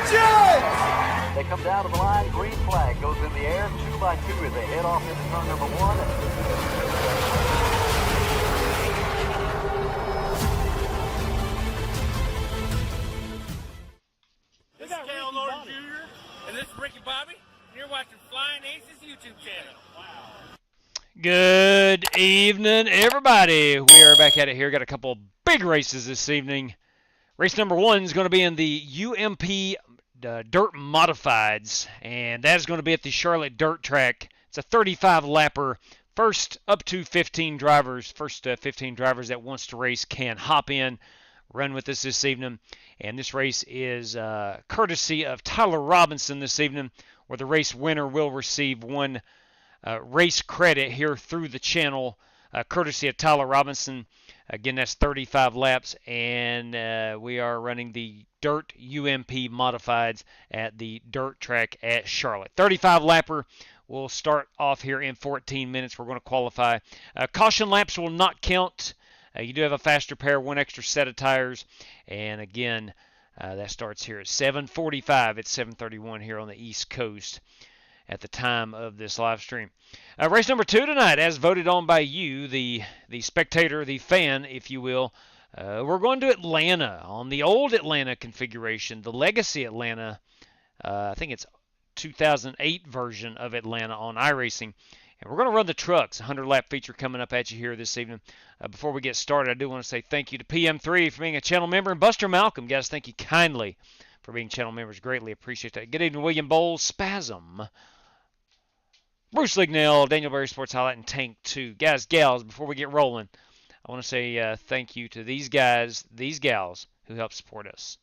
Widgets! They come down to the line, green flag goes in the air, 2 by 2 as they head off into turn number 1. This is Cal Lord Jr. and this is Ricky Bobby. And you're watching Flying Aces YouTube channel. Wow. Good evening, everybody. We are back at it here. Got a couple big races this evening. Race number 1 is going to be in the UMP Dirt Modifieds, and that is going to be at the Charlotte Dirt Track. It's a 35-lapper. First up to 15 drivers. First 15 drivers that wants to race can hop in, run with us this evening. And this race is courtesy of Tyler Robinson this evening, where the race winner will receive one race credit here through the channel, courtesy of Tyler Robinson. Again, that's 35 laps, and we are running the Dirt UMP Modifieds at the dirt track at Charlotte. 35-lapper. We'll start off here in 14 minutes. We're going to qualify. Caution laps will not count. You do have a faster pair, one extra set of tires, and again, that starts here at 7:45. It's 7:31 here on the East Coast at the time of this live stream. Race number 2 tonight, as voted on by you, the spectator, the fan, if you will. We're going to Atlanta on the old Atlanta configuration, the Legacy Atlanta. I think it's 2008 version of Atlanta on iRacing. And we're going to run the trucks. 100-lap feature coming up at you here this evening. Before we get started, I do want to say thank you to PM3 for being a channel member, and Buster Malcolm. Guys, thank you kindly for being channel members. Greatly appreciate that. Good evening, William Bowles, Spasm, Bruce Lignell, Daniel Berry Sports Highlight, and Tank 2. Guys, gals, before we get rolling, I want to say thank you to these guys, these gals, who help support us.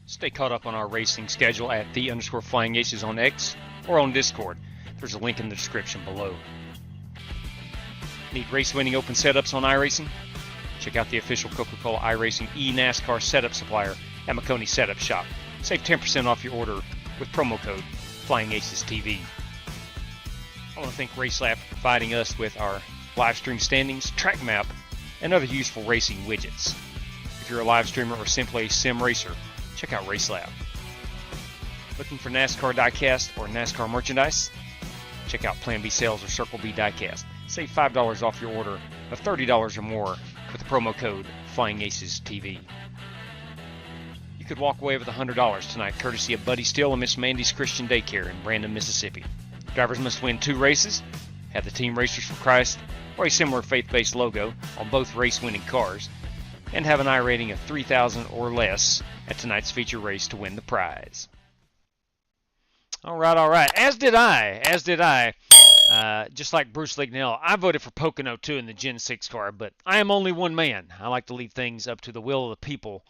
Stay caught up on our racing schedule at _FlyingAces on X or on Discord. There's a link in the description below. Need race-winning open setups on iRacing? Check out the official Coca-Cola iRacing NASCAR setup supplier at McConey Setup Shop. Save 10% off your order with promo code FlyingAcesTV. I want to thank RaceLab for providing us with our live stream standings, track map, and other useful racing widgets. If you're a live streamer or simply a sim racer, check out RaceLab. Looking for NASCAR diecast or NASCAR merchandise? Check out Plan B Sales or Circle B Diecast. Save $5 off your order of $30 or more with the promo code FlyingAcesTV. You could walk away with $100 tonight, courtesy of Buddy Steele and Miss Mandy's Christian Daycare in Brandon, Mississippi. Drivers must win 2 races, have the Team Racers for Christ or a similar faith-based logo on both race-winning cars, and have an I rating of 3,000 or less at tonight's feature race to win the prize. All right. As did I. Just like Bruce Lignell, I voted for Pocono 2 in the Gen 6 car, but I am only one man. I like to leave things up to the will of the people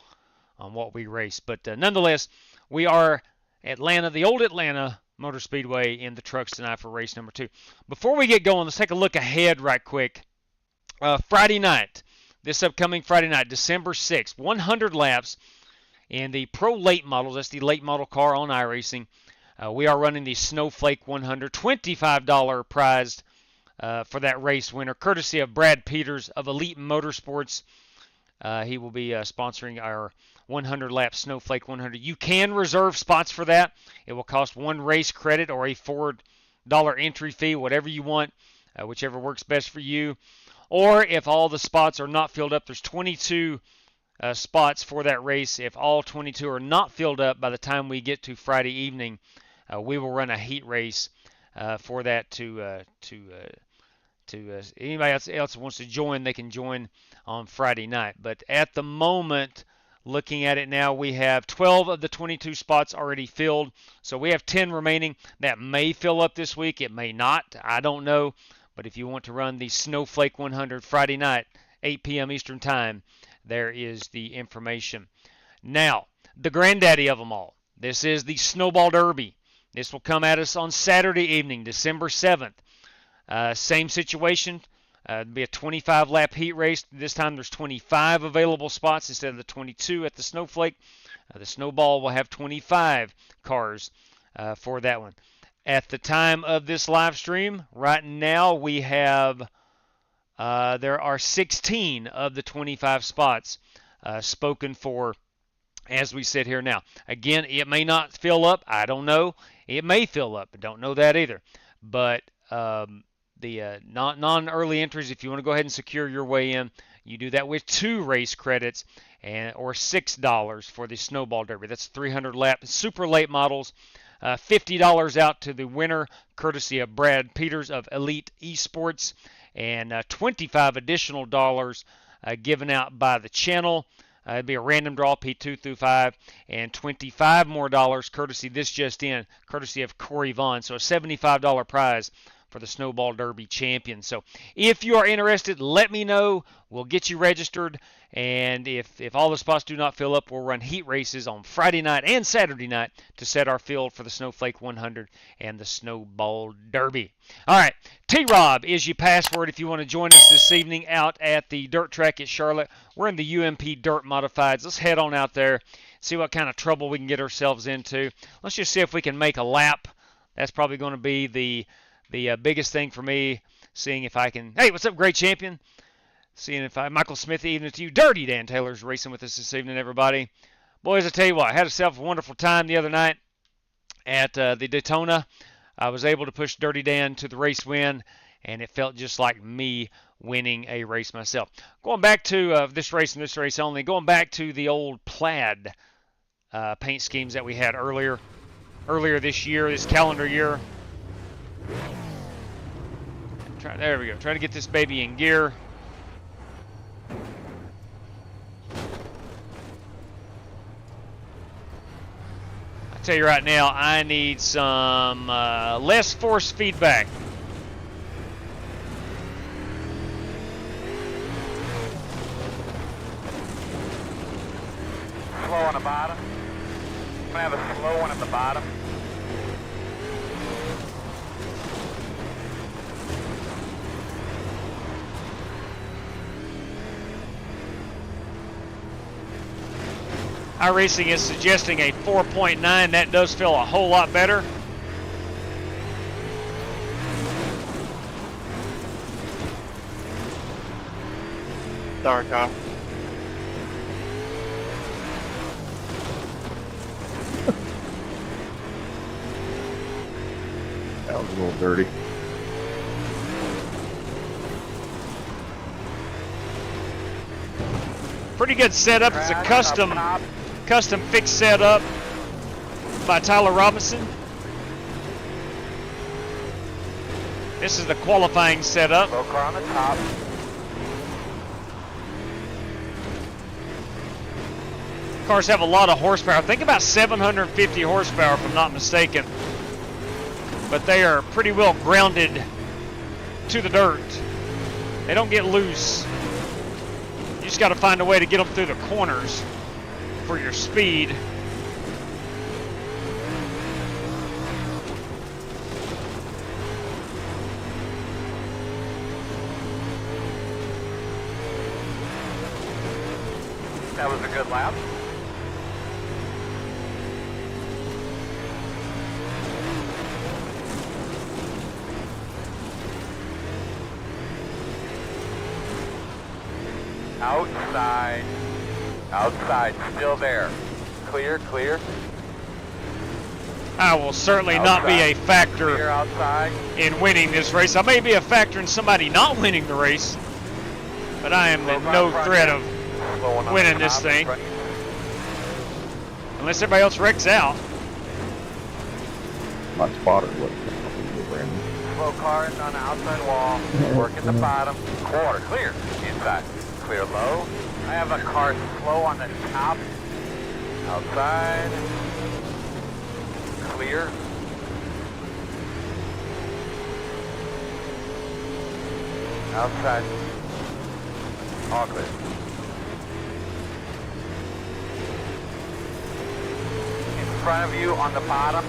on what we race. But nonetheless, we are Atlanta, the old Atlanta Motor Speedway in the trucks tonight for race number 2. Before we get going, let's take a look ahead right quick. Friday night, this upcoming Friday night, December 6th, 100 laps in the Pro Late models. That's the late model car on iRacing. We are running the Snowflake 100, $25 prize for that race winner, courtesy of Brad Peters of Elite Motorsports. He will be sponsoring our 100-lap Snowflake 100. You can reserve spots for that. It will cost 1 race credit or a $4 entry fee, whatever you want, whichever works best for you. Or if all the spots are not filled up, there's 22 spots for that race. If all 22 are not filled up by the time we get to Friday evening, we will run a heat race for that to anybody else who wants to join, they can join on Friday night. But at the moment, looking at it now, we have 12 of the 22 spots already filled. So we have 10 remaining. That may fill up this week. It may not. I don't know. But if you want to run the Snowflake 100 Friday night, 8 p.m. Eastern Time, there is the information. Now, the granddaddy of them all. This is the Snowball Derby. This will come at us on Saturday evening, December 7th. Same situation. It'll be a 25-lap heat race. This time there's 25 available spots instead of the 22 at the Snowflake. The Snowball will have 25 cars for that one. At the time of this live stream, right now we have, there are 16 of the 25 spots spoken for as we sit here now. Again, it may not fill up. I don't know. It may fill up. I don't know that either. But the non-early entries, if you want to go ahead and secure your way in, you do that with 2 race credits or $6 for the Snowball Derby. That's 300 lap super late models. $50 out to the winner, courtesy of Brad Peters of Elite Esports, and 25 additional dollars given out by the channel. It'd be a random draw, P2 through 5, and $25 more courtesy this just in, courtesy of Corey Vaughn. So a $75 prize for the Snowball Derby champion. So if you are interested, let me know. We'll get you registered. And if all the spots do not fill up, we'll run heat races on Friday night and Saturday night to set our field for the Snowflake 100 and the Snowball Derby. All right, T-Rob is your password if you want to join us this evening out at the dirt track at Charlotte. We're in the UMP Dirt Modifieds. Let's head on out there, see what kind of trouble we can get ourselves into. Let's just see if we can make a lap. That's probably going to be the biggest thing for me, seeing if I can. Hey, what's up, great champion? Seeing if Michael Smith, even to you, Dirty Dan Taylor's racing with us this evening, everybody. Boys, I tell you what, I had myself a wonderful time the other night at the Daytona. I was able to push Dirty Dan to the race win, and it felt just like me winning a race myself. Going back to this race and this race only, going back to the old plaid paint schemes that we had earlier this year, this calendar year. There we go. Trying to get this baby in gear. I tell you right now, I need some less force feedback. Slow on the bottom. I'm gonna have a slow one at the bottom. iRacing is suggesting a 4.9. That does feel a whole lot better. Dark off. That was a little dirty. Pretty good setup. It's a custom fixed setup by Tyler Robinson. This is the qualifying setup. Low car on the top. Cars have a lot of horsepower. I think about 750 horsepower, if I'm not mistaken. But they are pretty well grounded to the dirt. They don't get loose. You just got to find a way to get them through the corners for your speed. That was a good lap. Outside. Outside. Still there. Clear, clear. I will certainly not be a Clear factor outside. in winning this race. I may be a factor in somebody not winning the race, but I am in no threat of Slow one on winning the this top, thing. front. unless everybody else wrecks out. My spotter was Brandon. Slow car on the outside wall. Working the bottom. Quarter. Clear. Inside. Clear low. I have a car slow on the top. Outside. Clear. Outside. All clear. In front of you on the bottom.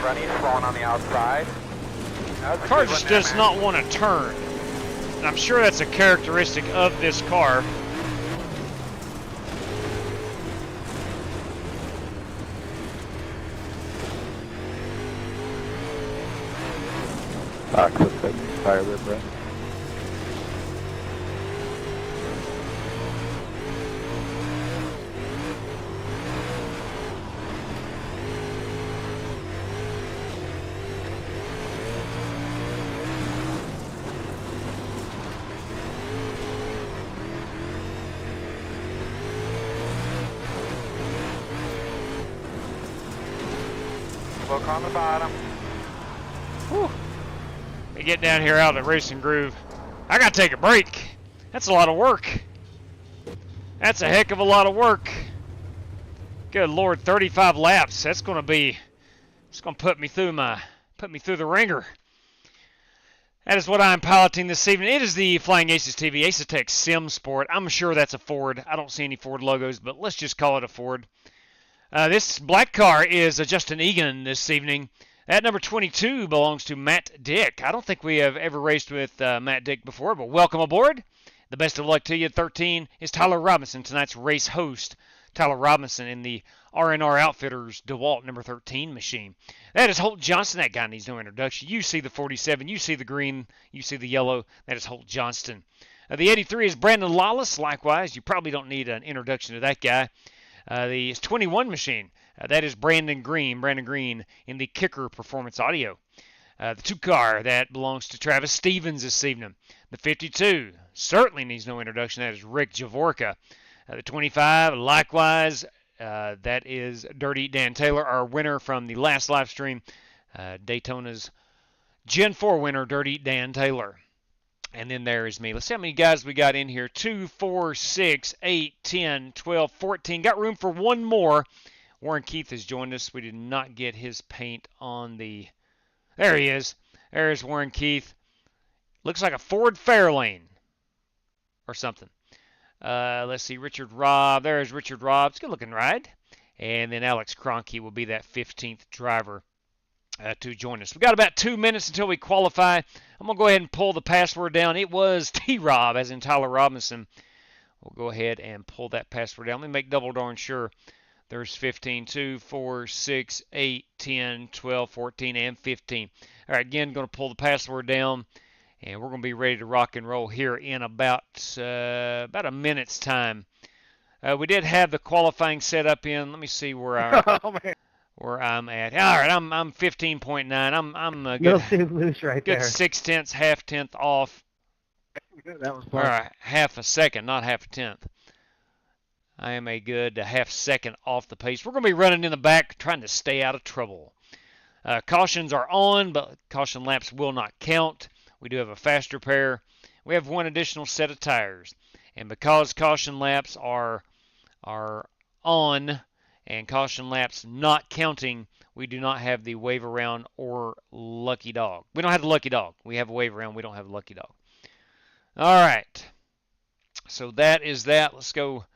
front, he's slowing on the outside. The car just does not want to turn. And I'm sure that's a characteristic of this car. Box up that tire there, Brent. Look on the bottom. Whew. We get down here out of the racing groove. I gotta take a break. That's a lot of work. That's a heck of a lot of work. Good Lord, 35 laps. That's gonna be. It's gonna put me through the ringer. That is what I'm piloting this evening. It is the Flying Aces TV Aces Tech Sim Sport. I'm sure that's a Ford. I don't see any Ford logos, but let's just call it a Ford. This black car is Justin Egan this evening. That number 22 belongs to Matt Dick. I don't think we have ever raced with Matt Dick before, but welcome aboard. The best of luck to you. 13 is Tyler Robinson, tonight's race host. Tyler Robinson in the R&R Outfitters DeWalt number 13 machine. That is Holt Johnston. That guy needs no introduction. You see the 47, you see the green, you see the yellow. That is Holt Johnston. The 83 is Brandon Lawless. Likewise, you probably don't need an introduction to that guy. The 21 machine, that is Brandon Green in the Kicker Performance Audio. The 2 car, that belongs to Travis Stevens this evening. The 52 certainly needs no introduction, that is Rick Javorka. The 25, likewise, that is Dirty Dan Taylor, our winner from the last live stream, Daytona's Gen 4 winner, Dirty Dan Taylor. And then there is me. Let's see how many guys we got in here. 2, 4, 6, 8, 10, 12, 14. Got room for one more. Warren Keith has joined us. We did not get his paint on the... There he is. There's Warren Keith. Looks like a Ford Fairlane or something. Let's see. Richard Robb. There's Richard Robb. It's a good-looking ride. And then Alex Cronky will be that 15th driver to join us. We got about 2 minutes until we qualify. I'm going to go ahead and pull the password down. It was T-Rob, as in Tyler Robinson. We'll go ahead and pull that password down. Let me make double darn sure. There's 15, 2, 4, 6, 8, 10, 12, 14, and 15. All right, again, going to pull the password down, and we're going to be ready to rock and roll here in about a minute's time. We did have the qualifying set up in. Let me see where where I'm at. All right, I'm 15.9. I'm a good, loose right good there. 0.6, half tenth off. That was All fun. right, half a second, not half a tenth. I am a good half second off the pace. We're going to be running in the back, trying to stay out of trouble. Cautions are on, but caution laps will not count. We do have a faster pair. We have one additional set of tires. And because caution laps are on and caution laps not counting, we do not have the wave around or lucky dog. We don't have the lucky dog. We have a wave around. We don't have a lucky dog. All right. So that is that. Let's go.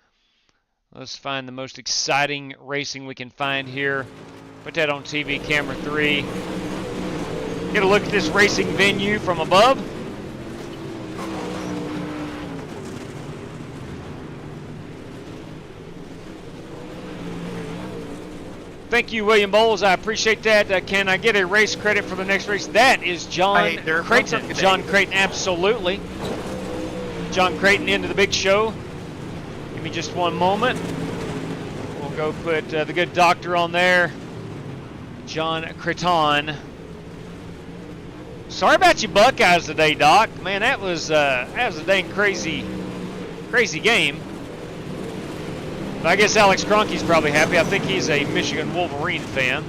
Let's find the most exciting racing we can find here. Put that on TV camera 3. Get a look at this racing venue from above. Thank you, William Bowles. I appreciate that. Can I get a race credit for the next race? That is John Creighton. John Creighton, absolutely. John Creighton into the big show. Give me just one moment. We'll go put the good doctor on there. John Creighton. Sorry about you Buckeyes today, Doc. Man, that was a dang crazy game. But I guess Alex Cronky's probably happy. I think he's a Michigan Wolverine fan.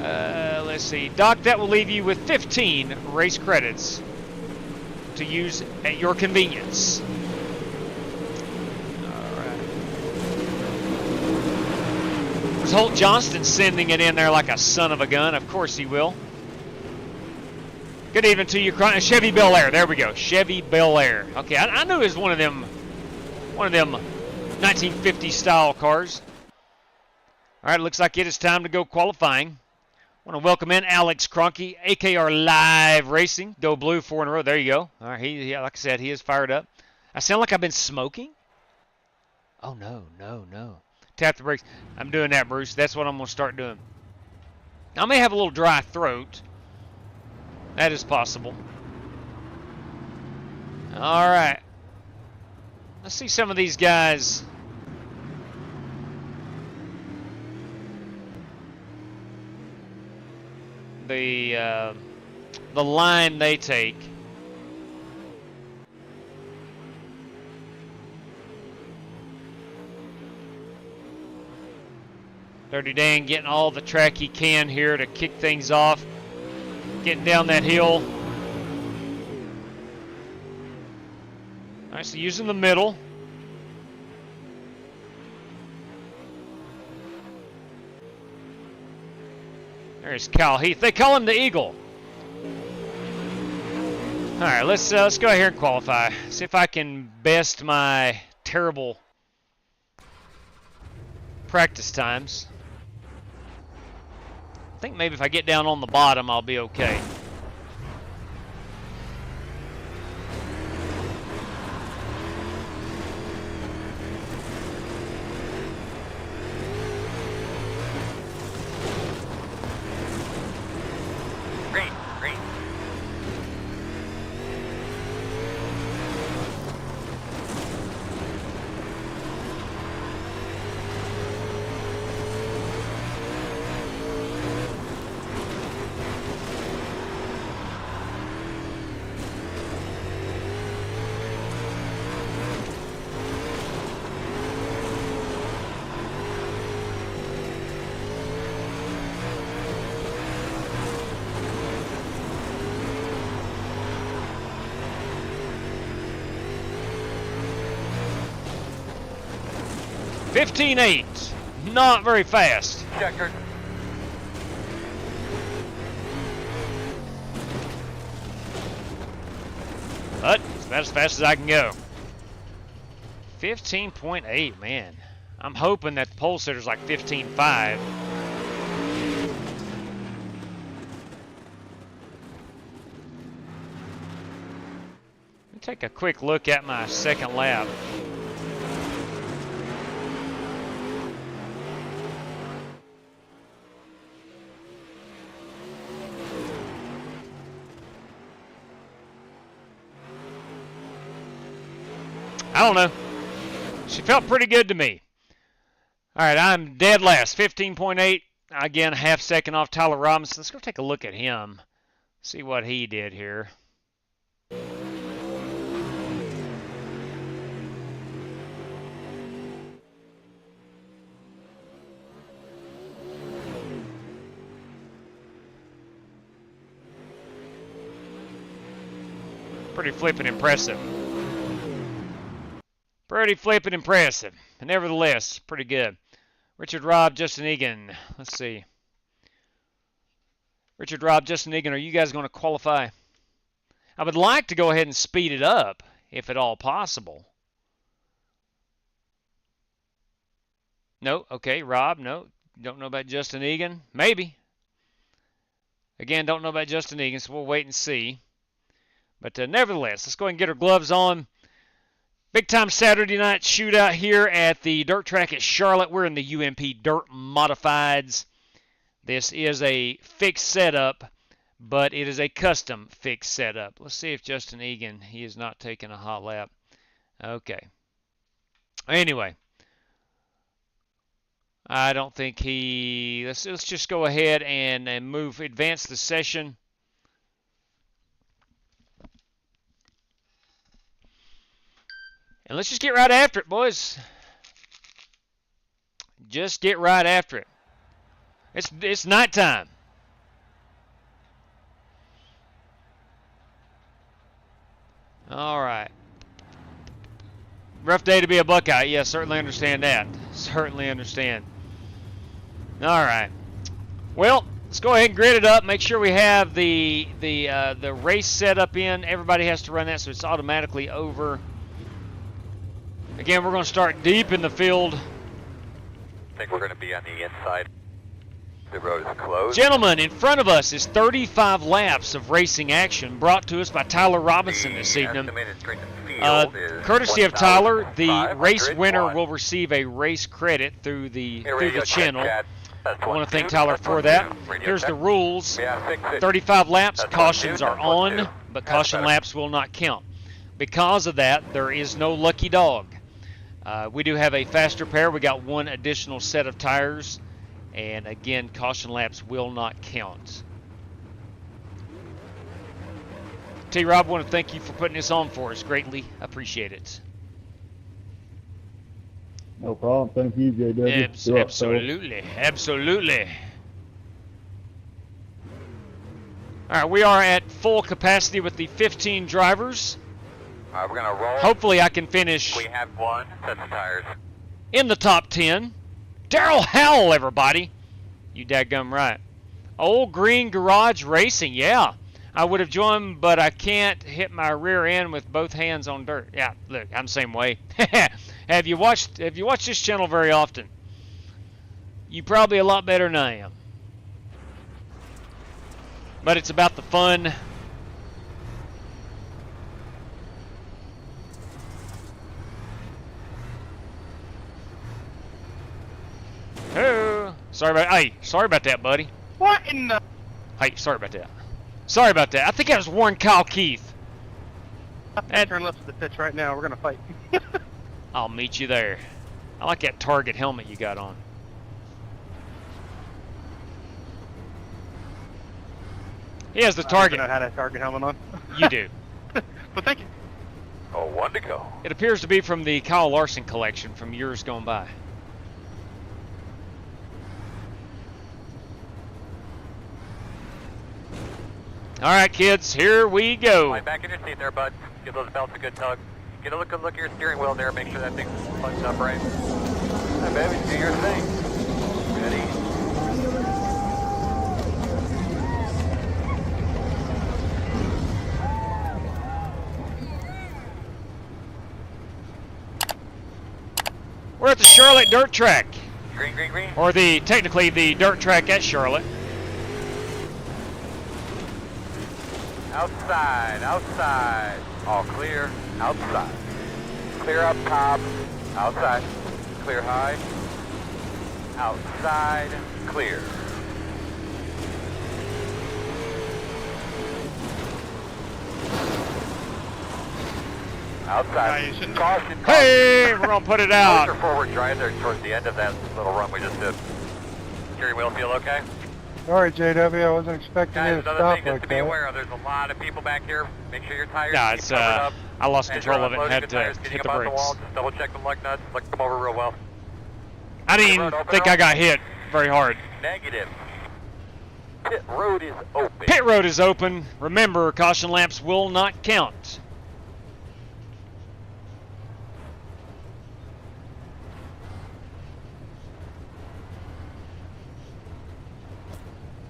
Let's see. Doc, that will leave you with 15 race credits to use at your convenience. All right. Was Holt Johnston sending it in there like a son of a gun? Of course he will. Good evening to you, Chevy Bel Air. There we go. Chevy Bel Air. Okay, I knew it was one of them 1950 style cars. All right, looks like it is time to go qualifying. I want to welcome in Alex Cronky, AKR Live Racing. Go Blue 4 in a row. There you go. All right, he like I said, he is fired up. I sound like I've been smoking? Oh, no. Tap the brakes. I'm doing that, Bruce. That's what I'm going to start doing. I may have a little dry throat. That is possible. All right. Let's see some of these guys. The line they take. Dirty Dan getting all the track he can here to kick things off. Getting down that hill. All right, so using the middle. There's Kyle Heath. They call him the Eagle. All right, let's go here and qualify. See if I can best my terrible practice times. I think maybe if I get down on the bottom, I'll be okay. Green. 15.8. Not very fast. Checker. But it's about as fast as I can go. 15.8, man. I'm hoping that the pole sitter's like 15.5. Let me take a quick look at my second lap. I don't know. She felt pretty good to me. All right, I'm dead last. 15.8. Again, a half second off Tyler Robinson. Let's go take a look at him. See what he did here. Pretty flippin' impressive. Pretty flippin' impressive. But nevertheless, pretty good. Richard, Rob, Justin Egan. Let's see. Richard, Rob, Justin Egan, are you guys going to qualify? I would like to go ahead and speed it up, if at all possible. No, okay, Rob, no. Don't know about Justin Egan. Maybe. Again, don't know about Justin Egan, so we'll wait and see. But nevertheless, let's go ahead and get our gloves on. Big time Saturday night shootout here at the dirt track at Charlotte. We're in the UMP Dirt Modifieds. This is a fixed setup, but it is a custom fixed setup. Let's see if Justin Egan, he is not taking a hot lap. Okay. Anyway, I don't think he... Let's just go ahead and advance the session. And let's just get right after it, boys. Just get right after it. It's nighttime. All right. Rough day to be a Buckeye. Yeah, certainly understand that. Certainly understand. All right. Well, let's go ahead and grid it up. Make sure we have the race setup in. Everybody has to run that, so it's automatically over. Again, we're going to start deep in the field. think we're going to be on the inside. The road is closed. Gentlemen, in front of us is 35 laps of racing action brought to us by Tyler Robinson this evening. Courtesy of Tyler, the race winner will receive a race credit through the channel. I want to thank Tyler for that. Here's the rules. 35 laps, cautions are on, but caution laps will not count. Because of that, there is no lucky dog. We do have a faster pair. We got one additional set of tires. And again, caution laps will not count. T-Rob, want to thank you for putting this on for us. Greatly appreciate it. No problem. Thank you, JW. Absolutely. Absolutely. All right, we are at full capacity with the 15 drivers. All right, we're going to roll. Hopefully I can finish We have one set of tires. in the top 10. Daryl Howell, everybody. You dadgum right. Old Green Garage Racing, yeah. I would have joined, but I can't hit my rear end with both hands on dirt. Yeah, look, I'm the same way. Have you watched this channel very often? You probably a lot better than I am. But it's about the fun. Oh, sorry about that, buddy. What in the? Hey, sorry about that. Sorry about that. I think that was Warren Kyle Keith. Turn left to the pitch right now. We're gonna fight. I'll meet you there. I like that Target helmet you got on. He has the Target. I had a Target helmet on. You do. But thank you. Oh, one to go. It appears to be from the Kyle Larson collection from years gone by. All right, kids, here we go. Lie back in your seat there, bud. Give those belts a good tug. Get a look at your steering wheel there. Make sure that thing's punched up right. Hey, baby, do your thing. Ready? We're at the Charlotte dirt track, Green, green, green. or technically the dirt track at Charlotte. Outside, outside. All clear. Outside. Clear up top. Outside. Clear high. Outside. Clear. Outside. Caution. Hey, we're gonna put it out. Your forward drive there towards the end of that little run we just did. Steering wheel feel okay? Sorry, JW, I wasn't expecting Guys, you to another stop thing just like to be that. aware of, there's a lot of people back here. Make sure your tires Yeah, keep it's covered up. I lost As control you're of it and unloading had the tires, to getting hit the up out brakes. wall, just double check the lug nuts, look them over real well. I didn't even think I got hit very hard. Negative. Pit road is open. Pit road is open. Remember, caution lamps will not count.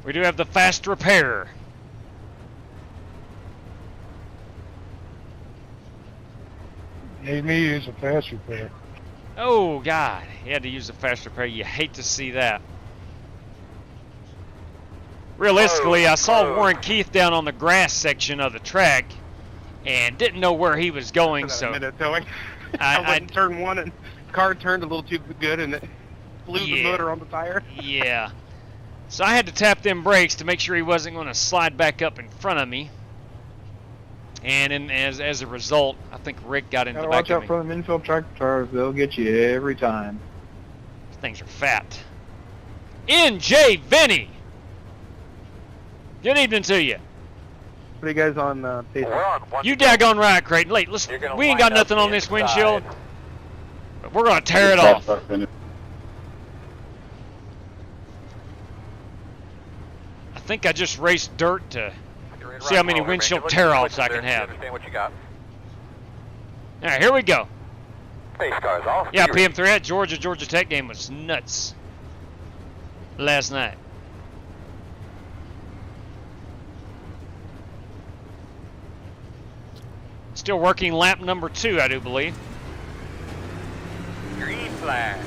We do have the fast repair. Made me use a fast repair. Oh, God. He had to use the fast repair. You hate to see that. Realistically, I saw Warren Keith down on the grass section of the track and didn't know where he was going, so I went in turn one and the car turned a little too good and it blew the motor on the tire. Yeah. So I had to tap them brakes to make sure he wasn't going to slide back up in front of me. And as a result, I think Rick got in the back Watch of out me. for them infield tractor tires. They'll get you every time. These things are fat. NJ Vinny! Good evening to you. What are you guys on pace? We're on one. You daggone right, Creighton. Wait, listen, we ain't got nothing on this windshield, but we're going to tear it off. I think I just raced dirt to see how many windshield tear-offs I can have. Understand what you got. All right, here we go. Pace cars off. Yeah, PM3 at Georgia Tech game was nuts last night. Still working lap number 2, I do believe. Green flag.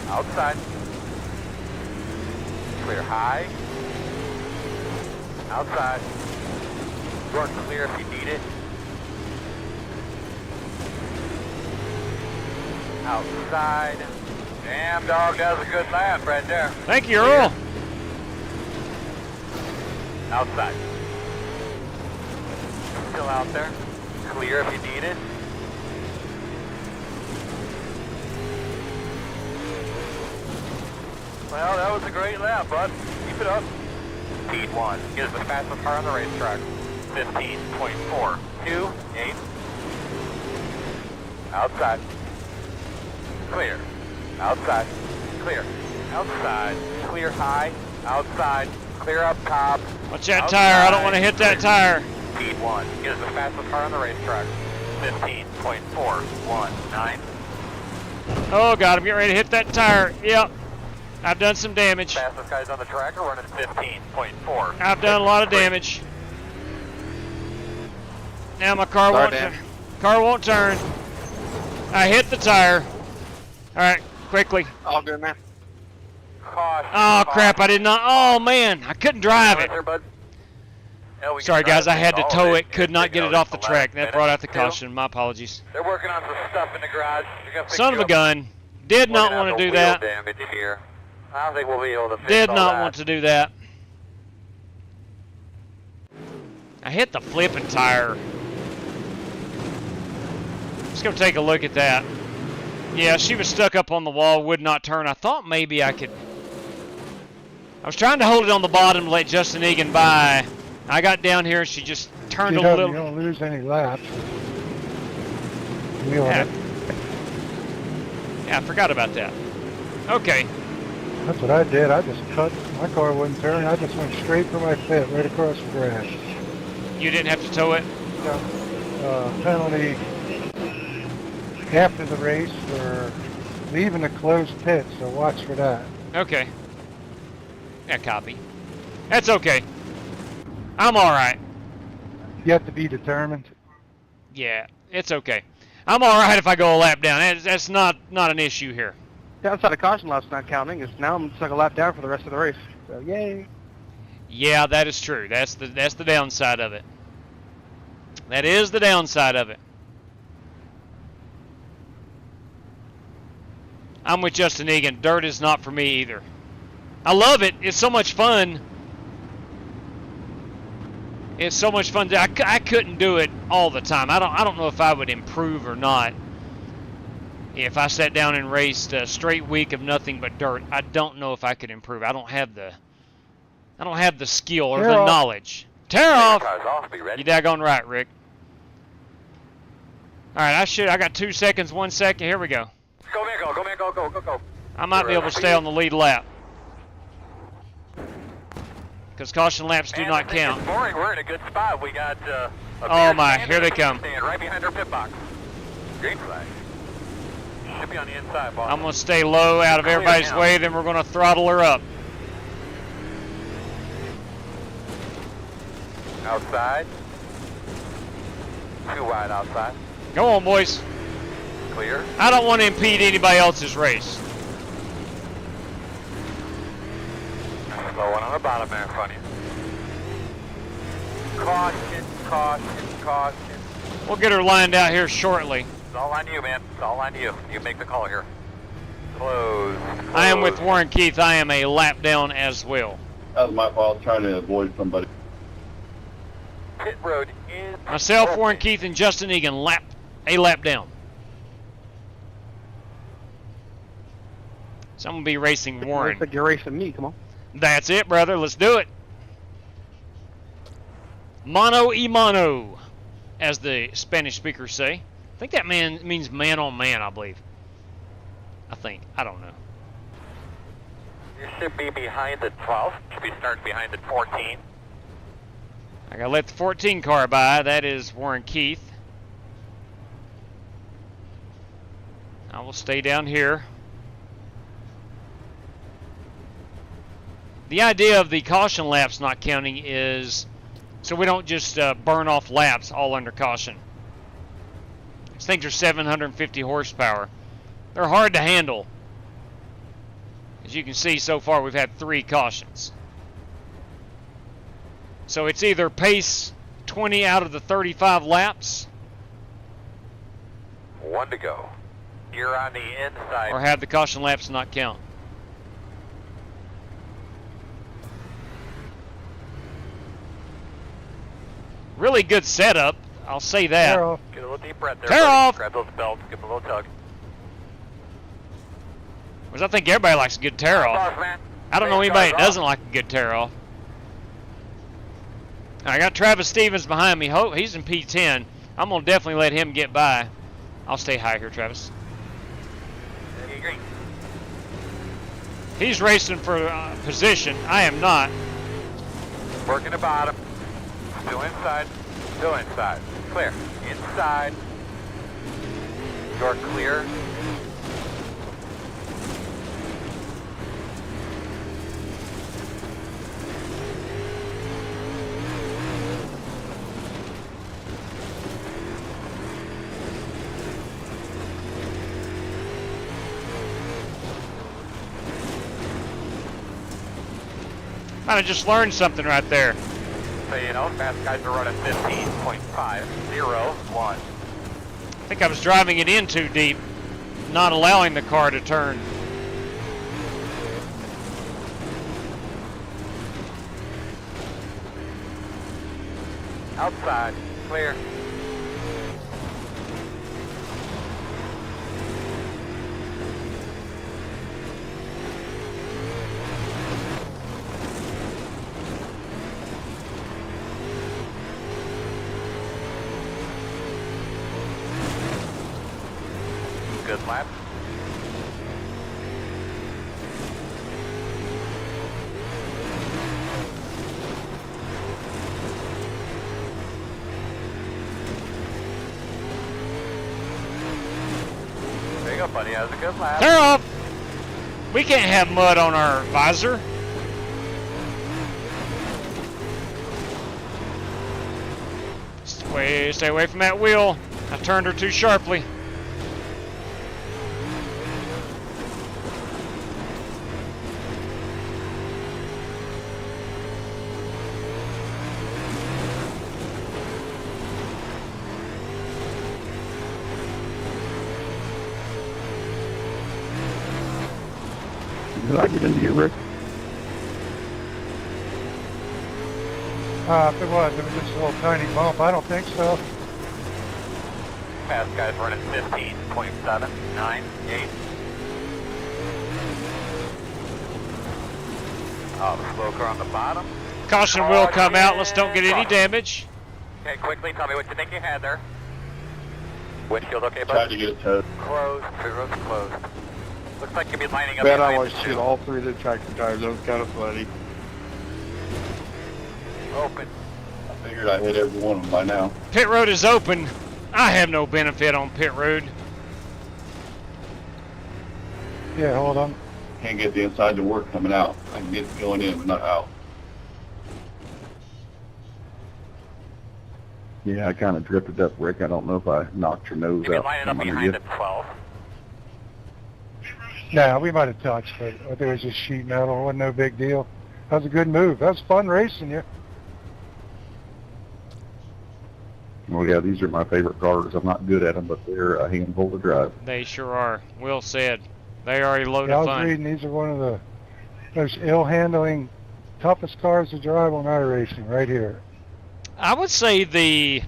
Outside. Clear high. Outside. Door clear if you need it. Outside. Damn, dog, that was a good lap right there. Thank you, Earl. Outside. Still out there. Clear if you need it. Well, that was a great lap, bud. Keep it up. Speed 1 is the fastest car on the racetrack. 15.428. Outside. Clear. Outside. Clear. Outside. Clear high. Outside. Clear up top. Watch that tire. I don't want to hit that tire. Speed 1 is the fastest car on the racetrack. 15.419. Oh, God, I'm getting ready to hit that tire. Yep. I've done some damage. Fastest guys on the track are running 15.4. I've done a lot of damage. Now my car won't turn. I hit the tire. All right, quickly. All good, man. Caution. Oh, crap, I did not. Oh, man, I couldn't drive it. Sorry, guys, I had to tow it. Could not get it off the track. That brought out the caution. My apologies. They're working on some stuff in the garage. Son of a gun. Did not want to do that. Damage here. I don't think we'll be able to fix Did all not that. want to do that. I hit the flipping tire. Let's go take a look at that. Yeah, she was stuck up on the wall, would not turn. I thought maybe I could. I was trying to hold it on the bottom to let Justin Egan by. I got down here and she just turned a little. You don't lose any laps. Yeah, I forgot about that. Okay. That's what I did. I just cut. My car wouldn't turn. I just went straight for my pit, right across the grass. You didn't have to tow it? Penalty after the race for leaving a closed pit, so watch for that. Okay. Yeah, copy. That's okay. I'm alright. Yet to be determined. Yeah, it's okay. I'm alright if I go a lap down. That's not an issue here. Downside of caution lap's not counting is now I'm stuck a lap down for the rest of the race. So yay. Yeah, that is true. That's the downside of it. That is the downside of it. I'm with Justin Egan. Dirt is not for me either. I love it. It's so much fun. It's so much fun. I couldn't do it all the time. I don't know if I would improve or not. If I sat down and raced a straight week of nothing but dirt, I don't know if I could improve. I don't have the skill or the knowledge. Tear off. You daggone right, Rick. All right, I got 2 seconds, 1 second. Here we go. Go, man, go, man, go. I might be able to stay on the lead lap. Because caution laps do not count. This morning we're in a good spot. We got oh my, here they come. Right behind our pit box. Green flag. Should be on the inside, boss. I'm going to stay low out of everybody's way, then we're going to throttle her up. Outside. Too wide outside. Go on, boys. Clear. I don't want to impede anybody else's race. Slow one on the bottom there in front of you. Caution, caution, caution. We'll get her lined out here shortly. It's all on you, man. It's all on you. You make the call here. Close. I am with Warren Keith. I am a lap down as well. That was my fault, trying to avoid somebody. Pit road is Myself, open. Warren Keith, and Justin Egan a lap down. So I'm going to be racing Warren. Looks like you're racing me, come on. That's it, brother. Let's do it. Mano y mano, as the Spanish speakers say. I think that means man on man, I believe. I think. I don't know. You should be behind the 12. Should be starting behind the 14. I gotta let the 14 car by. That is Warren Keith. I will stay down here. The idea of the caution laps not counting is so we don't just burn off laps all under caution. These things are 750 horsepower. They're hard to handle. As you can see, so far we've had 3 cautions. So it's either pace 20 out of the 35 laps, 1 to go. You're on the inside. or have the caution laps not count. Really good setup, I'll say that. Tear off. Get a little deep breath there. Tear buddy. off. Grab those belts. Give them a little tug. Because I think everybody likes a good tear off. Boss man. I don't know Race anybody that cars doesn't like a good tear off. I got Travis Stevens behind me. He's in P10. I'm going to definitely let him get by. I'll stay high here, Travis. Okay, green. He's racing for position. I am not. Working the bottom. Still inside. Still inside. Clear. Inside. Door clear. Might have just learned something right there. So you know, fast guys are running 15.501. I think I was driving it in too deep, not allowing the car to turn. Outside. Clear. Good lap. There you go, buddy. That was a good lap. Tear off! We can't have mud on our visor. Stay away from that wheel. I turned her too sharply. Did I get into you, Rick? If it was just a little tiny bump. I don't think so. Fast guys running 15.798. Oh, the slow car on the bottom. Caution will come out. Let's don't get any damage. Okay, quickly tell me what you think you had there. Windshield okay, bud? Tried to get a tow. Closed. Two roads closed. Looks like you'll be lining up Bet I behind always the shoot two. all 3 of the tractor tires. That was kind of funny. Open. I figured I hit every one of them by now. Pit road is open. I have no benefit on pit road. Yeah, hold on. Can't get the inside to work coming out. I can get it going in, but not out. Yeah, I kind of drifted up, Rick. I don't know if I knocked your nose You'll be out lining up from under behind you. the 12. Nah, we might have touched, but I think it was just sheet metal. It wasn't no big deal. That was a good move. That was fun racing you. Well, yeah, these are my favorite cars. I'm not good at them, but they're a handful to drive. They sure are. Will said. They are a load Yeah, I of was fun. reading these are one of the most ill-handling, toughest cars to drive on iRacing right here. I would say the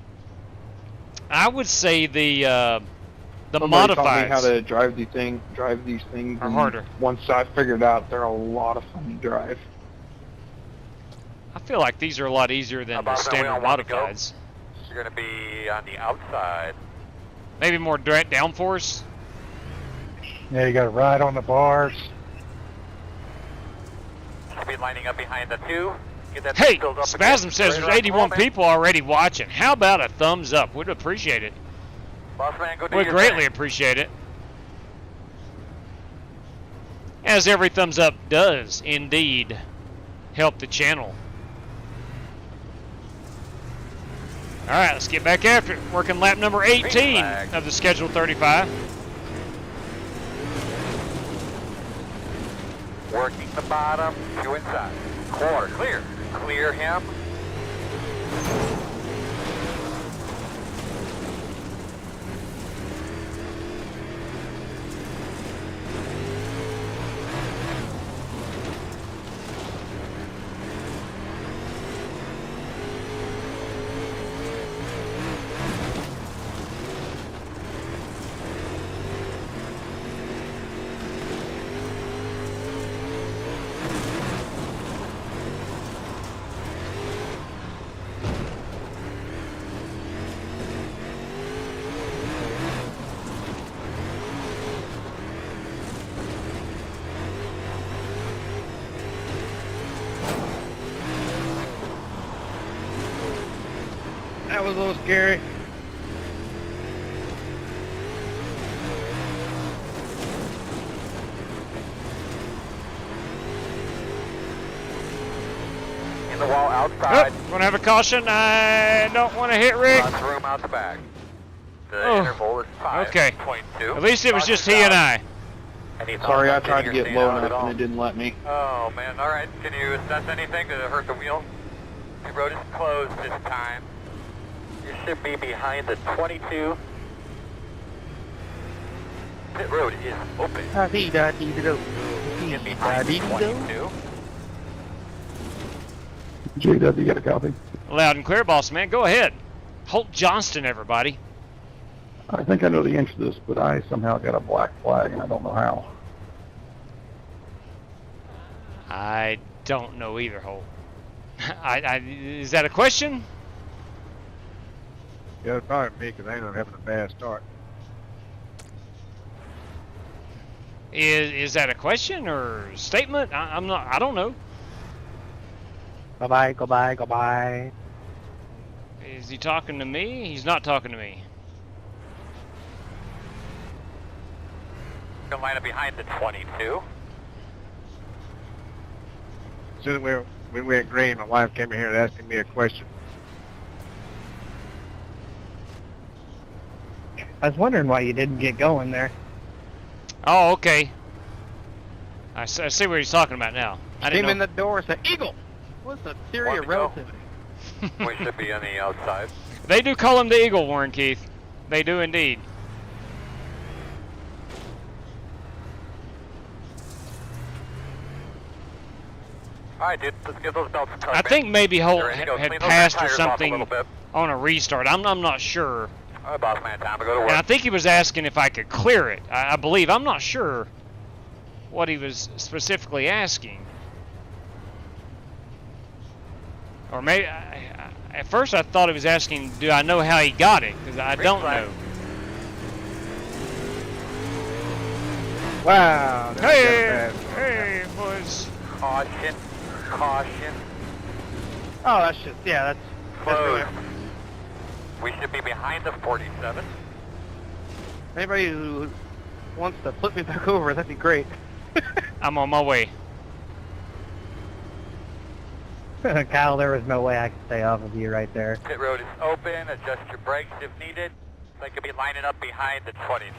Somebody taught me how modifieds to drive these things. are and harder. Once I figured out, they're a lot of fun to drive. I feel like these are a lot easier than the About that standard way I want to go. modifieds. You're going to be on the outside. Maybe more direct downforce. Yeah, you got to ride on the bars. You'll be lining up behind the 2. Get that Hey, filled up Spasm again. says Right there's on 81 moment. people already watching. How about a thumbs up? We'd appreciate it. Boss man, go do We'd your greatly thing. appreciate it. As every thumbs up does indeed help the channel. All right, let's get back after it. Working lap number 18 of the scheduled 35. Working the bottom, 2 inside. Quarter, clear. Clear him. That was a little scary. In the wall outside. Oh, gonna have a caution. I don't want to hit Rick. Lots of room out the back. The Oh, interval is 5.2. okay. At least it was just he and I. Sorry, I tried to get low enough and it didn't let me. Oh man, alright. Can you assess anything? Did it hurt the wheel? The road is closed this time. You should be behind the 22. Pit road is open. Get behind the 22. JW, you got a copy? Loud and clear, boss man. Go ahead. Holt Johnston, everybody. I think I know the answer to this, but I somehow got a black flag, and I don't know how. I don't know either, Holt. Is that a question? Yeah, it's probably me because I ended up having a bad start. Is that a question or statement? I'm not. I don't know. Goodbye, goodbye, goodbye. Is he talking to me? He's not talking to me. Can line up behind the 22. As soon as we went green, my wife came in here and asked me a question. I was wondering why you didn't get going there. Oh, okay. I see what he's talking about now. I Came didn't in know. the door and said, Eagle! What's the theory One of to go. relativity? We should be on the outside. They do call him the Eagle, Warren Keith. They do indeed. Alright, dude, let's get those belts tucked I think maybe Holt There you go. had Clean those passed or tires off a something little bit. on a restart. I'm not sure. Alright, boss man, time to go to And I work. think he was asking if I could clear it. I believe. I'm not sure what he was specifically asking. Or maybe, at first I thought he was asking, do I know how he got it? Because I don't know. Wow. that Hey, was bad. hey, boys. Caution, caution, Oh, that's just, yeah, that's close. really- We should be behind the 47. Anybody who wants to flip me back over, that'd be great. I'm on my way. Kyle, there was no way I could stay off of you right there. Pit road is open, adjust your brakes if needed. They could be lining up behind the 22.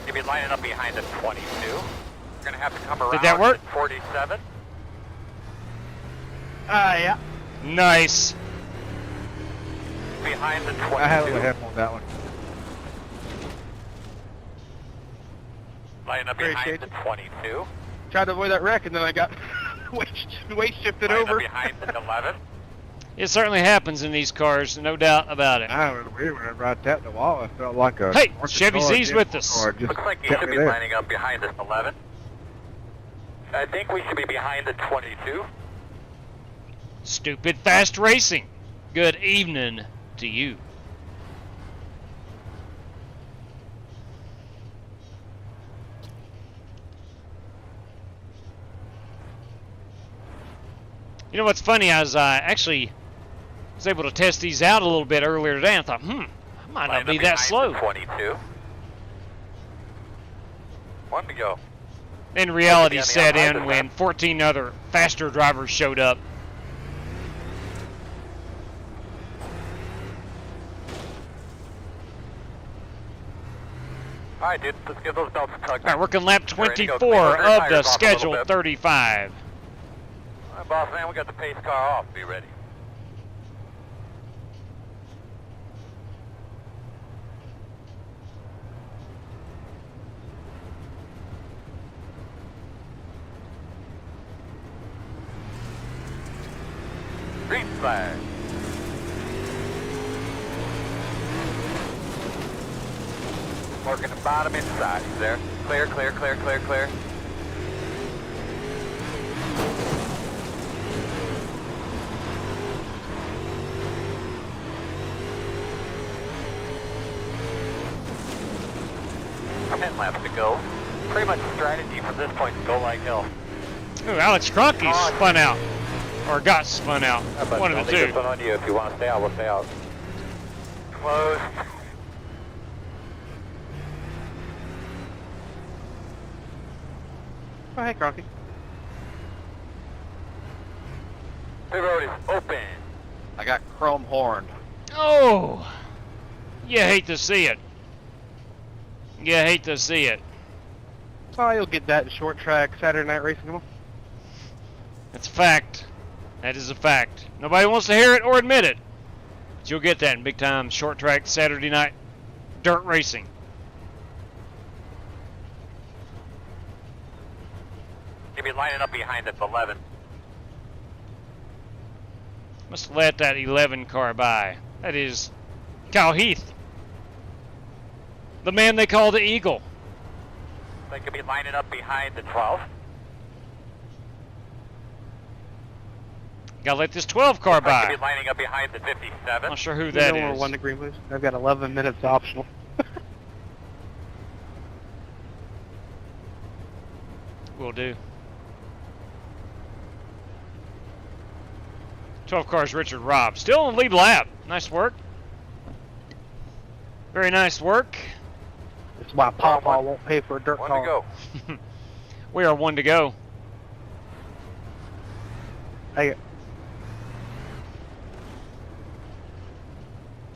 You'll be lining up behind the 22. You're gonna have to come around Did that work? the 47. Yeah. Nice. Behind the 22. I had a little help on that one. Lining up Appreciate behind the 22. Tried to avoid that wreck, and then I got weight shifted Lining up over. behind the 11. It certainly happens in these cars, no doubt about it. I was weird whenever I tapped the wall. I felt like a Hey, market Chevy car, Z's Gen with 4 us. car just Looks like you kept should me be there. lining up behind this 11. I think we should be behind the 22. Stupid Fast Racing. Good evening to you. You know what's funny? I was actually was able to test these out a little bit earlier today. And I thought, I might not be that slow. 22. One to go. Then reality on the set outside in of when that. 14 other faster drivers showed up. All right, dude, let's give those belts a tug. All right, working lap Ready to go. 24 Clean those of tires the off a little scheduled bit. 35. All right, boss man, we got the pace car off. Be ready. Green flag. Working the bottom inside. He's there. Clear, clear, clear, clear, clear. Ten laps to go. Pretty much strategy from this point to go like hell. Ooh, Alex Kroenke spun out. Or got spun out. But One of the only two. gets one on you. If you want to stay out, we'll stay out. Close. Oh, hey, Kroenke. The road is open. I got chrome horned. Oh! You hate to see it. You hate to see it. Oh, you'll get that in short track Saturday night racing. Come on. That's a fact. That is a fact. Nobody wants to hear it or admit it. But you'll get that in big time short track Saturday night dirt racing. You'll be lining up behind at 11. Must let that 11 car by. That is Kyle Heath. The man they call the Eagle. They could be lining up behind the 12. Gotta let this 12 car They could by. be lining up behind the 57. Not sure who that We're is. 1 degree boost. I've got 11 minutes optional. Will do. 12 cars, Richard Robb. Still in the lead lap. Nice work. Very nice work. That's why Pawpaw won't pay for a dirt One car. to go. We are 1 to go. Hey,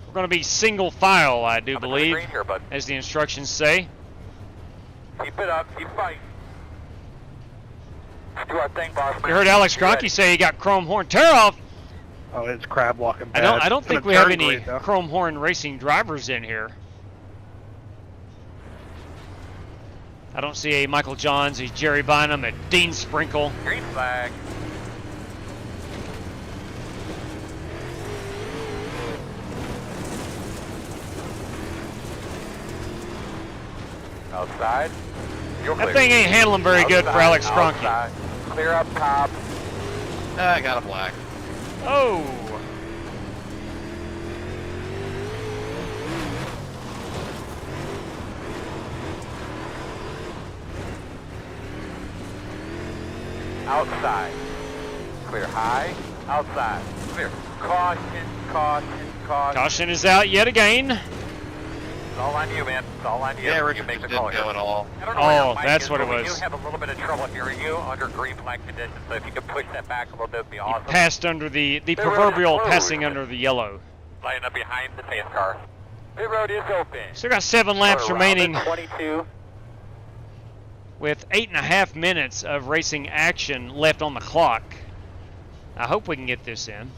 We're going to be single file, I do I'm in the believe, green here, bud. as the instructions say. Keep it up. Keep fighting. Let's do our thing, boss man. You heard Alex Be ready. Kroenke say he got chrome horn tear off. oh, it's crab walking I bad. don't It's think gonna we have turn any great, though. chrome horn racing drivers in here. I don't see a Michael Johns, a Jerry Bynum, a Dean Sprinkle. Green flag. Outside. You're That clear. thing ain't handling very good for Outside, Alex Kroenke. outside. Clear up top. I got a black. Oh! Outside. Clear high. Outside. Clear. Caution, caution, caution. Caution is out yet again. It's all on you, man. It's all on you. Yeah, You Richard make the just call didn't here. go at all. I don't know where Oh, your mic that's is, what it but was. We do have a little bit of trouble hearing you under green flag conditions, so if you could push that back a little bit, it'd be awesome. Passed under the road is proverbial closed. passing under the yellow. Lining up behind the pace car. Pit road is open. Still got 7 laps Around remaining the 22. with 8.5 minutes of racing action left on the clock. I hope we can get this in.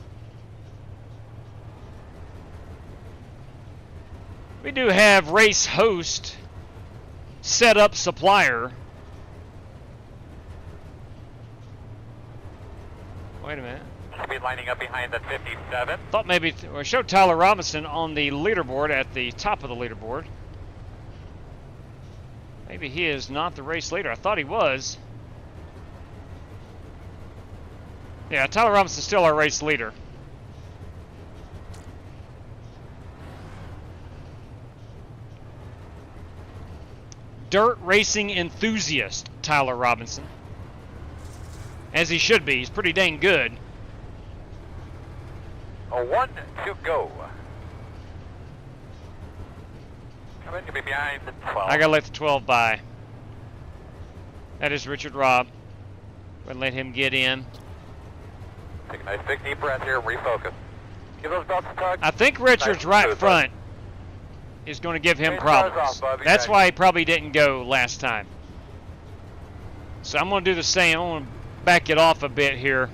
We do have race host, setup supplier. Wait a minute. Should be lining up behind the 57. Thought maybe we showed Tyler Robinson on the leaderboard at the top of the leaderboard. Maybe he is not the race leader. I thought he was. Yeah, Tyler Robinson's still our race leader. Dirt racing enthusiast, Tyler Robinson. As he should be. He's pretty dang good. A 1 to go. Coming to be behind the 12. I gotta let the 12 by. That is Richard Robb. Gonna let him get in. Take a nice big deep breath here and refocus. Give those belts a tug. I think Richard's Nice, right smooth, front. is going to give him Hey, stars problems. off, Bubby. That's Back. why he probably didn't go last time. So I'm going to do the same. I'm going to back it off a bit here.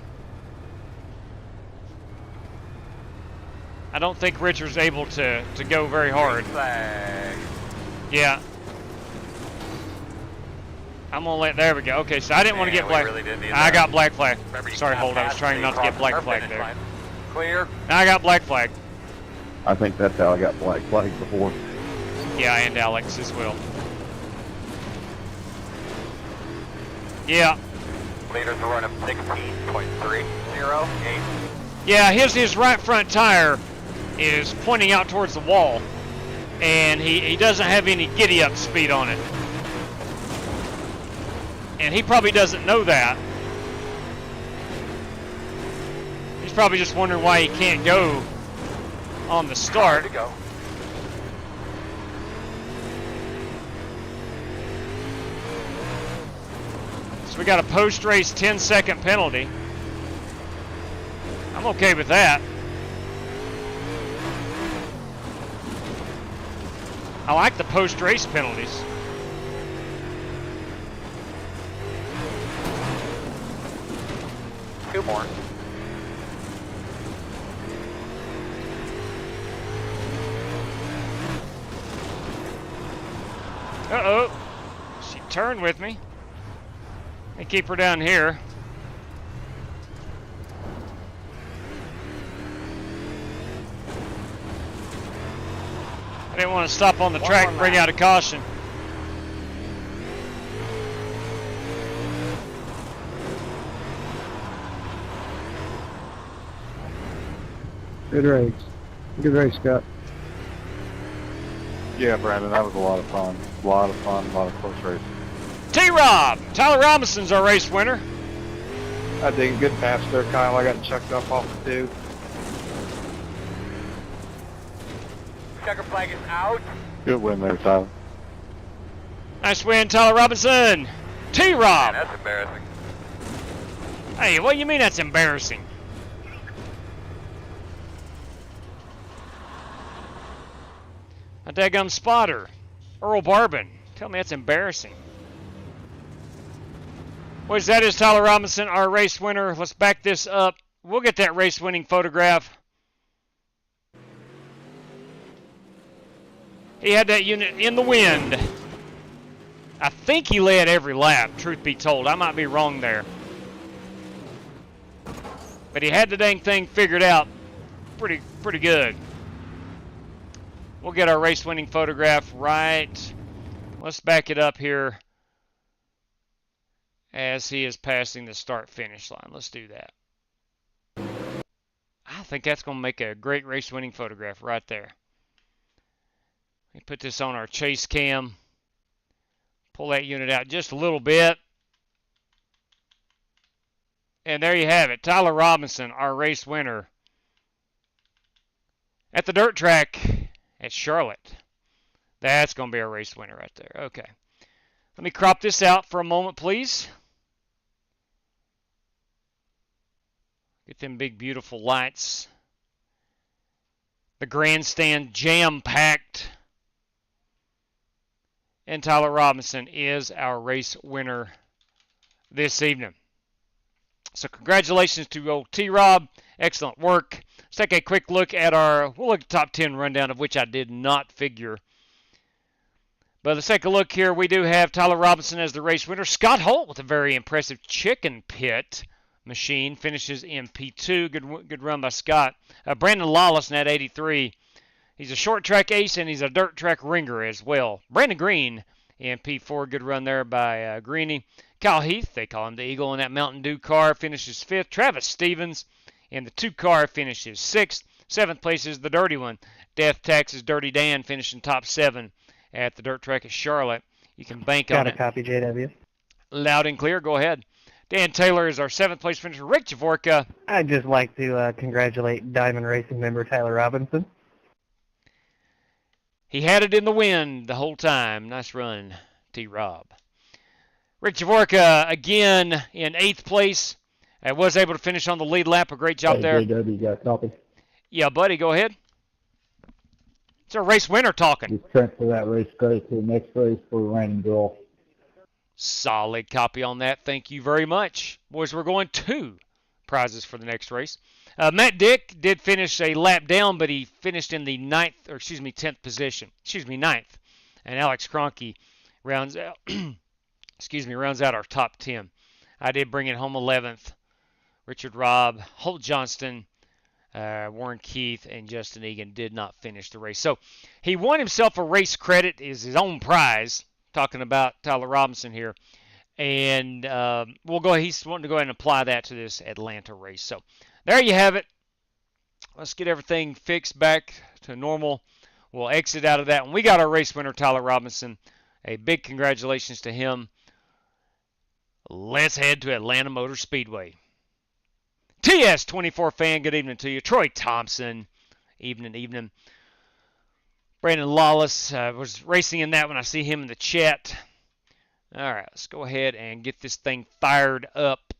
I don't think Richard's able to go very hard. Flag. Yeah. I'm going to let, there we go. Okay, so I didn't want to get We black. really didn't need I that. got black flag. Remember, you Sorry, cannot hold. I was pass trying me not to get across black our flag finish there. line. Clear. Now I got black flag. I think that's how I got black flag before. Yeah, and Alex as well. Yeah. Leaders are running 16.308. Yeah, his right front tire is pointing out towards the wall, and he doesn't have any giddy-up speed on it. And he probably doesn't know that. He's probably just wondering why he can't go on the start. To go. So we got a post-race 10-second penalty. I'm okay with that. I like the post-race penalties. Two more. Uh-oh. She turned with me. I keep her down here. I didn't want to stop on the track and bring out a caution. Good race. Good race, Scott. Yeah, Brandon, that was a lot of fun. A lot of fun, a lot of close races. T-Rob! Tyler Robinson's our race winner. I did good pass there, Kyle. I got checked up off the two. Checker flag is out. Good win there, Tyler. Nice win, Tyler Robinson. T-Rob! Man, that's embarrassing. Hey, what do you mean that's embarrassing? A daggum spotter. Earl Barbin. Tell me that's embarrassing. What is that? Is Tyler Robinson our race winner? Let's back this up. We'll get that race winning photograph. He had that unit in the wind. I think he led every lap, truth be told. I might be wrong there. But he had the dang thing figured out pretty good. We'll get our race winning photograph right. Let's back it up here as he is passing the start finish line. Let's do that. I think that's going to make a great race winning photograph right there. Let me put this on our chase cam. Pull that unit out just a little bit. And there you have it. Tyler Robinson, our race winner at the dirt track at Charlotte. That's going to be our race winner right there. Okay. Let me crop this out for a moment, please. Get them big, beautiful lights. The grandstand jam-packed. And Tyler Robinson is our race winner this evening. So congratulations to old T-Rob. Excellent work. Let's take a quick look at we'll look at the top 10 rundown, of which I did not figure. But let's take a look here. We do have Tyler Robinson as the race winner. Scott Holt with a very impressive chicken pit machine. Finishes in P2. Good run by Scott. Brandon Lawless in that 83. He's a short track ace and he's a dirt track ringer as well. Brandon Green in P4. Good run there by Greeny. Kyle Heath, they call him the Eagle, in that Mountain Dew car, finishes 5th. Travis Stevens in the 2 car finishes 6th. 7th place is the dirty one. Death Tax's Dirty Dan finishing top 7 at the dirt track at Charlotte. You can bank on it. Got a copy, JW. Loud and clear. Go ahead. Dan Taylor is our 7th place finisher. Rick Javorka. I'd just like to congratulate Diamond Racing member Tyler Robinson. He had it in the wind the whole time. Nice run, T-Rob. Rick Javorka again in 8th place. Was able to finish on the lead lap. A great job there. JW, you got a copy? Yeah, buddy, go ahead. It's our race winner talking. Just transfer that race credit to the next race for random draw. Solid copy on that. Thank you very much. Boys, we're going 2 prizes for the next race. Matt Dick did finish a lap down, but he finished in the 10th position. 9th. And Alex Cronky rounds out rounds out our top 10. I did bring it home 11th. Richard Robb, Holt Johnston, Warren Keith, and Justin Egan did not finish the race. So he won himself a race credit, is his own prize. Talking about Tyler Robinson here. And he's wanting to go ahead and apply that to this Atlanta race. So there you have it. Let's get everything fixed back to normal. We'll exit out of that. And we got our race winner, Tyler Robinson. A big congratulations to him. Let's head to Atlanta Motor Speedway. TS24 fan, good evening to you. Troy Thompson, evening. Brandon Lawless was racing in that when I see him in the chat. All right, let's go ahead and get this thing fired up.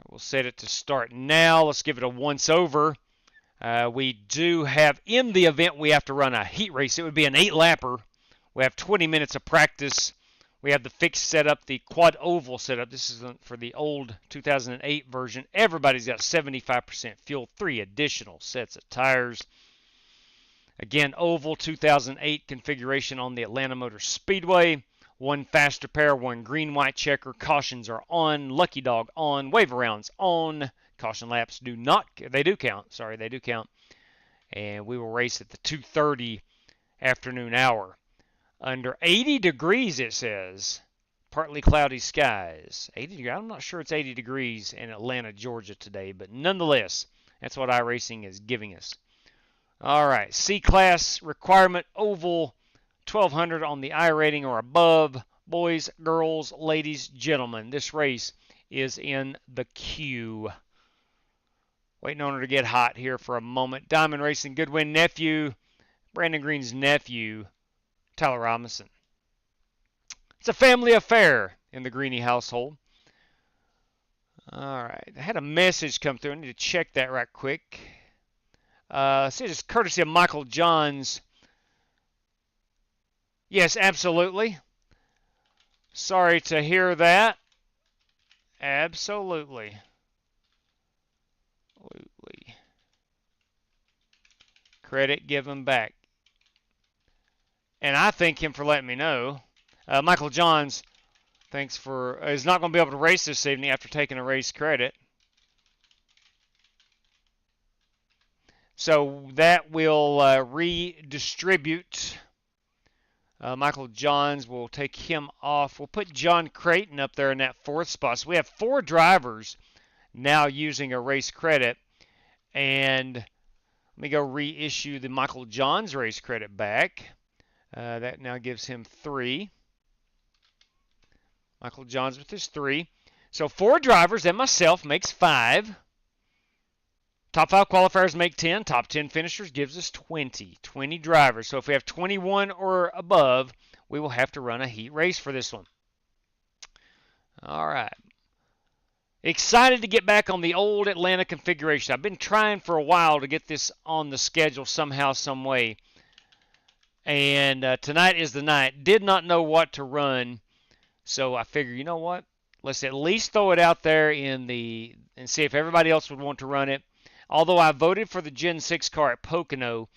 We'll set it to start now. Let's give it a once over. We do have, in the event we have to run a heat race, it would be an 8-lapper. We have 20 minutes of practice. We have the fixed setup, the quad oval setup. This is for the old 2008 version. Everybody's got 75% fuel, 3 additional sets of tires. Again, oval 2008 configuration on the Atlanta Motor Speedway. 1 faster pair, 1 green-white checker. Cautions are on. Lucky dog on. Wave arounds on. Caution laps do count. Sorry, they do count. And we will race at the 2:30 afternoon hour. Under 80 degrees, it says. Partly cloudy skies. 80 degrees. I'm not sure it's 80 degrees in Atlanta, Georgia today, but nonetheless, that's what iRacing is giving us. All right, C-Class requirement, oval, 1200 on the I rating or above. Boys, girls, ladies, gentlemen, this race is in the queue. Waiting on her to get hot here for a moment. Diamond Racing, Goodwin nephew, Brandon Green's nephew, Tyler Robinson. It's a family affair in the Greeny household. All right, I had a message come through. I need to check that right quick. See, it's courtesy of Michael Johns. Yes, absolutely. Sorry to hear that. Absolutely. Credit given back. And I thank him for letting me know. Michael Johns, is not going to be able to race this evening after taking a race credit. So that will redistribute. Michael Johns will take him off. We'll put John Creighton up there in that 4th spot. So we have 4 drivers now using a race credit. And let me go reissue the Michael Johns race credit back. That now gives him 3. Michael Johns with his 3. So 4 drivers and myself makes 5. Top 5 qualifiers make 10. Top 10 finishers gives us 20. 20 drivers. So if we have 21 or above, we will have to run a heat race for this one. All right. Excited to get back on the old Atlanta configuration. I've been trying for a while to get this on the schedule somehow, some way. And tonight is the night. Did not know what to run. So I figured, you know what? Let's at least throw it out there and see if everybody else would want to run it. Although I voted for the Gen 6 car at Pocono,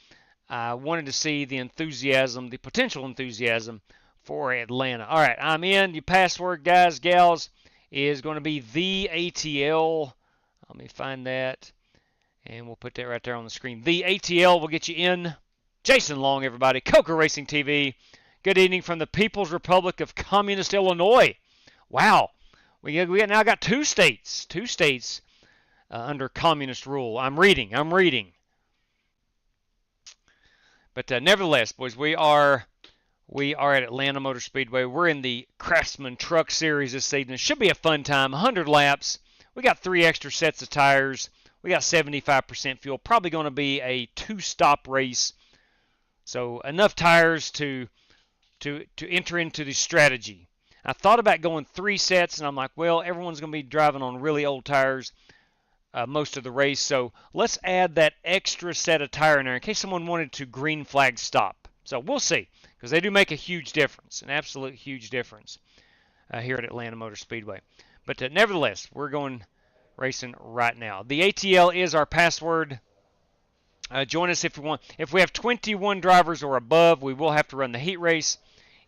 I wanted to see the enthusiasm, the potential enthusiasm for Atlanta. All right, I'm in. Your password, guys, gals, is going to be the ATL. Let me find that, and we'll put that right there on the screen. The ATL will get you in. Jason Long, everybody. Coca Racing TV. Good evening from the People's Republic of Communist Illinois. Wow, we now got 2 states. 2 states. Under communist rule. I'm reading. But nevertheless, boys, we are at Atlanta Motor Speedway. We're in the Craftsman Truck Series this evening. Should be a fun time. 100 laps. We got 3 extra sets of tires. We got 75% fuel. Probably going to be a 2-stop race. So enough tires to enter into the strategy. I thought about going 3 sets, and I'm like, well, everyone's going to be driving on really old tires. most of the race. So let's add that extra set of tire in there in case someone wanted to green flag stop. So we'll see, because they do make a huge difference, an absolute huge difference here at Atlanta Motor Speedway. But nevertheless, we're going racing right now. The ATL is our password. Join us if you want. If we have 21 drivers or above, we will have to run the heat race.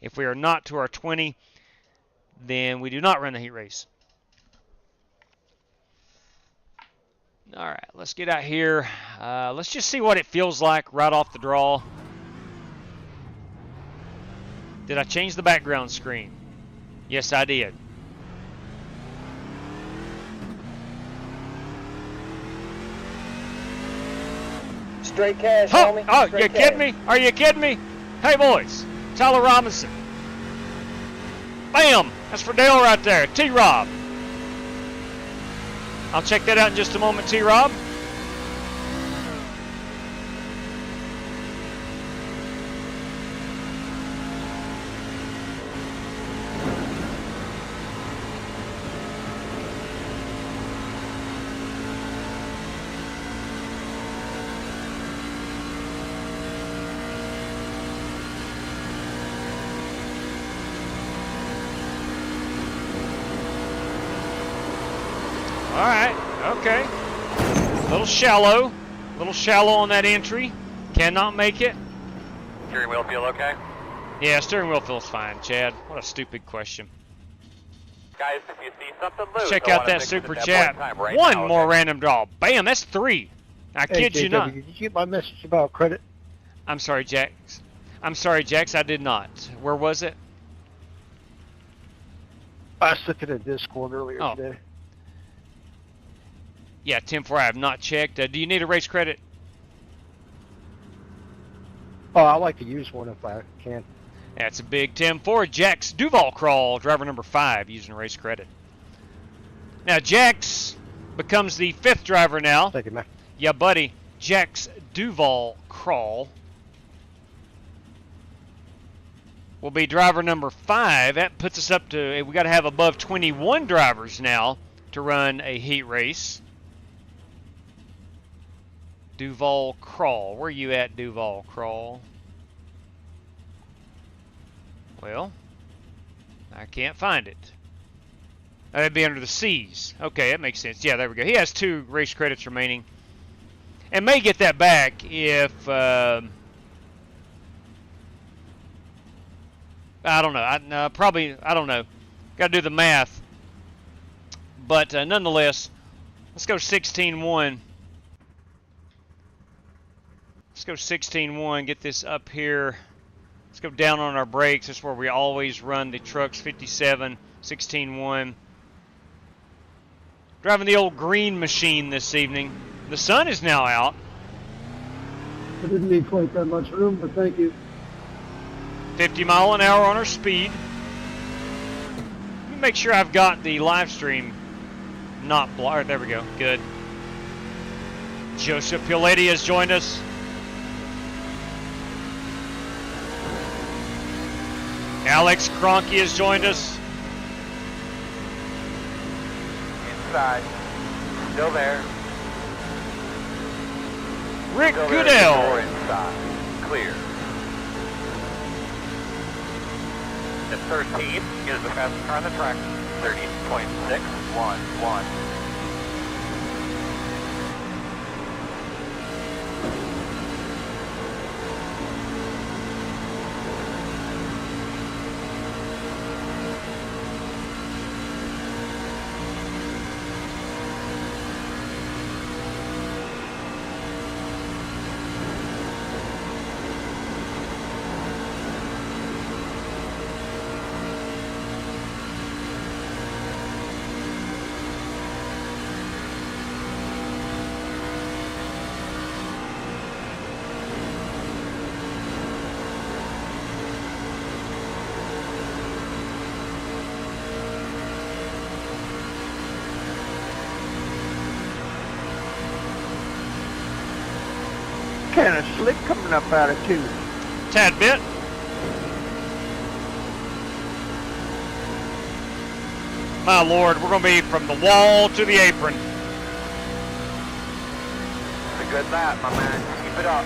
If we are not to our 20, then we do not run the heat race. All right, let's get out here. Let's just see what it feels like right off the draw. Did I change the background screen? Yes, I did. Straight cash, Huh? homie. Oh, Straight you cash. kidding me? Are you kidding me? Hey, boys. Tyler Robinson. Bam! That's for Dale right there. T-Rob. I'll check that out in just a moment, T-Rob. All right, okay. A little shallow on that entry. Cannot make it. Steering wheel feel okay? Yeah, steering wheel feels fine, Chad. What a stupid question. Guys, if you see something loose, Check I out wanna that fix it super at that chat. point in time right One now, more okay? random draw. Bam, that's 3. I Hey, kid you JW, not. did you get my message about credit? I'm sorry, Jax. I did not. Where was it? I slipped it in Discord earlier Oh. today. Yeah, 10-4, I have not checked. Do you need a race credit? Oh, I like to use one if I can. That's a big 10-4. Jax Duval Crawl, driver number 5, using race credit. Now, Jax becomes the 5th driver now. Thank you, man. Yeah, buddy. Jax Duval Crawl will be driver number 5. That puts us up to, we got to have above 21 drivers now to run a heat race. Duval Crawl. Where you at, Duval Crawl? Well, I can't find it. That'd be under the C's. Okay, that makes sense. Yeah, there we go. He has 2 race credits remaining. And may get that back if... I don't know. Probably, I don't know. Got to do the math. But nonetheless, let's go 16-1. Let's go 16-1, get this up here. Let's go down on our brakes. That's where we always run the trucks, 57, 16-1. Driving the old green machine this evening. The sun is now out. I didn't need quite that much room, but thank you. 50 mile an hour on our speed. Let me make sure I've got the live stream not blocked. There we go, good. Joseph Piletti has joined us. Alex Cronky has joined us. Inside. Still there. Rick Still Goodell. there. Door inside. Clear. At 13 is the fastest car on the track. 30.611. Kind of slick coming up out of 2. Tad bit. My Lord, we're going to be from the wall to the apron. good lap, my man. Keep it up.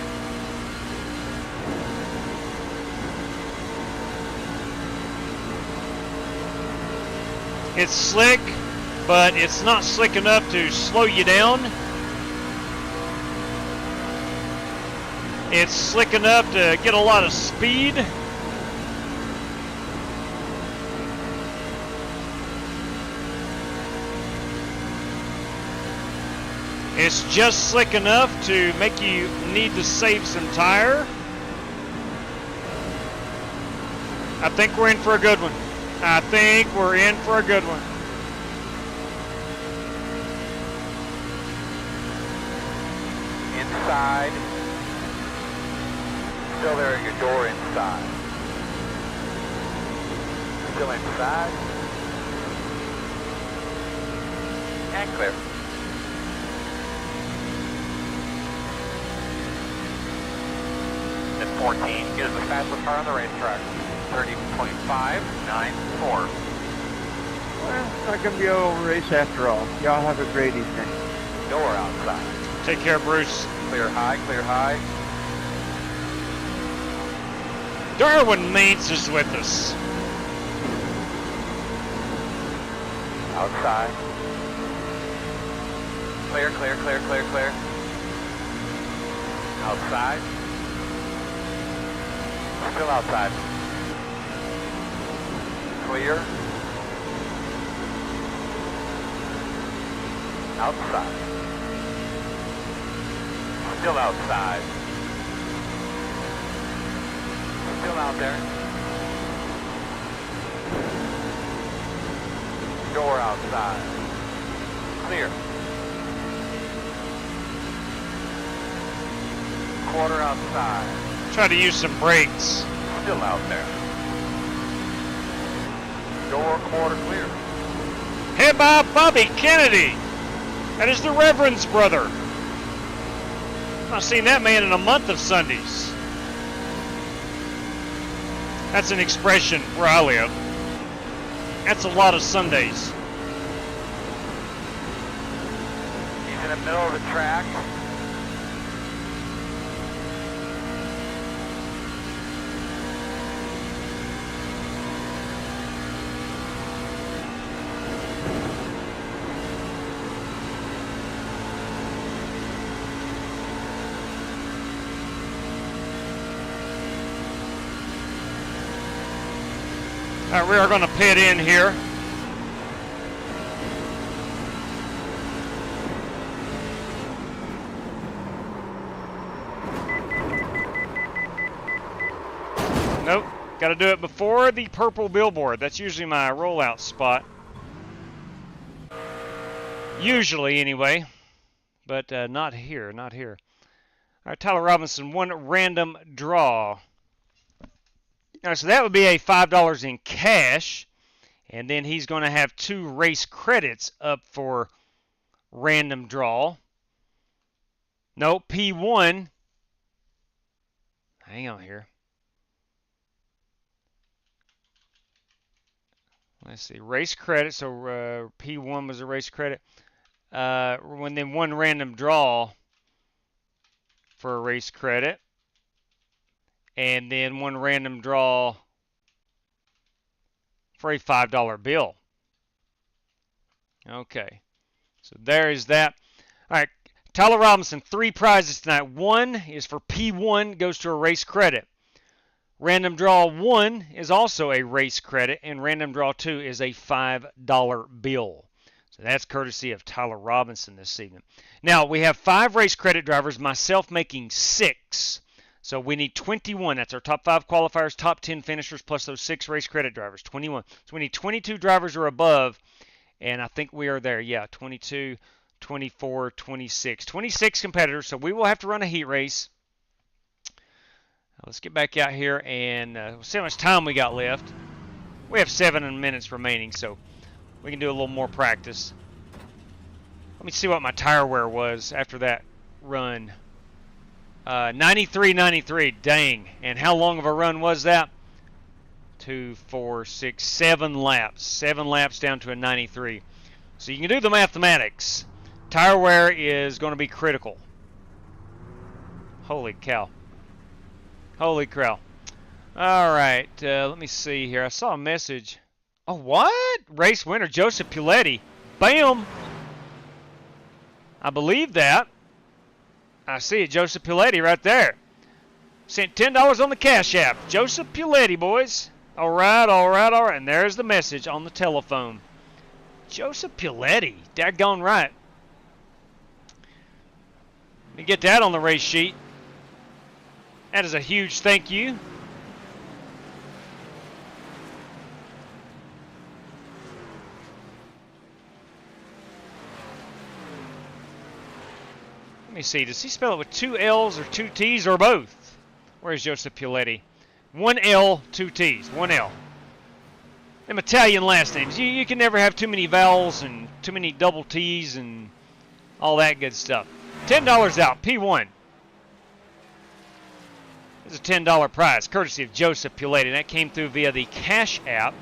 It's slick, but it's not slick enough to slow you down. It's slick enough to get a lot of speed. It's just slick enough to make you need to save some tire. I think we're in for a good one. I think we're in for a good one. Inside. Still there at your door inside. Still inside. And clear. At 14 is the fastest car on the racetrack. 30.594. Well, it's not going to be a little race after all. Y'all have a great evening. Door outside. Take care, Bruce. Clear high, clear high. Darwin Mates is with us. Outside. Clear, clear, clear, clear, clear. Outside. Still outside. Clear. Outside. Still outside. Still out there. Door outside. Clear. Quarter outside. Try to use some brakes. Still out there. Door quarter clear. Hey, by Bobby Kennedy. That is the Reverend's brother. I've seen that man in a month of Sundays. That's an expression where I live. That's a lot of Sundays. He's in the middle of the track. All right, we are going to pit in here. Nope, got to do it before the purple billboard. That's usually my rollout spot. Usually, anyway. But not here, not here. All right, Tyler Robinson, one random draw. All right, so that would be a $5 in cash, and then he's going to have 2 race credits up for random draw. No, P1. Hang on here. Let's see, race credit. So P1 was a race credit. And then 1 random draw for a race credit. And then 1 random draw for a $5 bill. Okay. So there is that. All right. Tyler Robinson, 3 prizes tonight. 1 is for P1, goes to a race credit. Random draw 1 is also a race credit. And random draw 2 is a $5 bill. So that's courtesy of Tyler Robinson this evening. Now, we have 5 race credit drivers, myself making 6. So we need 21. That's our top 5 qualifiers, top 10 finishers, plus those 6 race credit drivers, 21. So we need 22 drivers or above, and I think we are there. Yeah, 22, 24, 26. 26 competitors, so we will have to run a heat race. Let's get back out here and we'll see how much time we got left. We have 7 minutes remaining, so we can do a little more practice. Let me see what my tire wear was after that run. 93.93, dang. And how long of a run was that? 2, 4, 6, 7 laps. 7 laps down to a 93. So you can do the mathematics. Tire wear is going to be critical. Holy cow. Holy cow. All right, let me see here. I saw a message. Oh, what? Race winner Joseph Puletti. Bam! I believe that. I see it, Joseph Puletti right there. Sent $10 on the Cash App. Joseph Puletti, boys. All right, all right, all right. And there's the message on the telephone. Joseph Puletti. Daggone right. Let me get that on the race sheet. That is a huge thank you. Let me see. Does he spell it with 2 L's or 2 T's or both? Where's Joseph Puletti? 1 L, 2 T's. 1 L. Them Italian last names. You can never have too many vowels and too many double T's and all that good stuff. $10 out. P1. There's a $10 prize, courtesy of Joseph Puletti. That came through via the Cash App.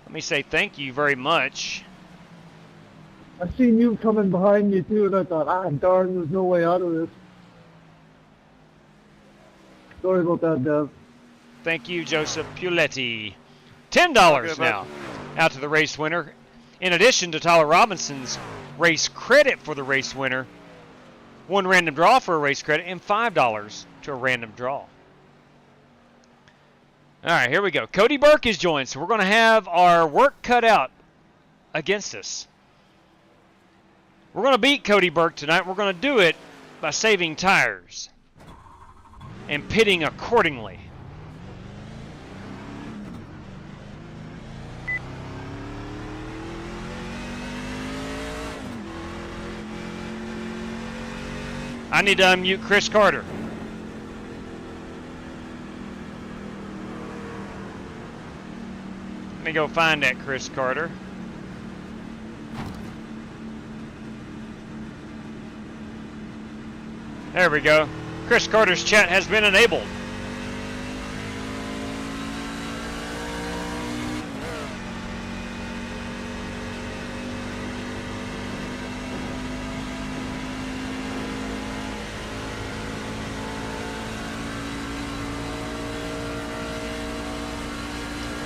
Let me say thank you very much. I seen you coming behind me too, and I thought, darn, there's no way out of this. Sorry about that, Dev. Thank you, Joseph Puletti. $10 now out to the race winner. In addition to Tyler Robinson's race credit for the race winner, 1 random draw for a race credit, and $5 to a random draw. All right, here we go. Cody Burke is joined, so we're going to have our work cut out against us. We're going to beat Cody Burke tonight. We're going to do it by saving tires and pitting accordingly. I need to unmute Chris Carter. Let me go find that Chris Carter. There we go. Chris Carter's chat has been enabled.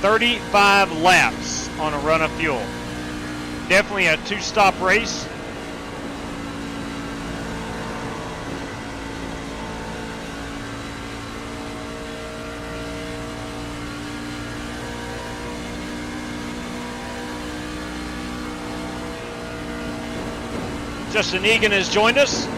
$35 laps on a run of fuel. Definitely a 2-stop race. Justin Egan has joined us.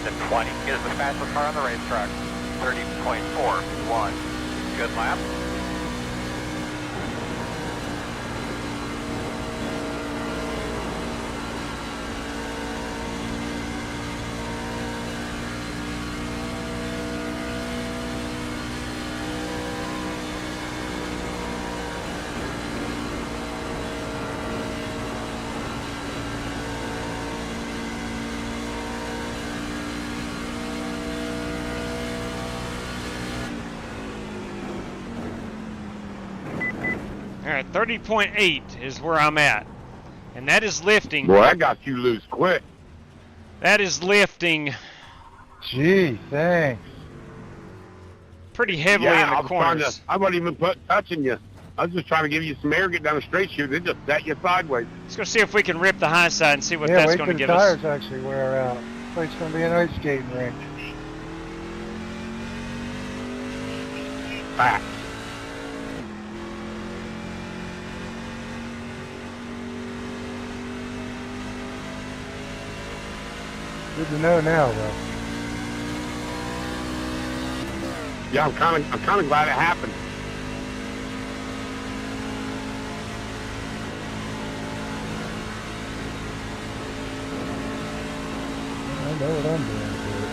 The 20 is the fastest car on the racetrack. 30.41. Good lap. All right, 30.8 is where I'm at. And that is lifting. Boy, I got you loose quick. That is lifting Gee, thanks. pretty heavily in the corners. I wasn't even touching you. I was just trying to give you some air, get down a straight shoot. It just set you sideways. Let's go see if we can rip the high side and see what that's going to give us. Yeah, wait till the tires actually wear out. It's going to be an ice skating rink. Back. Good to know now, though. Yeah, I'm kind of glad it happened. know what I'm doing to it.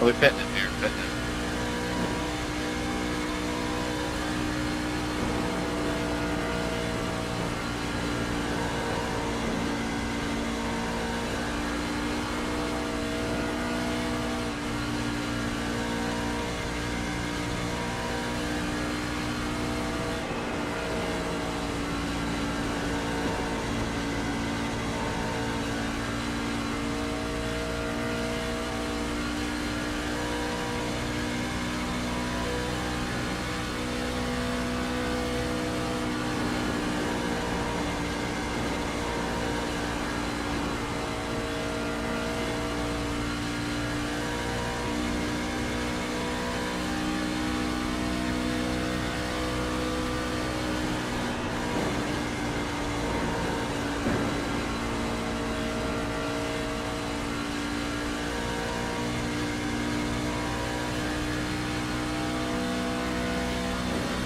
Well, they're petting it here, petting it.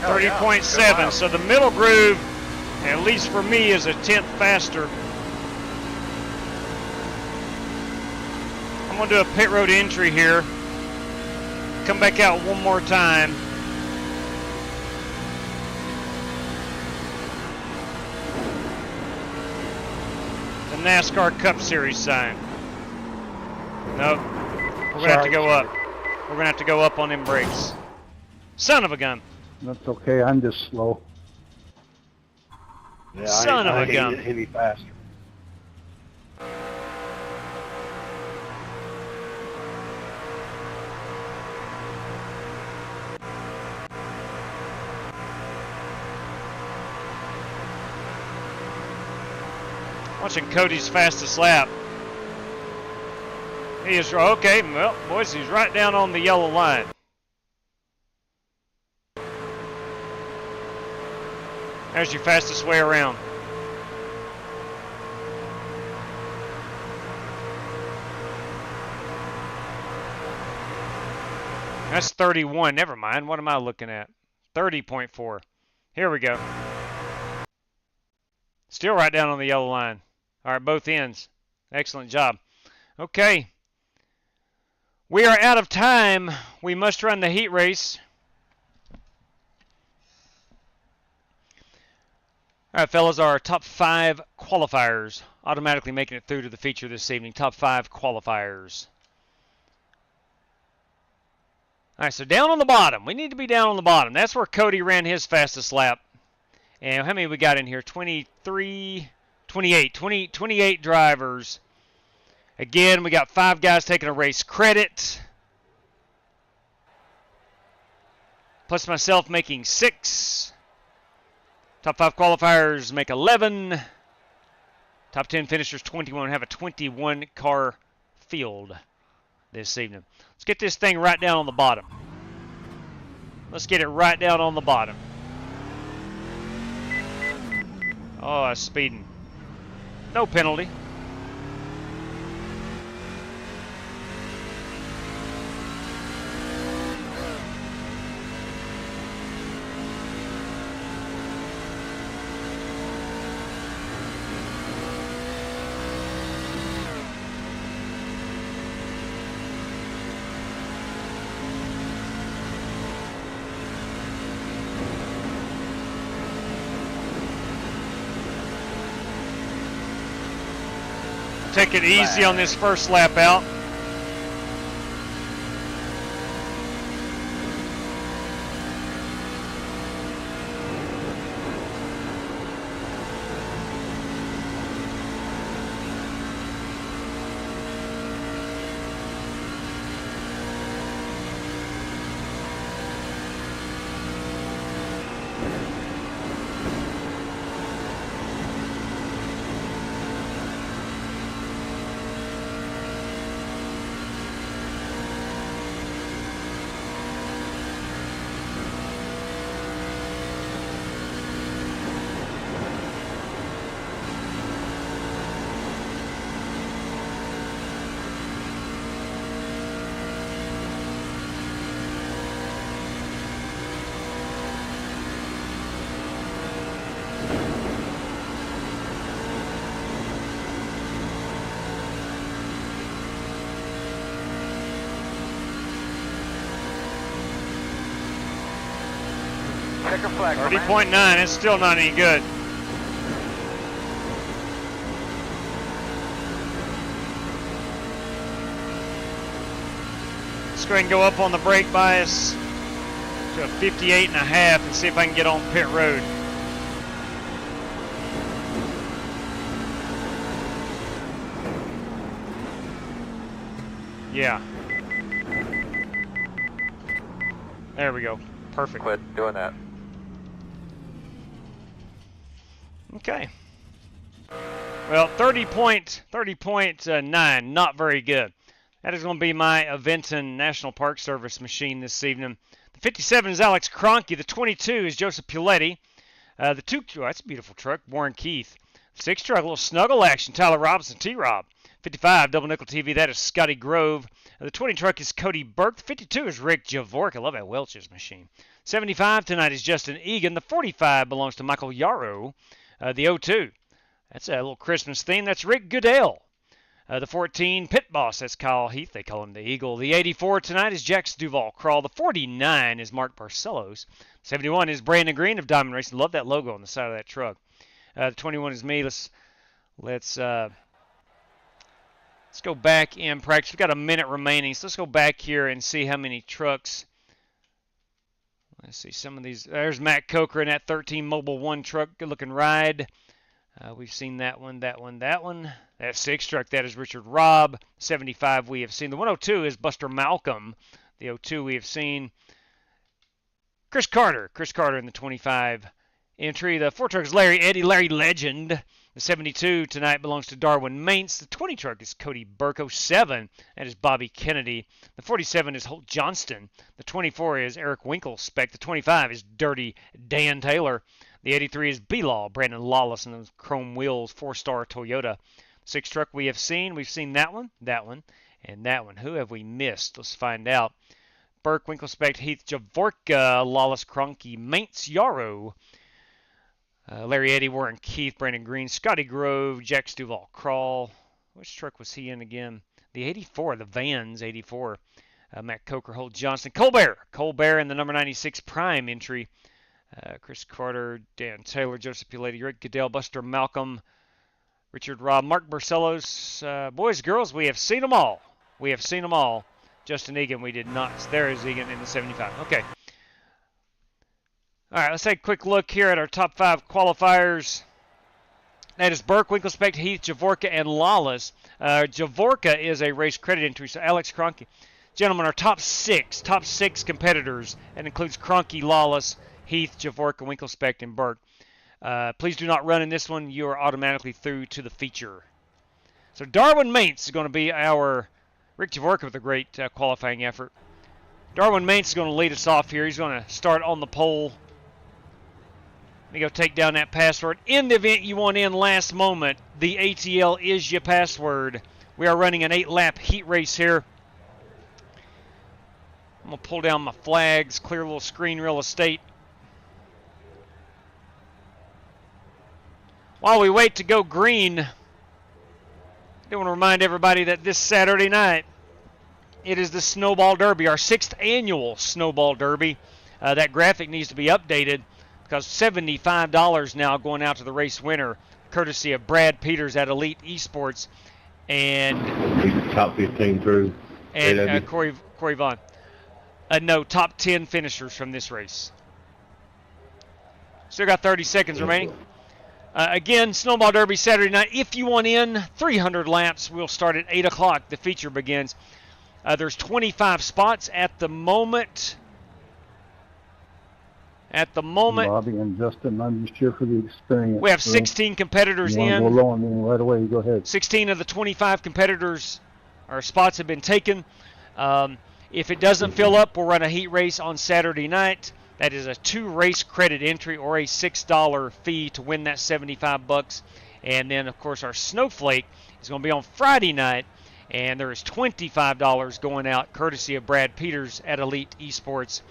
Hell yeah. 30.7, so the middle groove, at least for me, is a tenth faster. I'm gonna do a pit road entry here. Come back out one more time. The NASCAR Cup Series sign. Nope. We're gonna have to go up. We're gonna have to go up on them brakes. Son of a gun. That's okay, I'm just slow. Yeah, Son of a hate gun. it any faster. Watching Cody's fastest lap. He is, okay, well, boys, he's right down on the yellow line. There's your fastest way around. That's 31. Never mind. What am I looking at? 30.4. Here we go. Still right down on the yellow line. All right, both ends. Excellent job. Okay. We are out of time. We must run the heat race. All right, fellas, our top 5 qualifiers automatically making it through to the feature this evening. Top 5 qualifiers. All right, so down on the bottom. We need to be down on the bottom. That's where Cody ran his fastest lap. And how many we got in here? 28 drivers. Again, we got 5 guys taking a race credit. Plus myself making 6. Top 5 qualifiers make 11. Top 10 finishers 21. Have a 21 car field this evening. Let's get this thing right down on the bottom. Let's get it right down on the bottom. Oh, that's speeding. No penalty. Take it easy on this first lap out. Checker flag. 30.9, it's still not any good. Let's go ahead and go up on the brake bias to a 58.5 and see if I can get on pit road. Yeah. There we go. Perfect. Quit doing that. Okay. Well, 30.9, not very good. That is going to be my Aventon National Park Service machine this evening. The 57 is Alex Cronky. The 22 is Joseph Puletti. The 2, oh, that's a beautiful truck, Warren Keith. 6 truck, a little snuggle action, Tyler Robinson, T-Rob. 55, Double Nickel TV, that is Scotty Grove. The 20 truck is Cody Burke. The 52 is Rick Javork. I love that Welch's machine. 75 tonight is Justin Egan. The 45 belongs to Michael Yarrow. The 02, that's a little Christmas theme. That's Rick Goodell. The 14, Pit Boss, that's Kyle Heath. They call him the Eagle. The 84 tonight is Jax Duval Crawl. The 49 is Mark Barcelos. 71 is Brandon Green of Diamond Racing. Love that logo on the side of that truck. The 21 is me. Let's go back in practice. We've got a minute remaining, so let's go back here and see how many trucks. Let's see some of these. There's Matt Coker in that 13 Mobile 1 truck. Good looking ride. We've seen that one. That 6 truck, that is Richard Robb. 75 we have seen. The 102 is Buster Malcolm. The 02 we have seen. Chris Carter in the 25 entry. The 4 truck is Larry Legend. The 72 tonight belongs to Darwin Maintz. The 20 truck is Cody Burko. 7, that is Bobby Kennedy. The 47 is Holt Johnston. The 24 is Eric Winkle Spec. The 25 is Dirty Dan Taylor. The 83 is B-Law, Brandon Lawless, and those chrome wheels, 4-star Toyota. 6 truck we have seen. We've seen that one, and that one. Who have we missed? Let's find out. Burke, Winkle Spec, Heath Javorka, Lawless, Cronky, Maintz, Yarrow. Larry Eddy, Warren Keith, Brandon Green, Scotty Grove, Jax Duval Crawl. Which truck was he in again? The 84, the Vans 84. Matt Coker, Holt Johnston. Colbert in the number 96 Prime entry. Chris Carter, Dan Taylor, Joseph Puletti, Rick Goodell, Buster Malcolm, Richard Robb, Mark Barcelos. Boys, girls, we have seen them all. Justin Egan, we did not. There is Egan in the 75. Okay. All right, let's take a quick look here at our top 5 qualifiers. That is Burke, Winklespect, Heath, Javorka, and Lawless. Javorka is a race credit entry, so Alex Cronky. Gentlemen, our top six competitors, and includes Cronky, Lawless, Heath, Javorka, Winklespect, and Burke. Please do not run in this one. You are automatically through to the feature. So Darwin Maintz is going to be our Rick Javorka with a great qualifying effort. Darwin Maintz is going to lead us off here. He's going to start on the pole. Let me go take down that password. In the event you want in last moment, the ATL is your password. We are running an 8-lap heat race here. I'm going to pull down my flags, clear a little screen real estate. While we wait to go green, I do want to remind everybody that this Saturday night, it is the Snowball Derby, our 6th annual Snowball Derby. That graphic needs to be updated because $75 now going out to the race winner, courtesy of Brad Peters at Elite Esports and top 15 through. And Corey Vaughn. No, top 10 finishers from this race. Still got 30 seconds remaining. Again, Snowball Derby Saturday night. If you want in, 300 laps. We'll start at 8 o'clock. The feature begins. There's 25 spots at the moment. Bobby and Justin, I'm just here for the experience. We have 16 competitors in. Go on in right away. Go ahead. 16 of the 25 competitors, our spots have been taken. If it doesn't fill up, we'll run a heat race on Saturday night. That is a 2 race credit entry or a $6 fee to win that $75. And then, of course, our Snowflake is going to be on Friday night. And there is $25 going out courtesy of Brad Peters at Elite Esports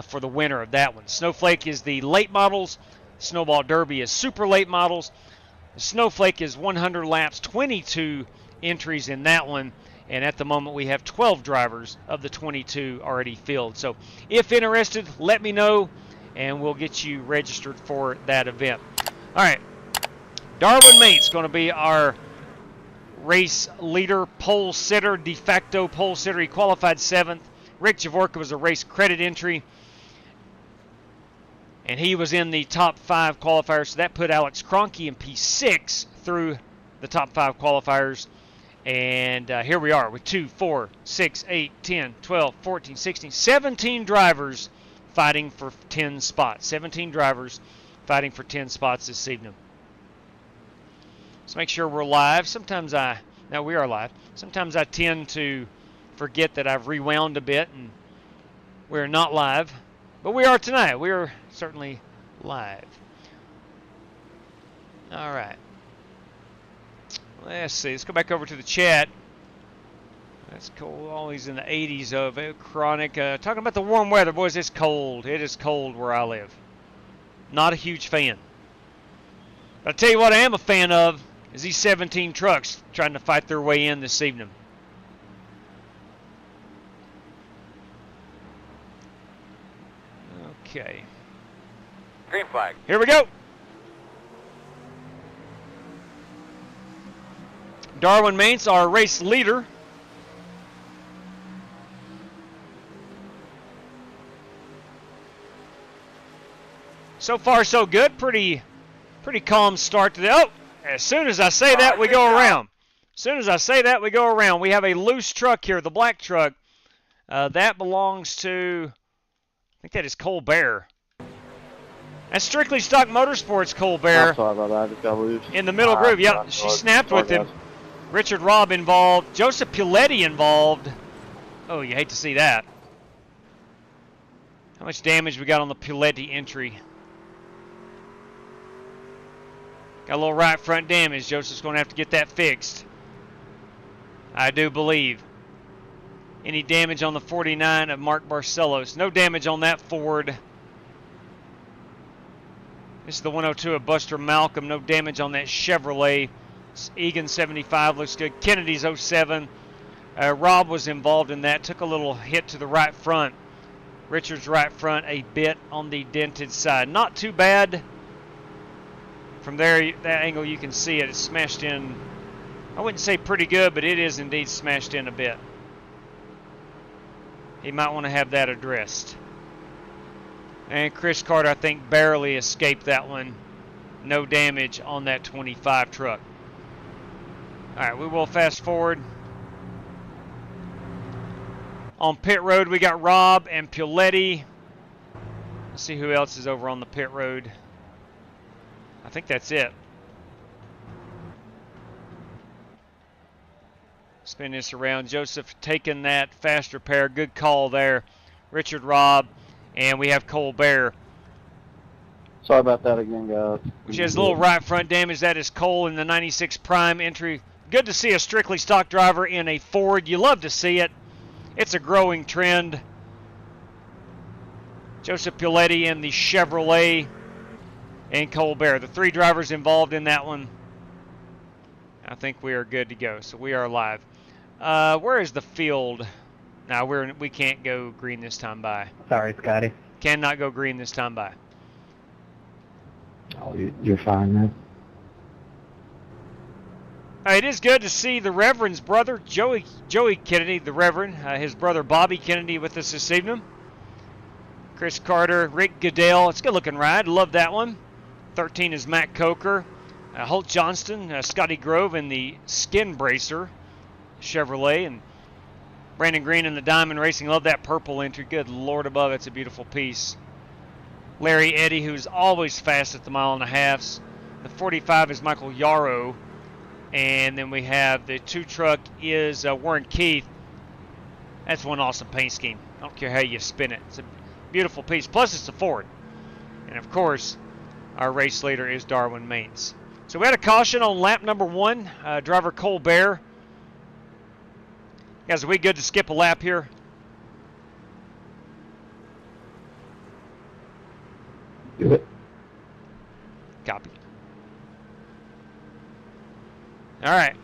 for the winner of that one. Snowflake is the late models. Snowball Derby is super late models. The Snowflake is 100 laps, 22 entries in that one. And at the moment, we have 12 drivers of the 22 already filled. So if interested, let me know. and we'll get you registered for that event. All right, Darwin Mate's going to be our race leader, pole sitter, de facto pole sitter. He qualified 7th. Rick Javorka was a race credit entry, and he was in the top 5 qualifiers, so that put Alex Cronky in P6 through the top 5 qualifiers. And here we are with 2, 4, 6, 8, 10, 12, 14, 16, 17 drivers fighting for 10 spots. 17 drivers fighting for 10 spots this evening. Let's make sure we're live. No, we are live. Sometimes I tend to forget that I've rewound a bit and we're not live. But we are tonight. We are certainly live. All right. Let's see. Let's go back over to the chat. That's cold. Always in the 80s of it. Chronic. Talking about the warm weather. Boys, it's cold. It is cold where I live. Not a huge fan. But I'll tell you what I am a fan of is these 17 trucks trying to fight their way in this evening. Okay. Green flag. Here we go. Darwin Maintz, our race leader. So far, so good. Pretty calm start to the. Oh, as soon as I say that, we go around. As soon as I say that, we go around. We have a loose truck here, the black truck. That belongs to, I think that is Colbert. That's Strictly Stock Motorsports, Colbert. Sorry about that. I just got loose. In the middle groove. Yep, she snapped with him. Richard Robb involved. Joseph Piletti involved. Oh, you hate to see that. How much damage we got on the Piletti entry? Got a little right front damage. Joseph's going to have to get that fixed, I do believe. Any damage on the 49 of Mark Barcelos? No damage on that Ford. This is the 102 of Buster Malcolm. No damage on that Chevrolet. Egan 75 looks good. Kennedy's 07. Rob was involved in that. Took a little hit to the right front. Richard's right front a bit on the dented side. Not too bad. From there, that angle you can see it. It's smashed in. I wouldn't say pretty good, but it is indeed smashed in a bit. He might want to have that addressed. And Chris Carter, I think, barely escaped that one. No damage on that 25 truck. All right, we will fast forward. On pit road, we got Rob and Piletti. Let's see who else is over on the pit road. I think that's it. Spin this around. Joseph taking that fast repair. Good call there. Richard Robb. And we have Colbert. Sorry about that again, guys. Which has a little right front damage. That is Cole in the 96 Prime entry. Good to see a strictly stock driver in a Ford. You love to see it. It's a growing trend. Joseph Piletti in the Chevrolet and Colbert. The 3 drivers involved in that one. I think we are good to go. So we are live. Where is the field? No, we can't go green this time by. Sorry, Scotty. Cannot go green this time by. Oh, you're fine, man. It is good to see the Reverend's brother, Joey Kennedy, the Reverend, his brother Bobby Kennedy with us this evening. Chris Carter, Rick Goodell. It's a good-looking ride. Love that one. 13 is Matt Coker. Holt Johnston, Scotty Grove in the Skin Bracer Chevrolet, and Brandon Green in the Diamond Racing. Love that purple entry. Good Lord above, it's a beautiful piece. Larry Eddy, who's always fast at the 1.5 miles. The 45 is Michael Yarrow. And then we have the 2 truck is Warren Keith. That's one awesome paint scheme. I don't care how you spin it. It's a beautiful piece. Plus, it's a Ford. And, of course, our race leader is Darwin Maintz. So we had a caution on lap number 1. Driver Colbert. Guys, are we good to skip a lap here? Do it. Copy. All right.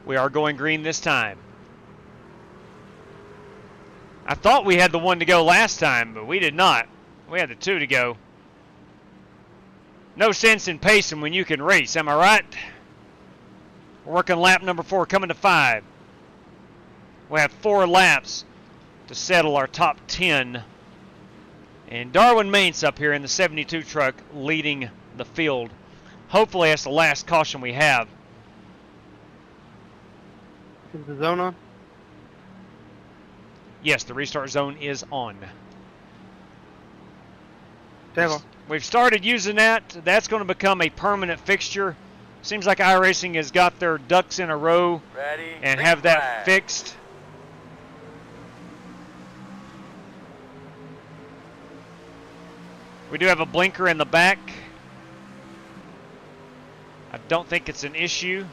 We are going green this time. I thought we had the one to go last time, but we did not. We had the 2 to go. No sense in pacing when you can race, am I right? We're working lap number 4, coming to 5. We have 4 laps to settle our top 10. And Darwin Mainz up here in the 72 truck leading the field. Hopefully that's the last caution we have. Is the zone on? Yes, the restart zone is on. Table. We've started using that. That's going to become a permanent fixture. Seems like iRacing has got their ducks in a row and have that fixed. We do have a blinker in the back. I don't think it's an issue.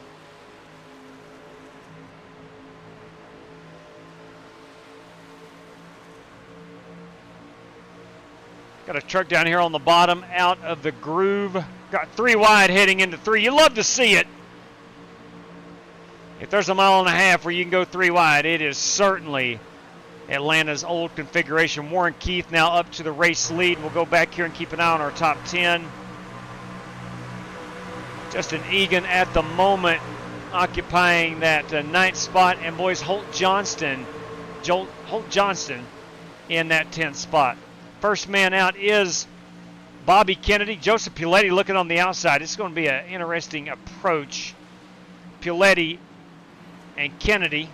Got a truck down here on the bottom, out of the groove. Got 3 wide heading into 3. You love to see it. If there's a mile and a half where you can go 3 wide, it is certainly Atlanta's old configuration. Warren Keith now up to the race lead. We'll go back here and keep an eye on our top 10. Justin Egan at the moment occupying that 9th spot, and boys, Holt Johnston in that 10th spot. First man out is Bobby Kennedy. Joseph Puletti looking on the outside. It's going to be an interesting approach. Puletti and Kennedy.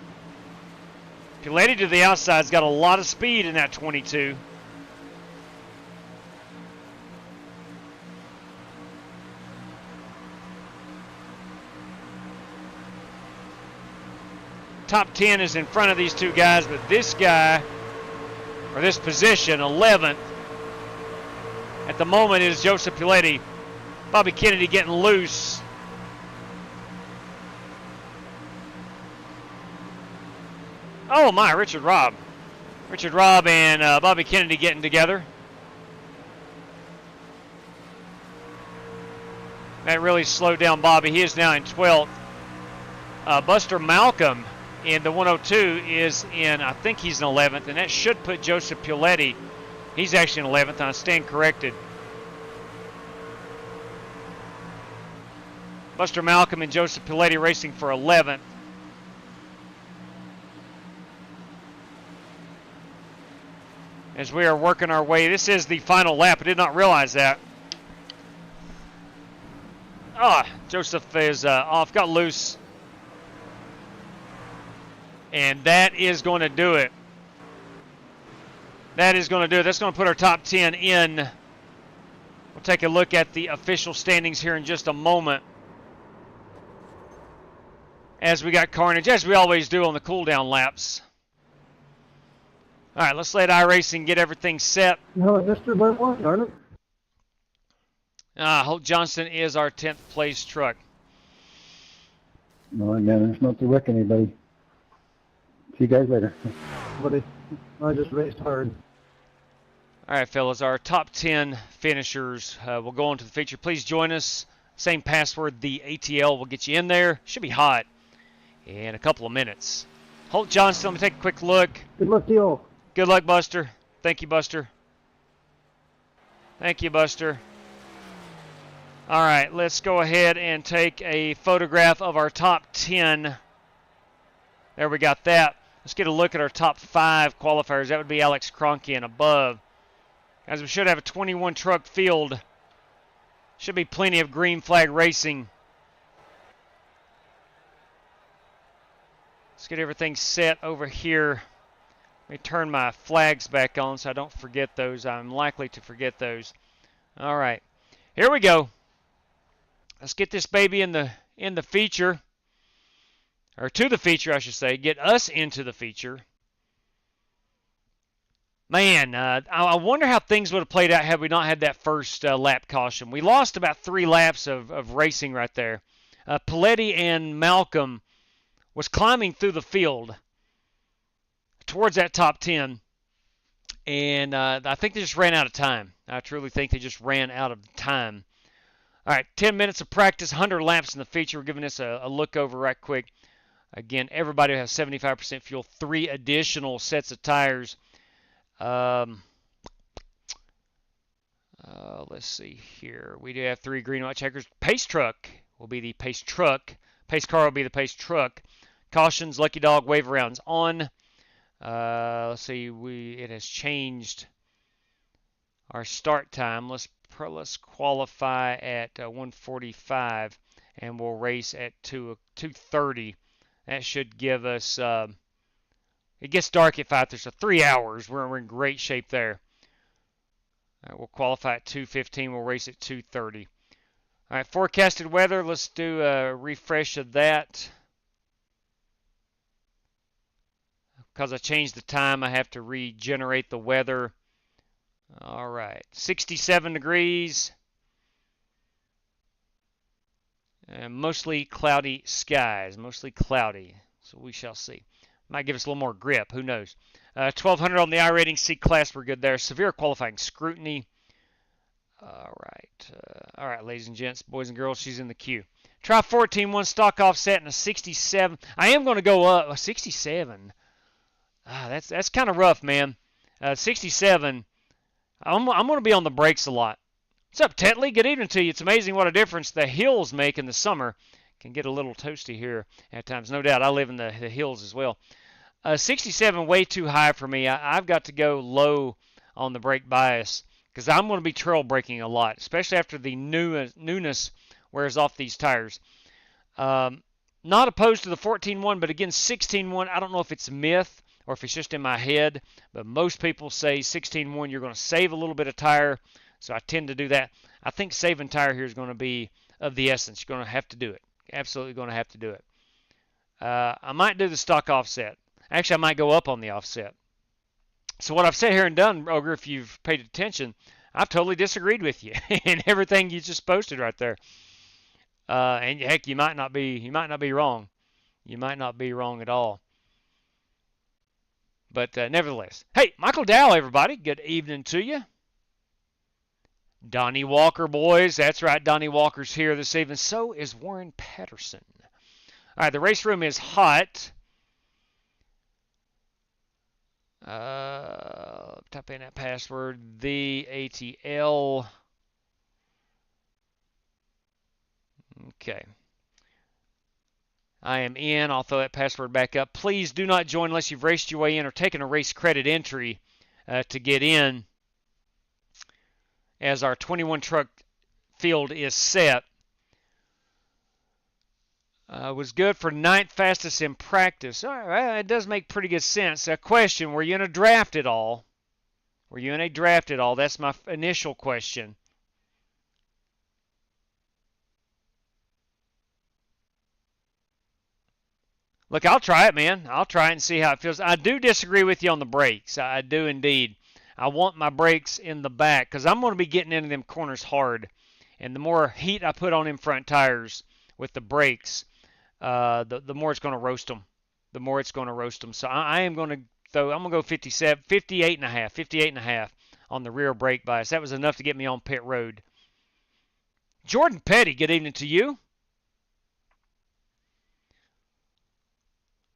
Puletti to the outside's got a lot of speed in that 22. Top 10 is in front of these 2 guys, but this guy, or this position, 11th, at the moment is Joseph Puletti. Bobby Kennedy getting loose. Oh my, Richard Robb. Richard Robb and Bobby Kennedy getting together. That really slowed down Bobby. He is now in 12th. Buster Malcolm in the 102 is in, I think he's in 11th, and that should put Joseph Puletti. He's actually in 11th. I stand corrected. Buster Malcolm and Joseph Puletti racing for 11th. As we are working our way, this is the final lap. I did not realize that. Joseph is off, got loose. And that is going to do it. That is going to do it. That's going to put our top 10 in. We'll take a look at the official standings here in just a moment. As we got carnage, as we always do on the cool-down laps. All right, let's let iRacing get everything set. No, Mr. Benoit, darn it. Holt Johnston is our 10th place truck. No, again, it's not to wreck anybody. See you guys later. Buddy, I just raced hard. All right, fellas, our top 10 finishers will go on to the feature. Please join us. Same password, the ATL will get you in there. Should be hot in a couple of minutes. Holt Johnston, let me take a quick look. Good luck to you all. Good luck, Buster. Thank you, Buster. Thank you, Buster. All right, let's go ahead and take a photograph of our top 10. There, we got that. Let's get a look at our top 5 qualifiers. That would be Alex Cronky and above. Guys, we should have a 21 truck field. Should be plenty of green flag racing. Let's get everything set over here. Let me turn my flags back on so I don't forget those. I'm likely to forget those. All right, here we go. Let's get this baby in the feature, or to the feature, I should say. Get us into the feature. Man, I wonder how things would have played out had we not had that first lap caution. We lost about 3 laps of racing right there. Puletti and Malcolm was climbing through the field towards that top 10, and I think they just ran out of time. I truly think they just ran out of time. All right, 10 minutes of practice, 100 laps in the feature. We're giving this a look over right quick. Again, everybody will have 75% fuel, 3 additional sets of tires. Let's see here. We do have 3 green white checkers. Pace truck will be the pace truck. Pace car will be the pace truck. Cautions, lucky dog, wave arounds on. Let's see. It has changed our start time. Let's qualify at 1:45, and we'll race at 2:30. That should give us. It gets dark at 5:30, so 3 hours. We're in great shape there. All right, we'll qualify at 2:15. We'll race at 2:30. All right, forecasted weather. Let's do a refresh of that. Because I changed the time, I have to regenerate the weather. All right, 67 degrees. And mostly cloudy skies. Mostly cloudy. So we shall see. Might give us a little more grip. Who knows? 1200 on the iRating C class. We're good there. Severe qualifying scrutiny. All right, ladies and gents, boys and girls, she's in the queue. Try 14-1 stock offset and a 67. I am going to go up. 67. That's kind of rough, man. 67. I'm going to be on the brakes a lot. What's up, Tetley? Good evening to you. It's amazing what a difference the hills make in the summer. Can get a little toasty here at times. No doubt. I live in the hills as well. 67 way too high for me. I've got to go low on the brake bias because I'm going to be trail braking a lot, especially after the newness wears off these tires. Not opposed to the 14-1, but again, 16-1, I don't know if it's myth or if it's just in my head, but most people say 16-1, you're going to save a little bit of tire, so I tend to do that. I think saving tire here is going to be of the essence. You're going to have to do it. Absolutely going to have to do it. I might do the stock offset. Actually, I might go up on the offset. So what I've said here and done, Ogre, if you've paid attention, I've totally disagreed with you in everything you just posted right there. And heck, you might not be wrong. You might not be wrong at all. But nevertheless, hey, Michael Dow, everybody, good evening to you. Donnie Walker, boys. That's right, Donnie Walker's here this evening. So is Warren Patterson. All right, the race room is hot. Type in that password, the ATL. Okay. I am in. I'll throw that password back up. Please do not join unless you've raced your way in or taken a race credit entry to get in, as our 21 truck field is set. Was good for 9th fastest in practice. All right, it does make pretty good sense. A question, were you in a draft at all? Were you in a draft at all? That's my initial question. Look, I'll try it, man. I'll try it and see how it feels. I do disagree with you on the brakes. I do indeed. I want my brakes in the back because I'm going to be getting into them corners hard. And the more heat I put on them front tires with the brakes, the more it's going to roast them. The more it's going to roast them. So I am going to throw, I'm going to go 58.5 on the rear brake bias. That was enough to get me on pit road. Jordan Petty, good evening to you.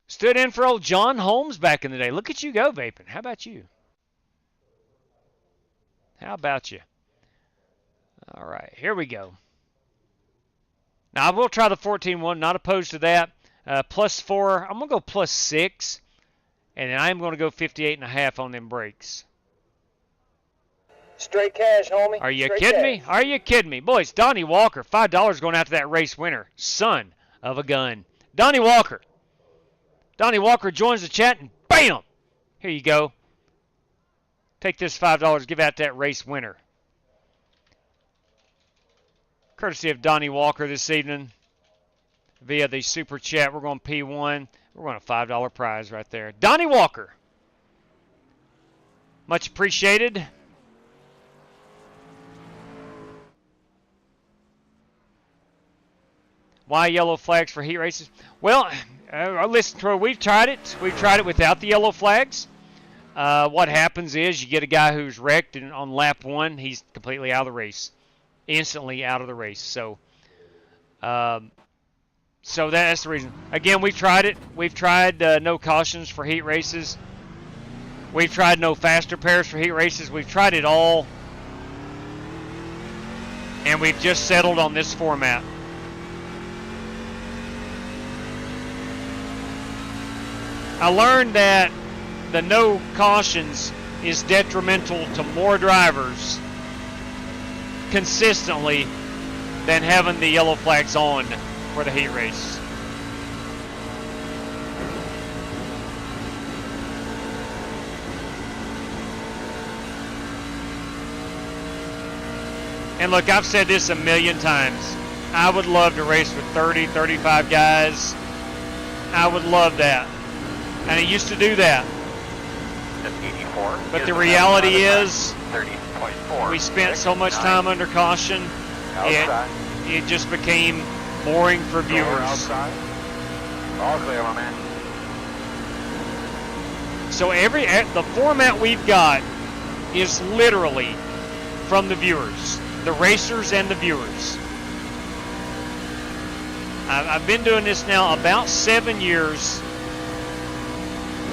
Stood in for old John Holmes back in the day. Look at you go, vaping. How about you? How about you? All right, here we go. Now, I will try the 14-1. Not opposed to that. +4. I'm going to go +6. And then I'm going to go 58.5 on them brakes. Straight cash, homie. Are you kidding me? Are you kidding me? Boys, Donnie Walker, $5 going out to that race winner. Son of a gun. Donnie Walker. Donnie Walker joins the chat, and bam! Here you go. Take this $5, give out that race winner. Courtesy of Donnie Walker this evening via the Super Chat. We're going P1. We're going a $5 prize right there. Donnie Walker. Much appreciated. Why yellow flags for heat races? Well, listen, Troy, we've tried it. We've tried it without the yellow flags. What happens is you get a guy who's wrecked, and on lap 1, he's completely out of the race. Instantly out of the race. So that's the reason. Again, we've tried it. We've tried no cautions for heat races. We've tried no faster pairs for heat races. We've tried it all. And we've just settled on this format. I learned that the no cautions is detrimental to more drivers consistently than having the yellow flags on for the heat race. And look, I've said this a million times. I would love to race with 30, 35 guys. I would love that. And I used to do that. But the reality is, we spent so much time under caution, it just became boring for viewers. All clear, my man. So the format we've got is literally from the viewers, the racers and the viewers. I've been doing this now about 7 years.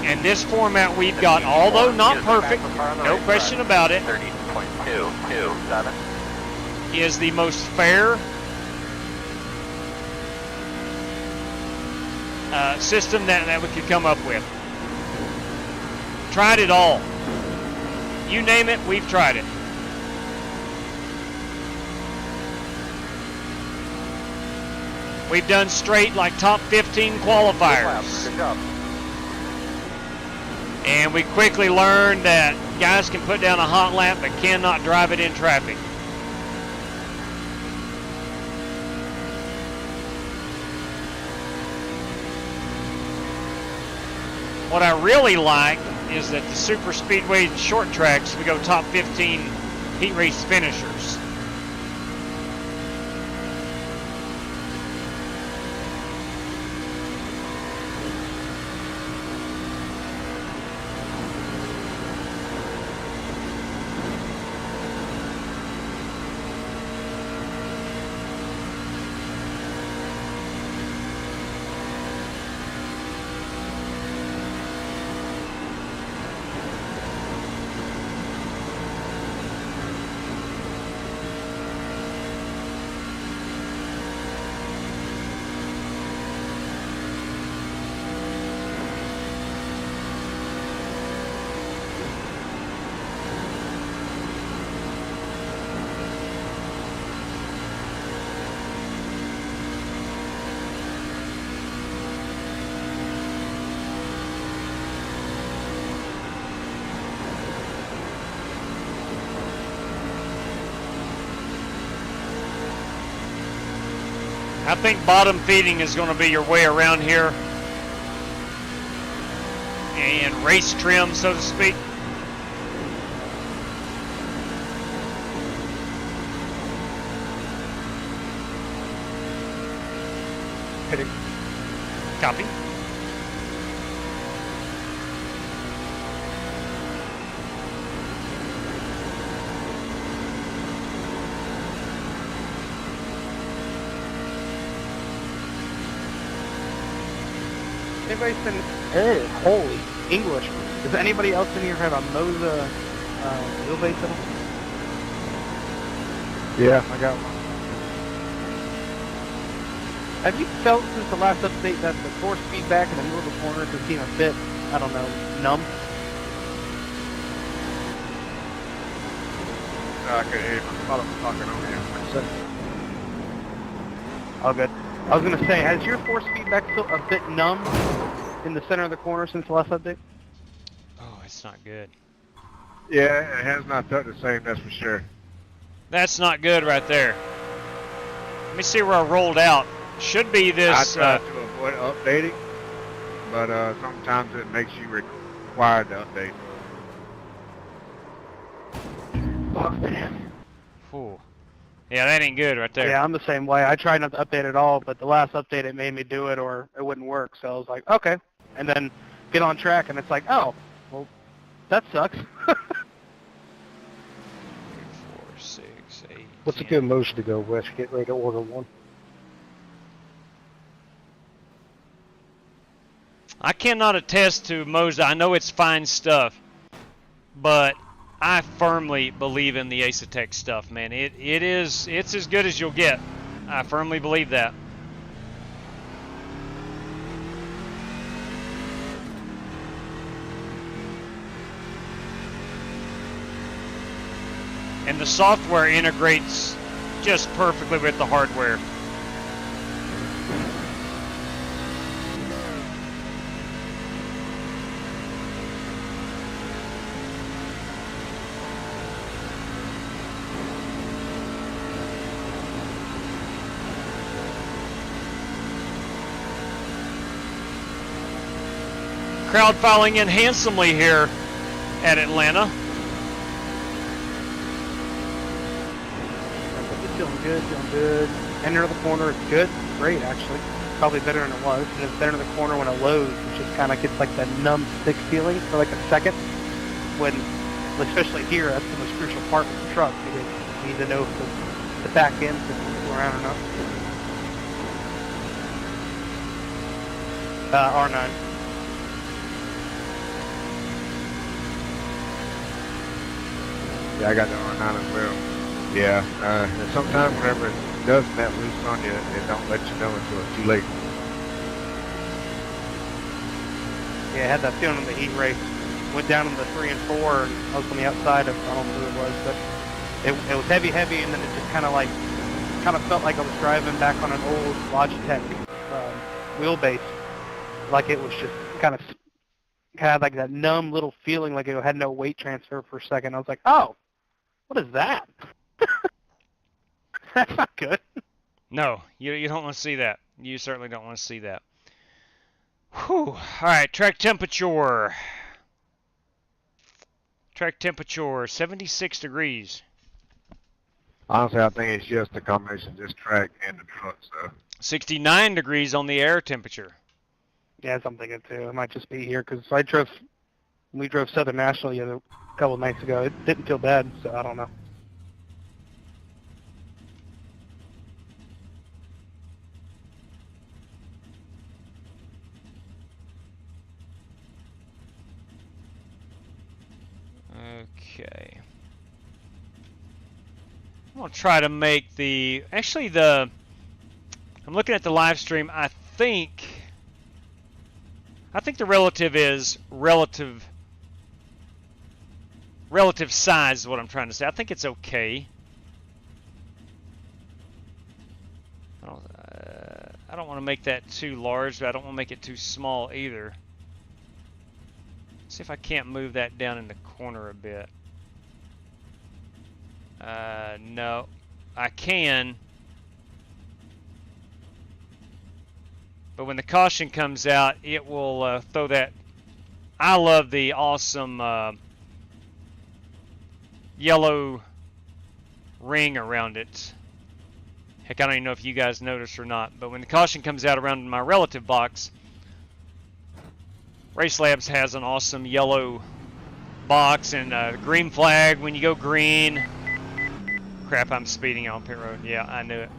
And this format we've got, although not perfect, no question about it, 30.227 is the most fair system that we could come up with. Tried it all. You name it, we've tried it. We've done straight like top 15 qualifiers. Good job. And we quickly learned that guys can put down a hot lap but cannot drive it in traffic. What I really like is that the super speedways and short tracks, we go top 15 heat race finishers. I think bottom feeding is going to be your way around here. And race trim, so to speak. Copy. Anybody send? Hey, holy English! Does anybody else in here have a Moza wheelbase at all? Yeah, I got one. Have you felt since the last update that the force feedback in the middle of the corners has seemed a bit, I don't know, numb? I could hear you. I thought I was talking over here for a second. Oh, good. I was going to say, has your force feedback still a bit numb in the center of the corner since the last update? Oh, it's not good. Yeah, it has not felt the same, that's for sure. That's not good right there. Let me see where I rolled out. Should be this. I try to avoid updating, but sometimes it makes you required to update. Oh, man. Ooh. Yeah, that ain't good right there. Yeah, I'm the same way. I tried not to update at all, but the last update it made me do it or it wouldn't work. So I was like, okay. And then get on track and it's like, oh, well, that sucks. 4, 6, 8. What's a good motion to go with? Get ready to order one. I cannot attest to Moza. I know it's fine stuff, but I firmly believe in the Acetech stuff, man. It's as good as you'll get. I firmly believe that. And the software integrates just perfectly with the hardware. Crowd filing in handsomely here at Atlanta. Feeling good. Enter the corner, it's good, great actually. Probably better than it was. And it's better in the corner when it loads, which just kind of gets like that numb stick feeling for like a second. When, especially here, that's the most crucial part with the truck, because you need to know if the back end can move around or not. R9. Yeah, I got the R9 as well. Yeah, and sometimes whenever it does net loose on you, it don't let you know until it's too late. Yeah, I had that feeling in the heat race. Went down in the 3 and 4, and I was on the outside of, I don't know who it was, but it was heavy, and then it just kind of felt like I was driving back on an old Logitech wheelbase. Like it was just kind of like that numb little feeling, like it had no weight transfer for a second. I was like, oh, what is that? That's not good. No, you don't want to see that. You certainly don't want to see that. Whew. All right, track temperature. Track temperature, 76 degrees. Honestly, I think it's just a combination of this track and the truck stuff. 69 degrees on the air temperature. Yeah, that's what I'm thinking too. It might just be here, because we drove Southern National a couple of nights ago. It didn't feel bad, so I don't know. Okay. I'm going to try to make the... Actually, I'm looking at the live stream. I think the relative is relative size is what I'm trying to say. I think it's okay. I don't want to make that too large, but I don't want to make it too small either. See if I can't move that down in the corner a bit. No, I can. But when the caution comes out, it will throw that. I love the awesome yellow ring around it. Heck, I don't even know if you guys noticed or not, but when the caution comes out around my relative box, RaceLabs has an awesome yellow box and green flag when you go green. Crap, I'm speeding on pit road. Yeah, I knew it.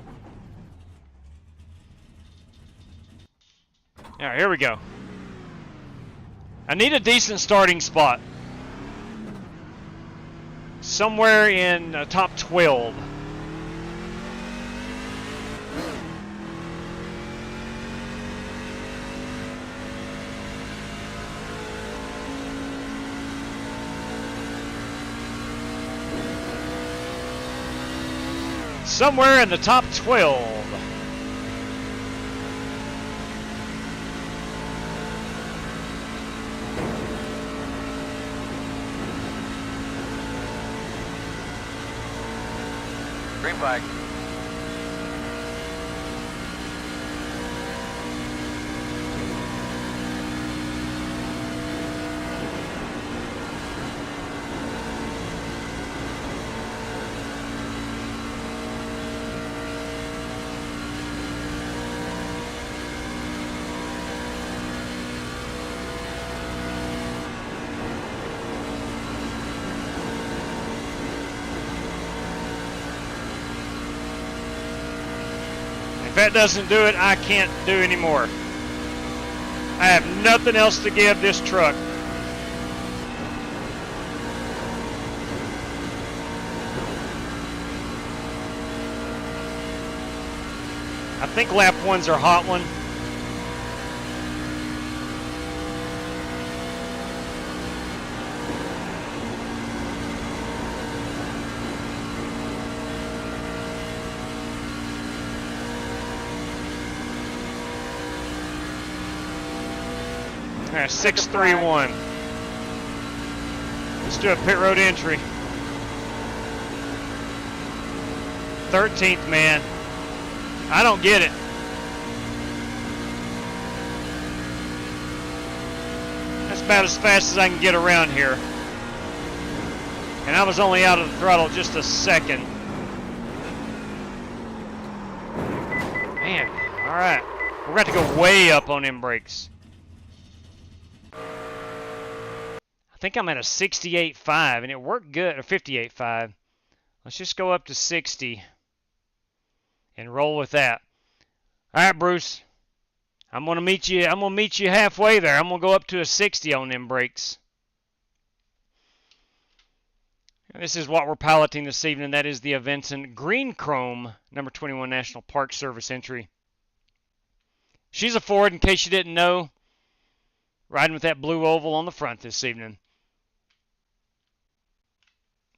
All right, here we go. I need a decent starting spot. Somewhere in top 12. Somewhere in the top 12. Green flag. If that doesn't do it, I can't do anymore. I have nothing else to give this truck. I think lap 1's our hot one. All right, 631. Let's do a pit road entry. 13th, man. I don't get it. That's about as fast as I can get around here. And I was only out of the throttle just a second. Man, all right. We're going to go way up on them brakes. I think I'm at a 68.5, and it worked good, or 58.5. Let's just go up to 60 and roll with that. All right, Bruce. I'm gonna meet you halfway there. I'm gonna go up to a 60 on them brakes. This is what we're piloting this evening. That is the Aventon Green Chrome number 21 National Park Service entry. She's a Ford, in case you didn't know. Riding with that blue oval on the front this evening.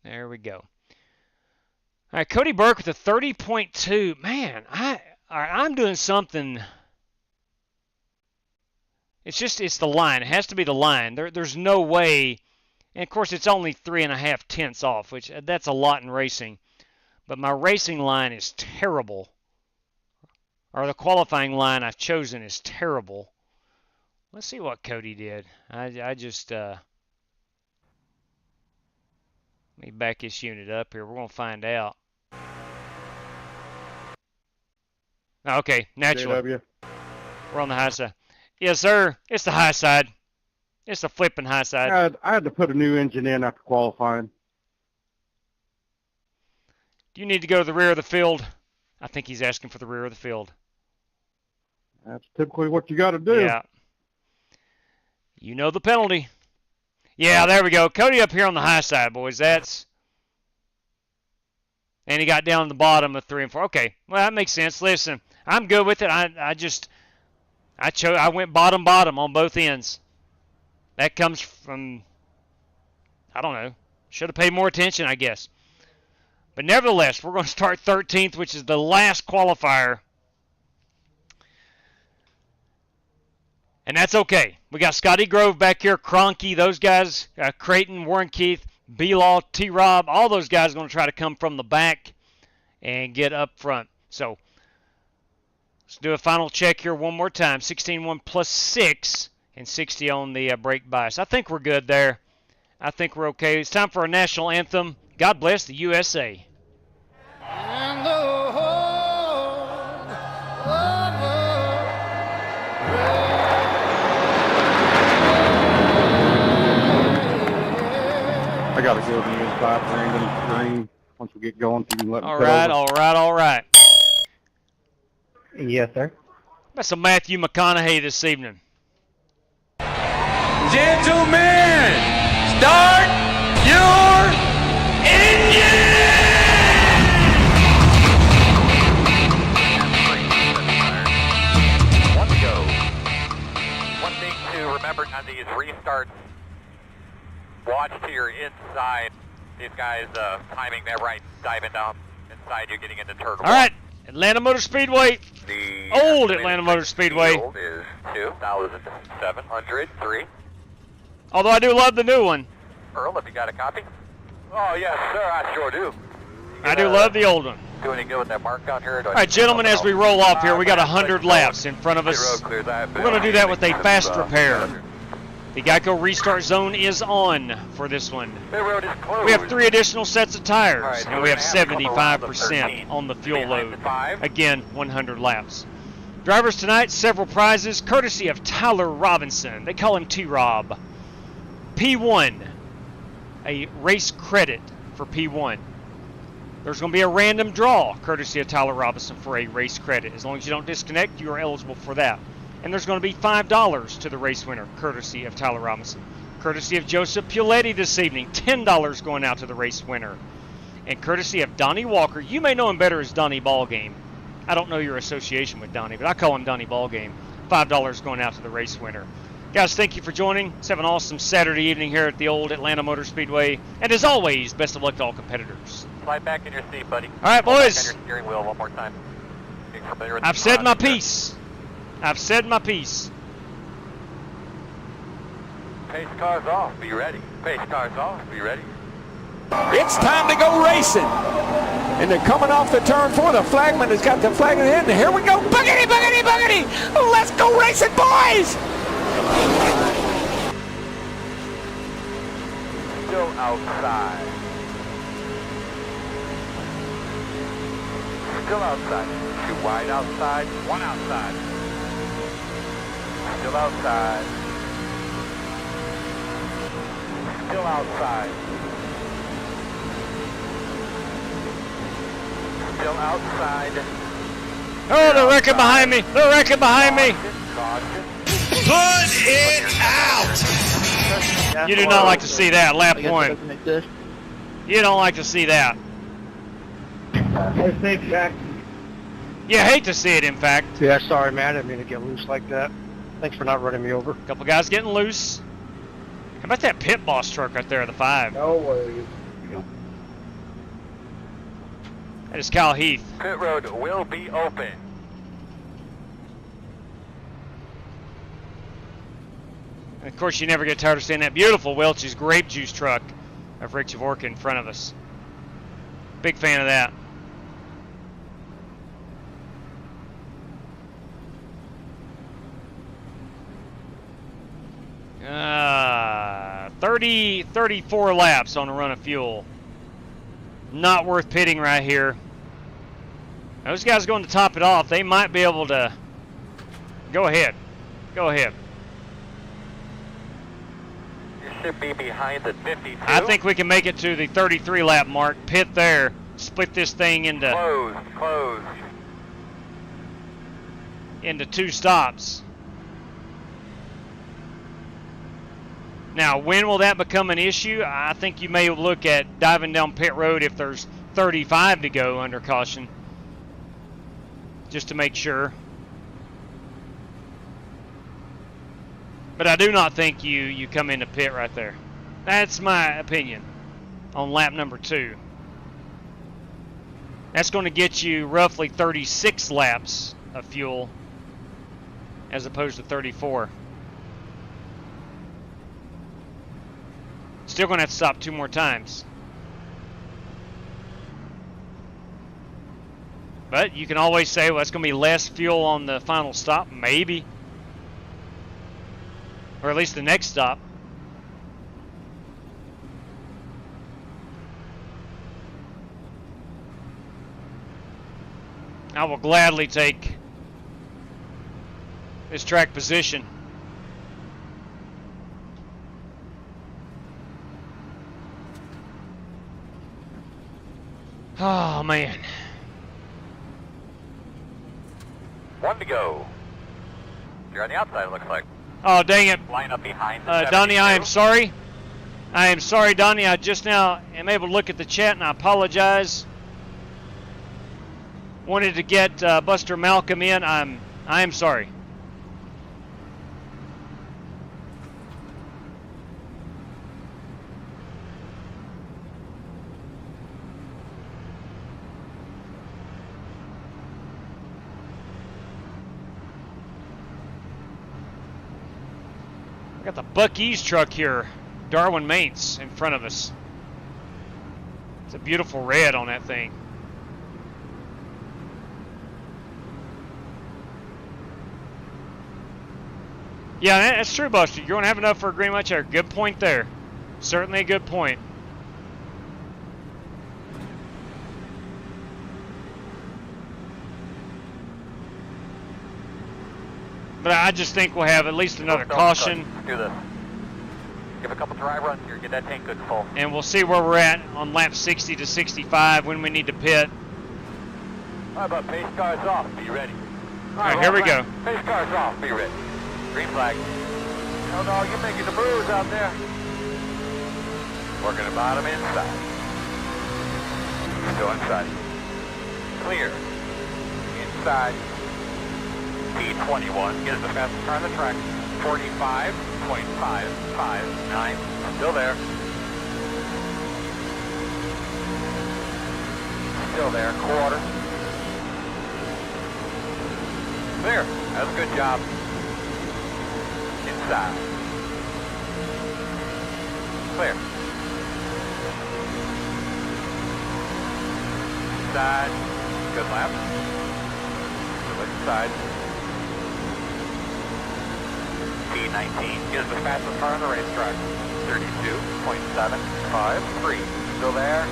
There we go. All right, Cody Burke with a 30.2. Man, I'm doing something. It's the line. It has to be the line. There's no way. And of course, it's only 3.5 tenths off, which that's a lot in racing. But my racing line is terrible. Or the qualifying line I've chosen is terrible. Let's see what Cody did. I just let me back this unit up here. We're gonna find out. Okay, naturally. We're on the high side. Yes, sir. It's the high side. It's the flipping high side. I had to put a new engine in after qualifying. Do you need to go to the rear of the field? I think he's asking for the rear of the field. That's typically what you got to do. Yeah. You know the penalty. Yeah, there we go. Cody up here on the high side, boys. And he got down to the bottom of 3 and 4. Okay, well, that makes sense. Listen, I'm good with it. I went bottom on both ends. That comes from, I don't know. Should have paid more attention, I guess. But nevertheless, we're going to start 13th, which is the last qualifier. And that's okay. We got Scotty Grove back here, Cronky, those guys, Creighton, Warren Keith, B-Law, T-Rob, all those guys are going to try to come from the back and get up front. So let's do a final check here one more time. 16.1 plus 6 and 60 on the brake bias. I think we're good there. I think we're okay. It's time for our national anthem. God bless the USA. And the I got to go to the inside Brandon Green once we get going. So you can let me All right. Yes, sir. That's a Matthew McConaughey this evening. Gentlemen, start your engine! 1 to go. One thing to remember on these restarts, watch to your inside. These guys timing that right, diving down inside you, getting into turtle. All right, Atlanta Motor Speedway. The old Atlanta Motor Speedway. Field is 2,703. Although I do love the new one. Earl, if you got a copy? Oh, yes, sir, I sure do. I do love the old one. Do any good with that mark down here? All right, gentlemen, as we roll off here, we got 100 laps in front of us. We're going to do that with a fast repair. The Geico restart zone is on for this one. We have 3 additional sets of tires, and we have 75% on the fuel load. Again, 100 laps. Drivers tonight, several prizes, courtesy of Tyler Robinson. They call him T-Rob. P1, a race credit for P1. There's going to be a random draw, courtesy of Tyler Robinson, for a race credit. As long as you don't disconnect, you are eligible for that. And there's going to be $5 to the race winner, courtesy of Tyler Robinson. Courtesy of Joseph Puletti this evening, $10 going out to the race winner. And courtesy of Donnie Walker, you may know him better as Donnie Ballgame. I don't know your association with Donnie, but I call him Donnie Ballgame. $5 going out to the race winner. Guys, thank you for joining. Let's have an awesome Saturday evening here at the old Atlanta Motor Speedway. And as always, best of luck to all competitors. Slide back in your seat, buddy. All right, boys. Back on your steering wheel one more time. Being familiar with I've the said my process. piece. I've said my piece. Pace cars off. Be ready. Pace cars off. Be ready. It's time to go racing. And they're coming off the turn 4. The flagman has got the flag in the end. And here we go. Boogity, boogity, boogity. Let's go racing, boys. Still outside. Still outside. 2 wide outside. 1 outside. Still outside. Still outside. Still outside. Oh, they're wrecking behind me. They're wrecking behind me. Caution. Put it out. You do not like to see that, lap 1. You don't like to see that. You hate to see it, in fact. Yeah, sorry, man. I didn't mean to get loose like that. Thanks for not running me over. Couple guys getting loose. How about that pit boss truck right there, the 5? No worries. That is Kyle Heath. Pit road will be open. And of course, you never get tired of seeing that beautiful Welch's grape juice truck of Rick Javorka in front of us. Big fan of that. Uh, 34 laps on a run of fuel. Not worth pitting right here. Those guys going to top it off. They might be able to. Go ahead. Go ahead. You should be behind the 52. I think we can make it to the 33 lap mark. Pit there. Split this thing into Close. into 2 stops. Now, when will that become an issue? I think you may look at diving down pit road if there's 35 to go under caution, just to make sure. But I do not think you come into pit right there. That's my opinion on lap number 2. That's going to get you roughly 36 laps of fuel as opposed to 34. Still going to have to stop 2 more times. But you can always say, well, it's going to be less fuel on the final stop, maybe. Or at least the next stop. I will gladly take this track position. Oh, man. 1 to go. You're on the outside, it looks like. Oh, dang it. Line up behind the Donnie, 72. I am sorry. I am sorry, Donnie. I just now am able to look at the chat, and I apologize. Wanted to get Buster Malcolm in. I am sorry. We got the Buc-ee's truck here, Darwin Mates, in front of us. It's a beautiful red on that thing. Yeah, that's true, Buster. You're going to have enough for a green light checker. Good point there. Certainly a good point. But I just think we'll have at least another caution. Let's do this. Give a couple dry runs here. Get that tank good and full. And we'll see where we're at on lap 60 to 65 when we need to pit. How about pace cars off? Be ready. All right, here we go. Pace cars off. Be ready. Green flag. Oh no, you're making the moves out there. Working the bottom inside. Still inside. Clear. inside. P21 is the fastest car on the track. 45.559. Still there. Still there. Quarter. Clear. That's a good job. Inside. Clear. Inside. Good lap. Still inside. P19 is the fastest car on the racetrack. 32.753. Still there.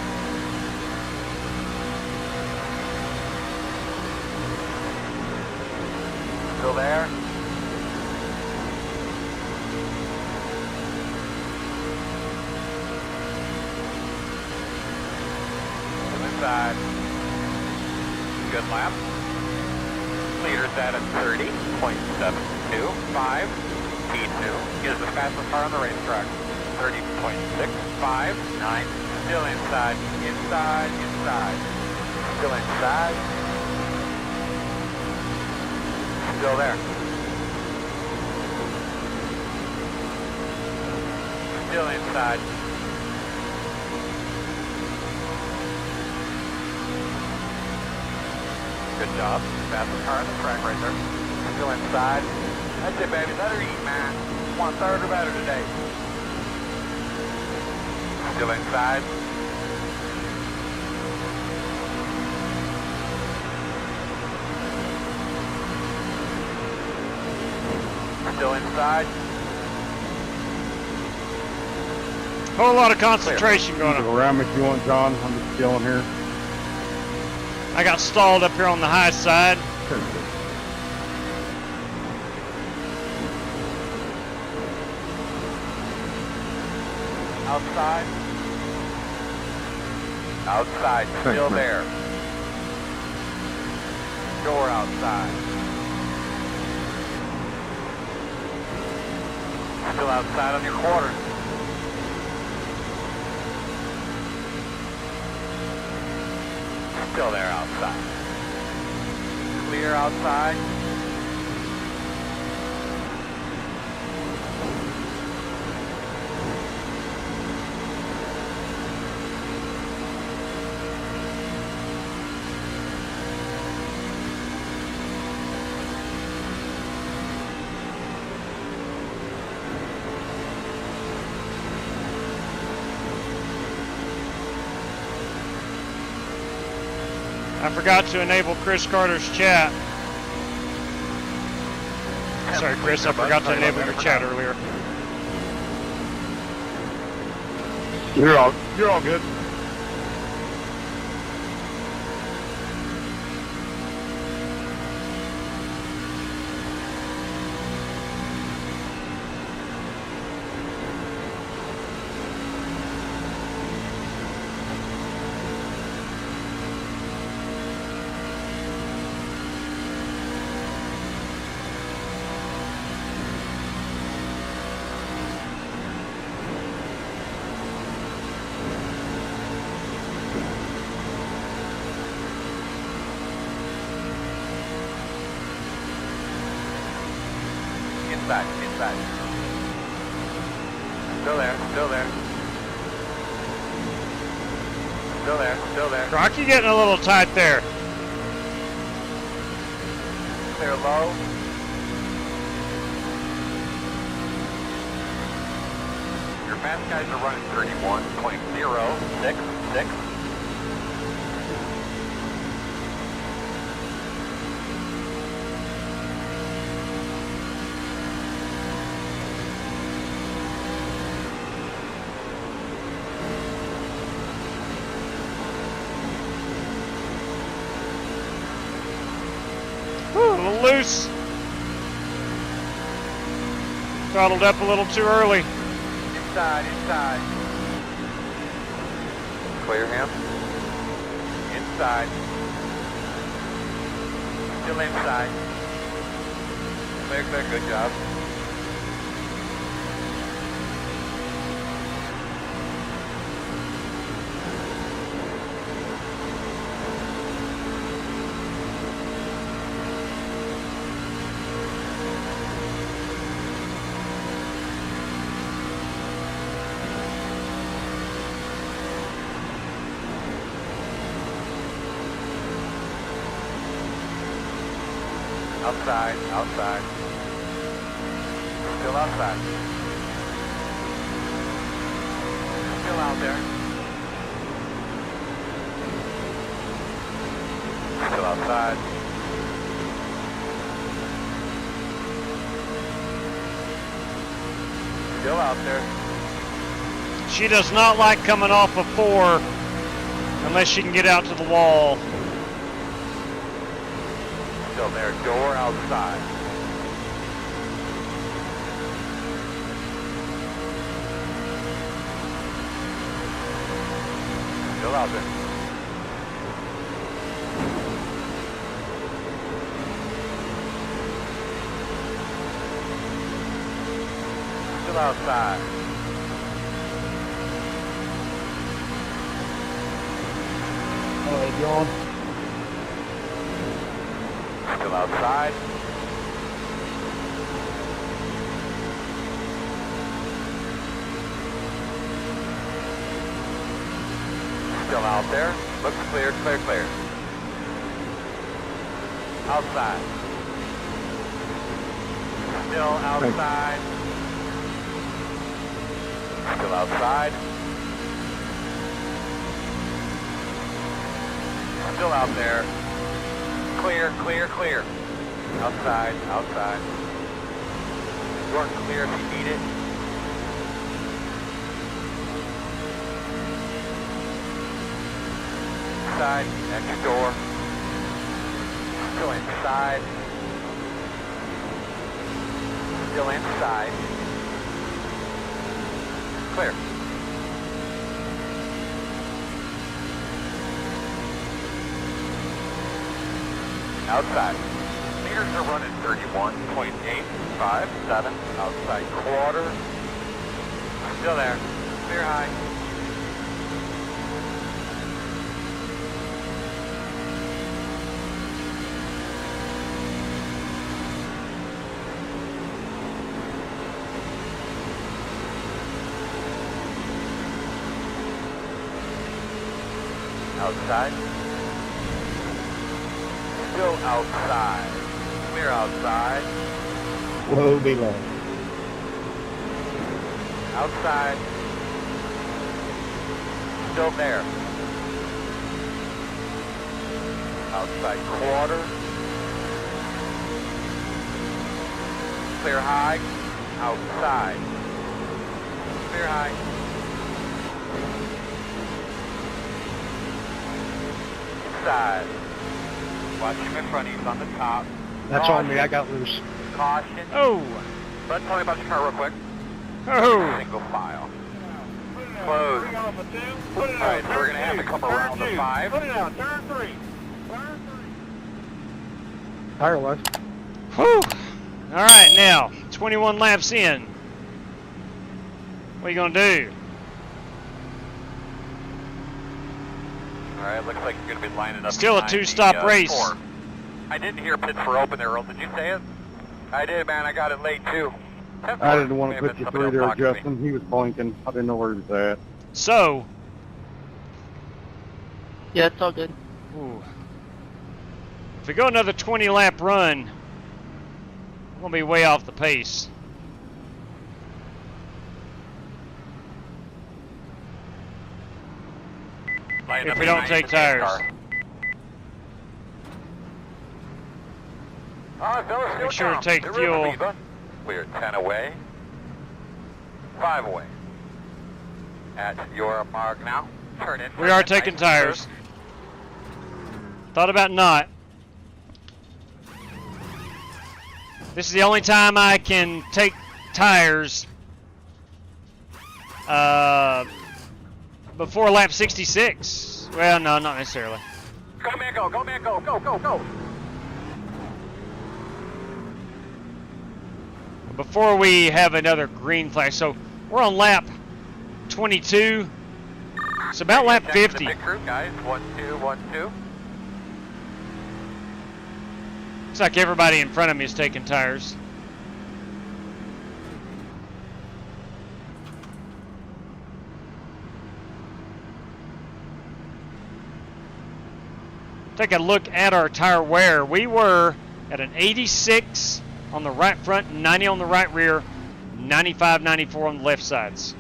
Still there. Still inside. Good lap. Leader's at a 30.725. P2 is the fastest car on the racetrack. 30.659. Still inside. Inside. Inside. Still inside. Still there. Still inside. Good job. Fastest car on the track right there. Still inside. That's it, baby. Let her eat, man. 1/3 or better today. Still inside. Still inside. Whole lot of concentration going on. Around me if you want, John. I'm just chilling here. I got stalled up here on the high side. Outside. Outside. Still there. Door outside. Still outside on your quarter. Still there outside. Clear outside. I forgot to enable Chris Carter's chat. Sorry, Chris, I forgot to enable your chat earlier. You're all good. Inside. Still there. Still there. Rocky getting a little tight there. Clear low. Your fast guys are running 31.066. Whew, a little loose. Throttled up a little too early. Inside. Clear him. Inside. Still inside. Clear, good job. Outside, outside. Still outside. Still out there. Still outside. Still out there. She does not like coming off of 4 unless she can get out to the wall. Still there, door outside. Still out there. Still outside. Alright, John. Still outside. Still out there. Looks clear, clear, clear. Outside. Still outside. Still outside. Still out there. Clear, clear, clear. Outside, outside. Door clear if you need it. Inside, next door. Still inside. Still inside. Clear. Outside. Meters are running 31.857. Outside quarter. Still there. Clear high. Outside. Still outside. Clear outside. Whoa, below. Outside. Still there. Outside quarter. Clear high. Outside. Clear high. Inside. Watch him in front, he's on the top. That's on me, I got loose. Caution. Oh! Let's tell me about your car real quick. Oh! Single file. Close. Alright, so we're going to have to come around the 5. Put it out, turn 3. Tire left. Whew! Alright, now, 21 laps in. What are you going to do? Alright, looks like you're going to be lining up. Still a behind two-stop the, race. 4. I didn't hear pits were open there, Earl. Did you say it? I did, man. I got it late, too. I didn't want to put you through there, Justin. He was blinking. I didn't know where he was at. So. Yeah, it's all good. Ooh. If we go another 20-lap run, we're going to be way off the pace. If we don't take tires. Make sure to take fuel. We're 10 away. 5 away. At your mark now. Turn in. We are taking tires. Thought about not. This is the only time I can take tires before lap 66. Well, no, not necessarily. Go, man, go, go, man, go, go, go, go. Before we have another green flag. So we're on lap 22. It's about lap 50. Big crew, guys. 1, 2, 1, 2. Looks like everybody in front of me is taking tires. Take a look at our tire wear. We were at an 86 on the right front, 90 on the right rear, 95, 94 on the left sides.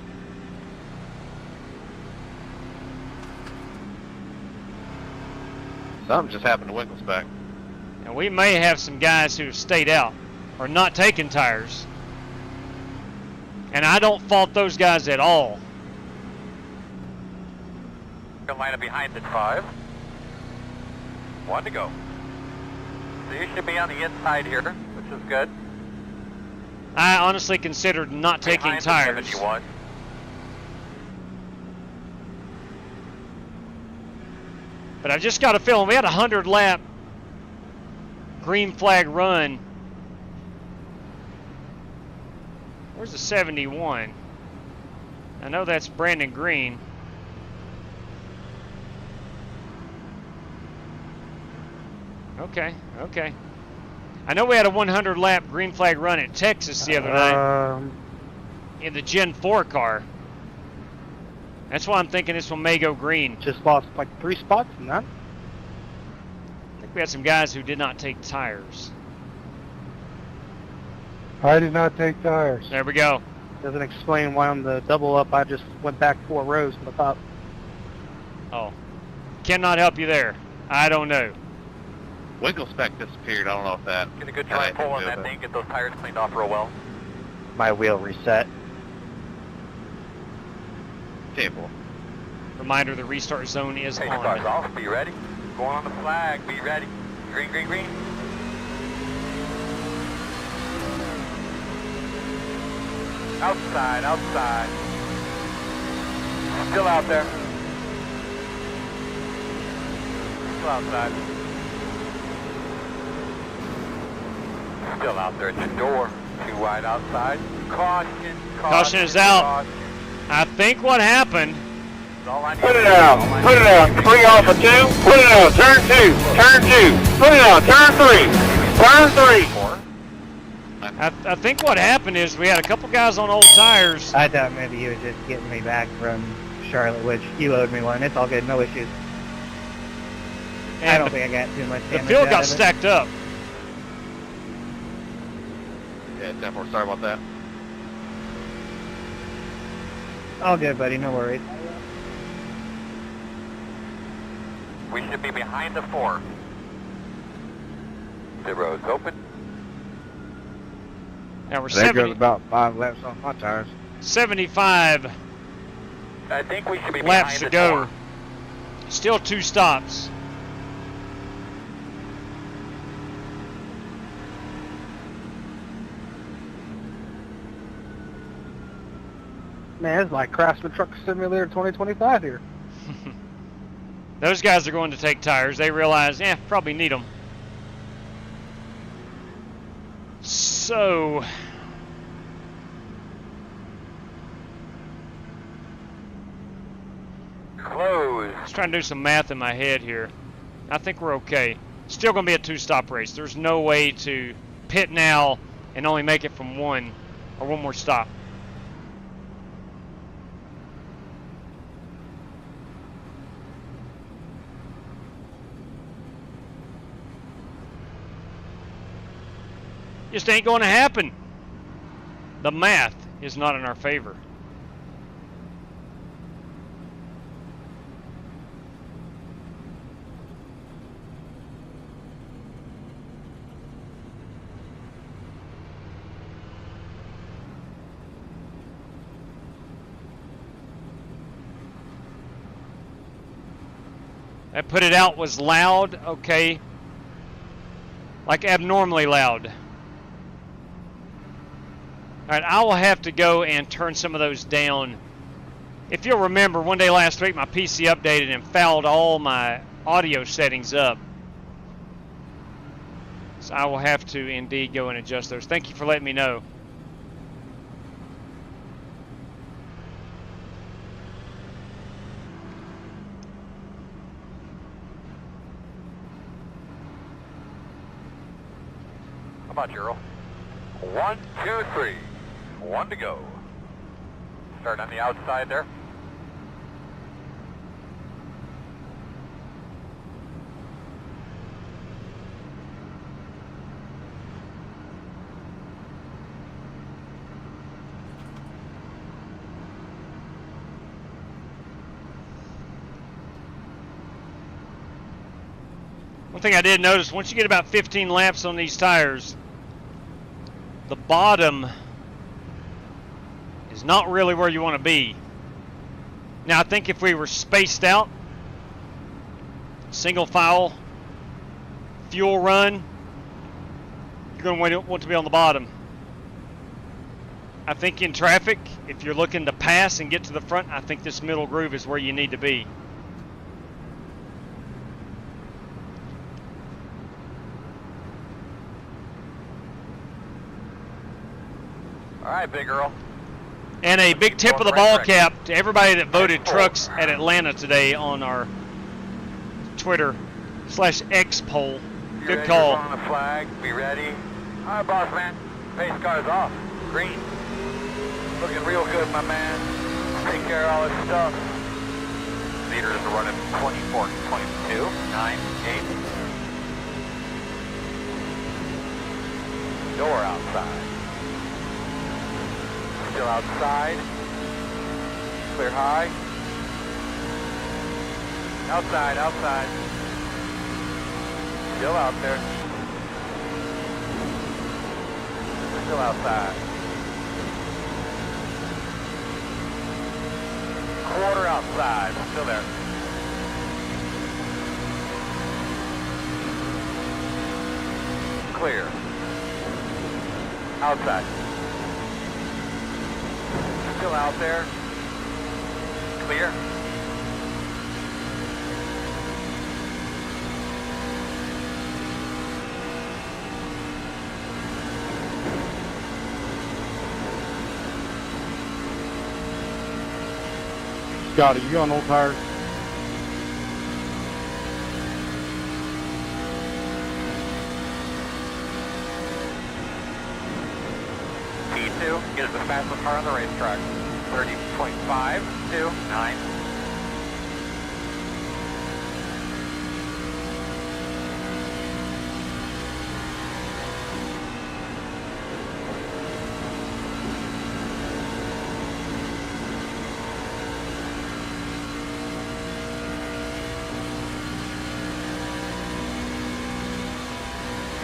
Something just happened to Winkle's back. And we may have some guys who have stayed out or not taking tires. And I don't fault those guys at all. Line up behind at 5. 1 to go. So you should be on the inside here, which is good. I honestly considered not taking tires. 71. But I just got a feeling we had a 100-lap green flag run. Where's the 71? I know that's Brandon Green. Okay, okay. I know we had a 100-lap green flag run at Texas the other night in the Gen 4 car. That's why I'm thinking this one may go green. Just lost like 3 spots in that. I think we had some guys who did not take tires. I did not take tires. There we go. Doesn't explain why on the double up I just went back 4 rows to the top. Oh. Cannot help you there. I don't know. Winkle spec disappeared. I don't know if that. Get a good try pull on that thing. Get those tires cleaned off real well. My wheel reset. Table. Reminder, the restart zone is hey, on. cars off. Be ready. Going on the flag. Be ready. Green, green, green. Outside, outside. Still out there. Still outside. Still out there at the door. Too wide outside. Caution, Caution is out. Caution. I think what happened. Put it out. Put it out. 3 off of 2. Put it out. Turn 2. Turn 2. Put it out. Turn 3. Turn 3. I think what happened is we had a couple guys on old tires. I thought maybe you was just getting me back from Charlotte, which you owed me one. It's all good. No issues. And I don't think I got too much damage. The field out got of it. stacked up. Yeah, 10-4. Sorry about that. All good, buddy. No worries. We should be behind the 4. The road's open. Now we're That goes about 5 laps on my tires. 75 I think we should be laps behind to the go. 4. Still 2 stops. Man, it's like Craftsman Truck Simulator 2025 here. Those guys are going to take tires. They realize, probably need them. So, Close. let's try and do some math in my head here. I think we're okay. Still going to be a 2-stop race. There's no way to pit now and only make it from one more stop. Just ain't going to happen. The math is not in our favor. That put it out was loud, okay. Like abnormally loud. Alright, I will have to go and turn some of those down. If you'll remember, one day last week my PC updated and fouled all my audio settings up. So I will have to indeed go and adjust those. Thank you for letting me know. How about Earl? 1, 2, 3. 1 to go. Start on the outside there. One thing I did notice, once you get about 15 laps on these tires, the bottom is not really where you want to be. Now I think if we were spaced out, single file, fuel run, you're going to want to be on the bottom. I think in traffic, if you're looking to pass and get to the front, I think this middle groove is where you need to be. All right, Big Earl. And a big tip of the ball cap to everybody that voted trucks at Atlanta today on our Twitter/X poll. Good call. On the flag. Be ready. All right, boss man. Pace car's off. Green. Looking real good, my man. Take care of all this stuff. Leaders are running 24, 22, 9, 8. Door outside. Still outside. Clear high. Outside, outside. Still out there. Still outside. Quarter outside. Still there. Clear. Outside. Still out there. Clear. Scotty, you on old tires? P2 is the fastest car on the racetrack. 30.5 to 9.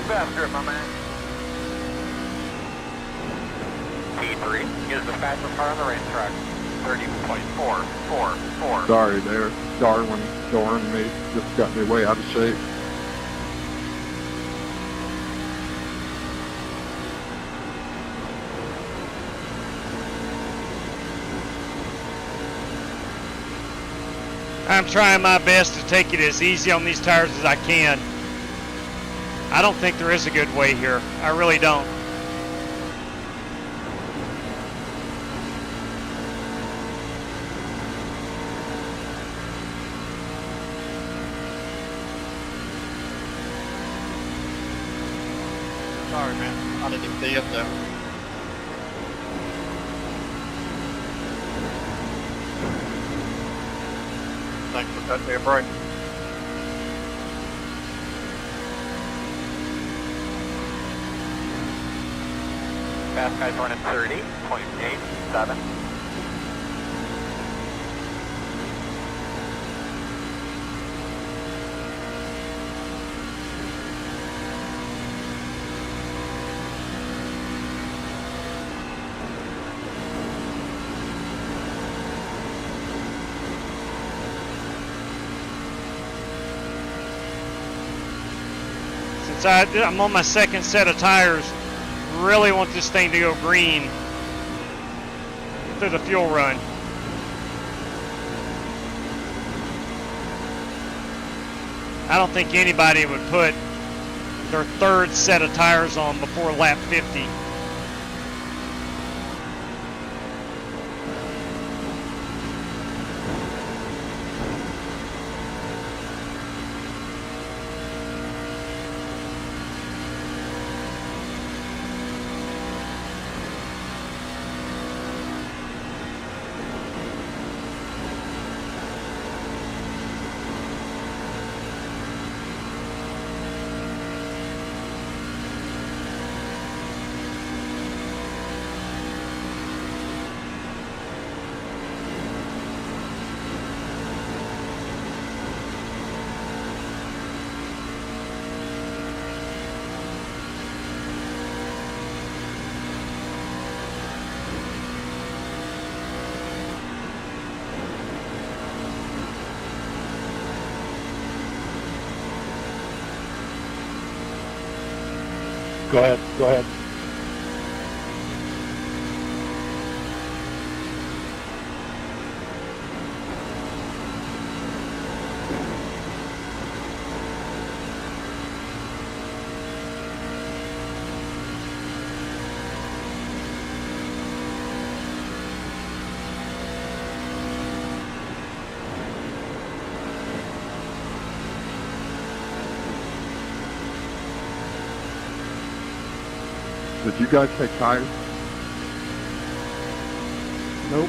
Faster, my man. P3 is the fastest car on the racetrack. 30.444. Sorry there, Darwin Doran me just got me way out of shape. I'm trying my best to take it as easy on these tires as I can. I don't think there is a good way here. I really don't. Sorry, man. I didn't even see you up there. Thanks for cutting me a break. Fast guy's running 30.87. Since I'm on my second set of tires, really want this thing to go green through the fuel run. I don't think anybody would put their third set of tires on before lap 50. Go ahead. Go ahead. Did you guys take tires? Nope.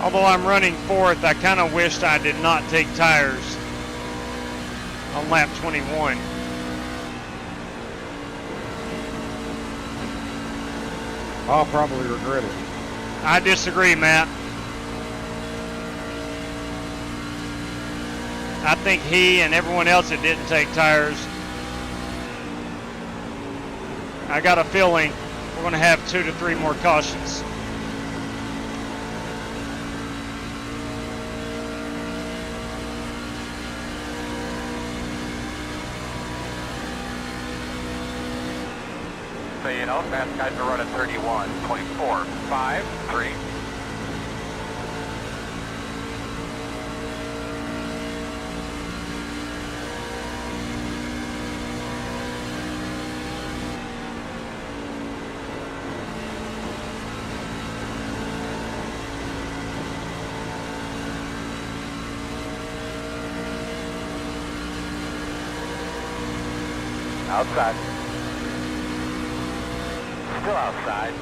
Although I'm running fourth, I kind of wished I did not take tires on lap 21. I'll probably regret it. I disagree, Matt. I think he and everyone else that didn't take tires, I got a feeling we're going to have 2 to 3 more cautions. So you know, fast guys are running 31, 24, 5, 3. Outside. Still outside.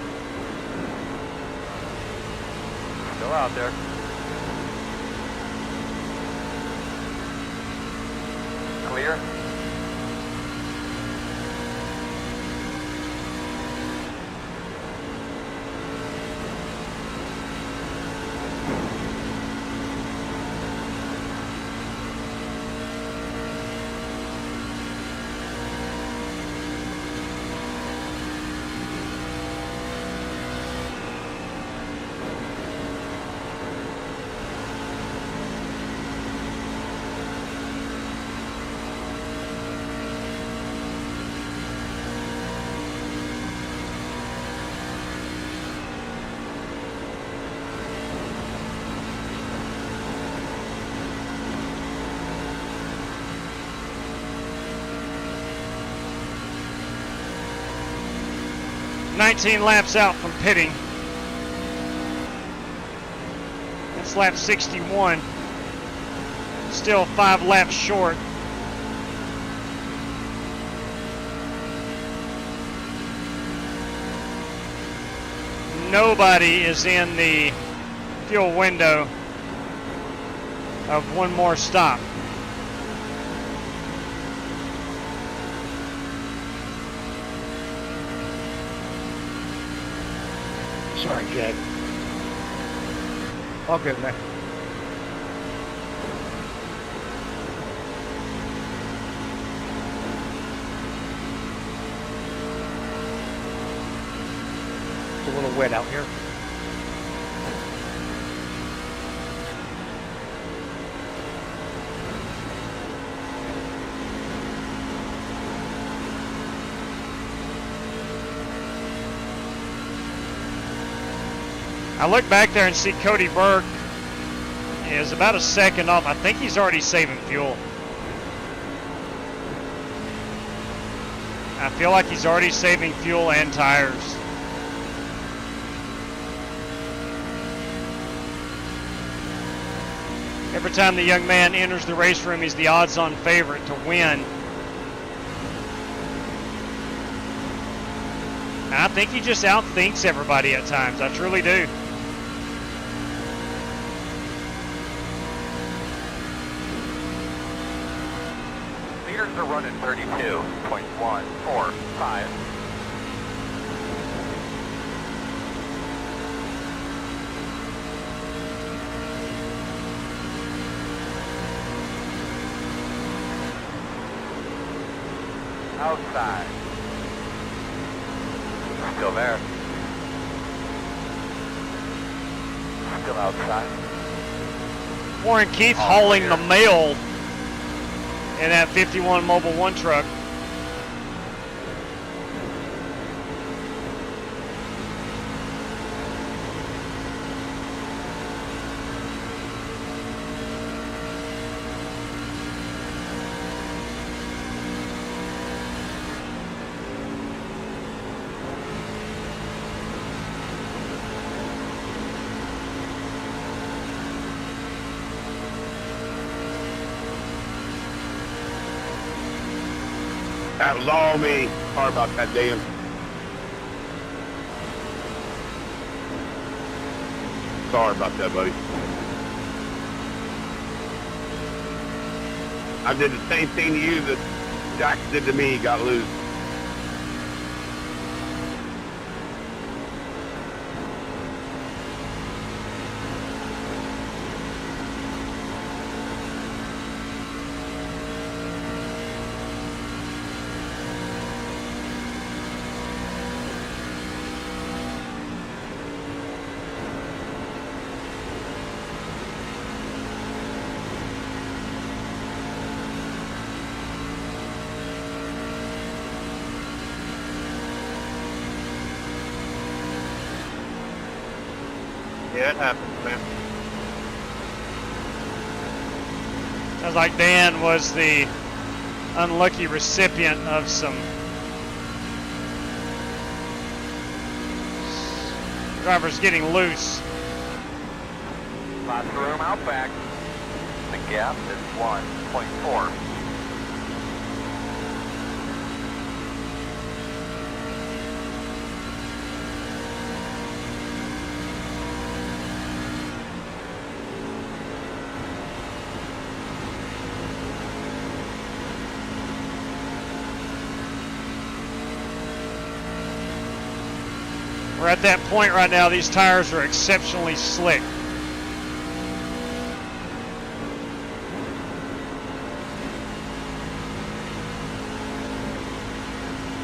Still out there. Clear. "19 laps out from pitting. That's lap 61. Still 5 laps short. Nobody is in the fuel window of one more stop. Sorry, Jack. All good, man. It's a little wet out here. I look back there and see Cody Burke is about a second off. I think he's already saving fuel. I feel like he's already saving fuel and tires. Every time the young man enters the race room, he's the odds-on favorite to win. I think he just outthinks everybody at times. I truly do. Leaders are running 32.145. Outside. Still there. Still outside. Warren Keith hauling the mail in that 51 Mobile 1 truck. That was all me. Sorry about that, Dan. Sorry about that, buddy. I did the same thing to you that Jack did to me. Got loose. Yeah, it happens, man. Sounds like Dan was the unlucky recipient of some drivers getting loose. Lots of room out back. The gap is 1.4. We're at that point right now, these tires are exceptionally slick.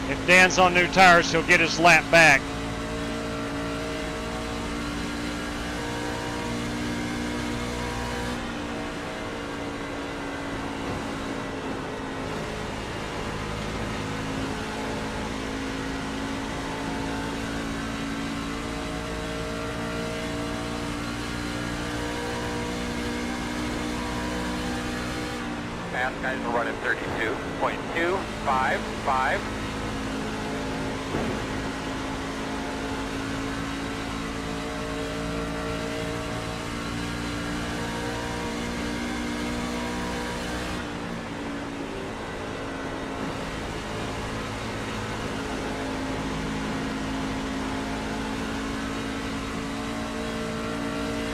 If Dan's on new tires, he'll get his lap back. Fast guys are running 32.255.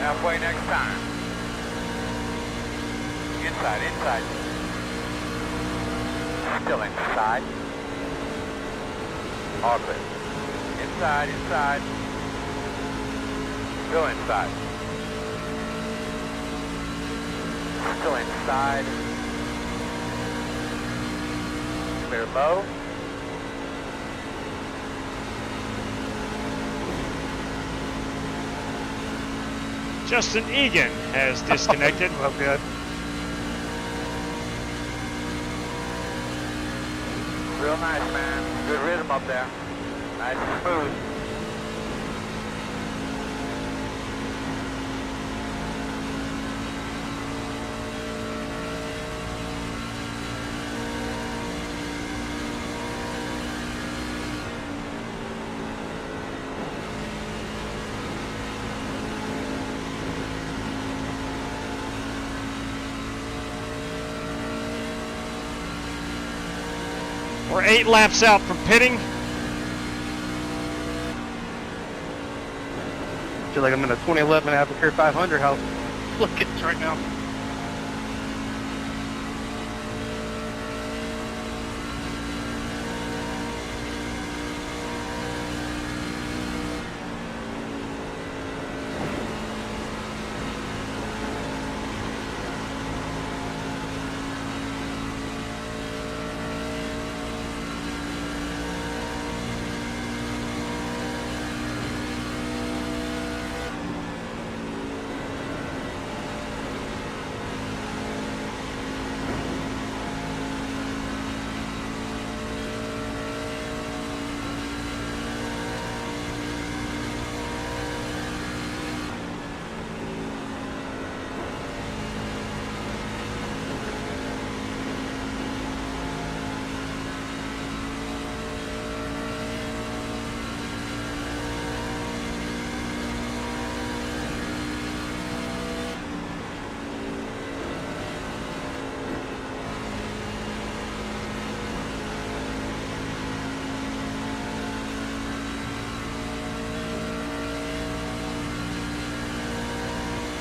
Halfway next time. Inside, inside. Still inside. All clear. Inside, inside. Still inside. Still inside. Clear low. Justin Egan has disconnected. Well, good. Real nice, man. Good rhythm up there. Nice and smooth. We're 8 laps out from pitting. Feel like I'm in a 2011 Advocare 500 house. Look at this right now.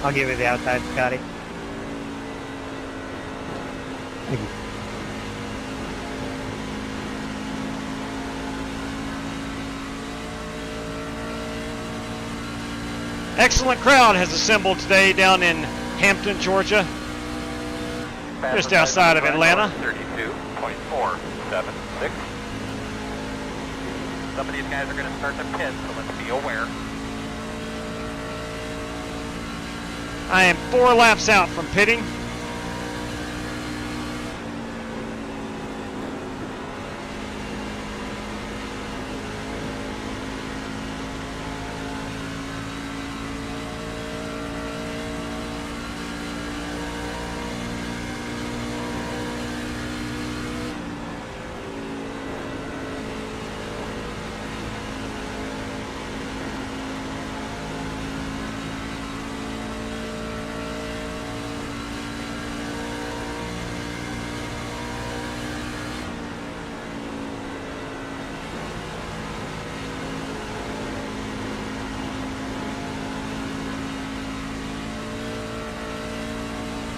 I'll give you the outside, Scotty. Thank you. Excellent crowd has assembled today down in Hampton, Georgia, just outside of Atlanta. 32.476. Some of these guys are going to start to pit, so let's be aware. I am 4 laps out from pitting.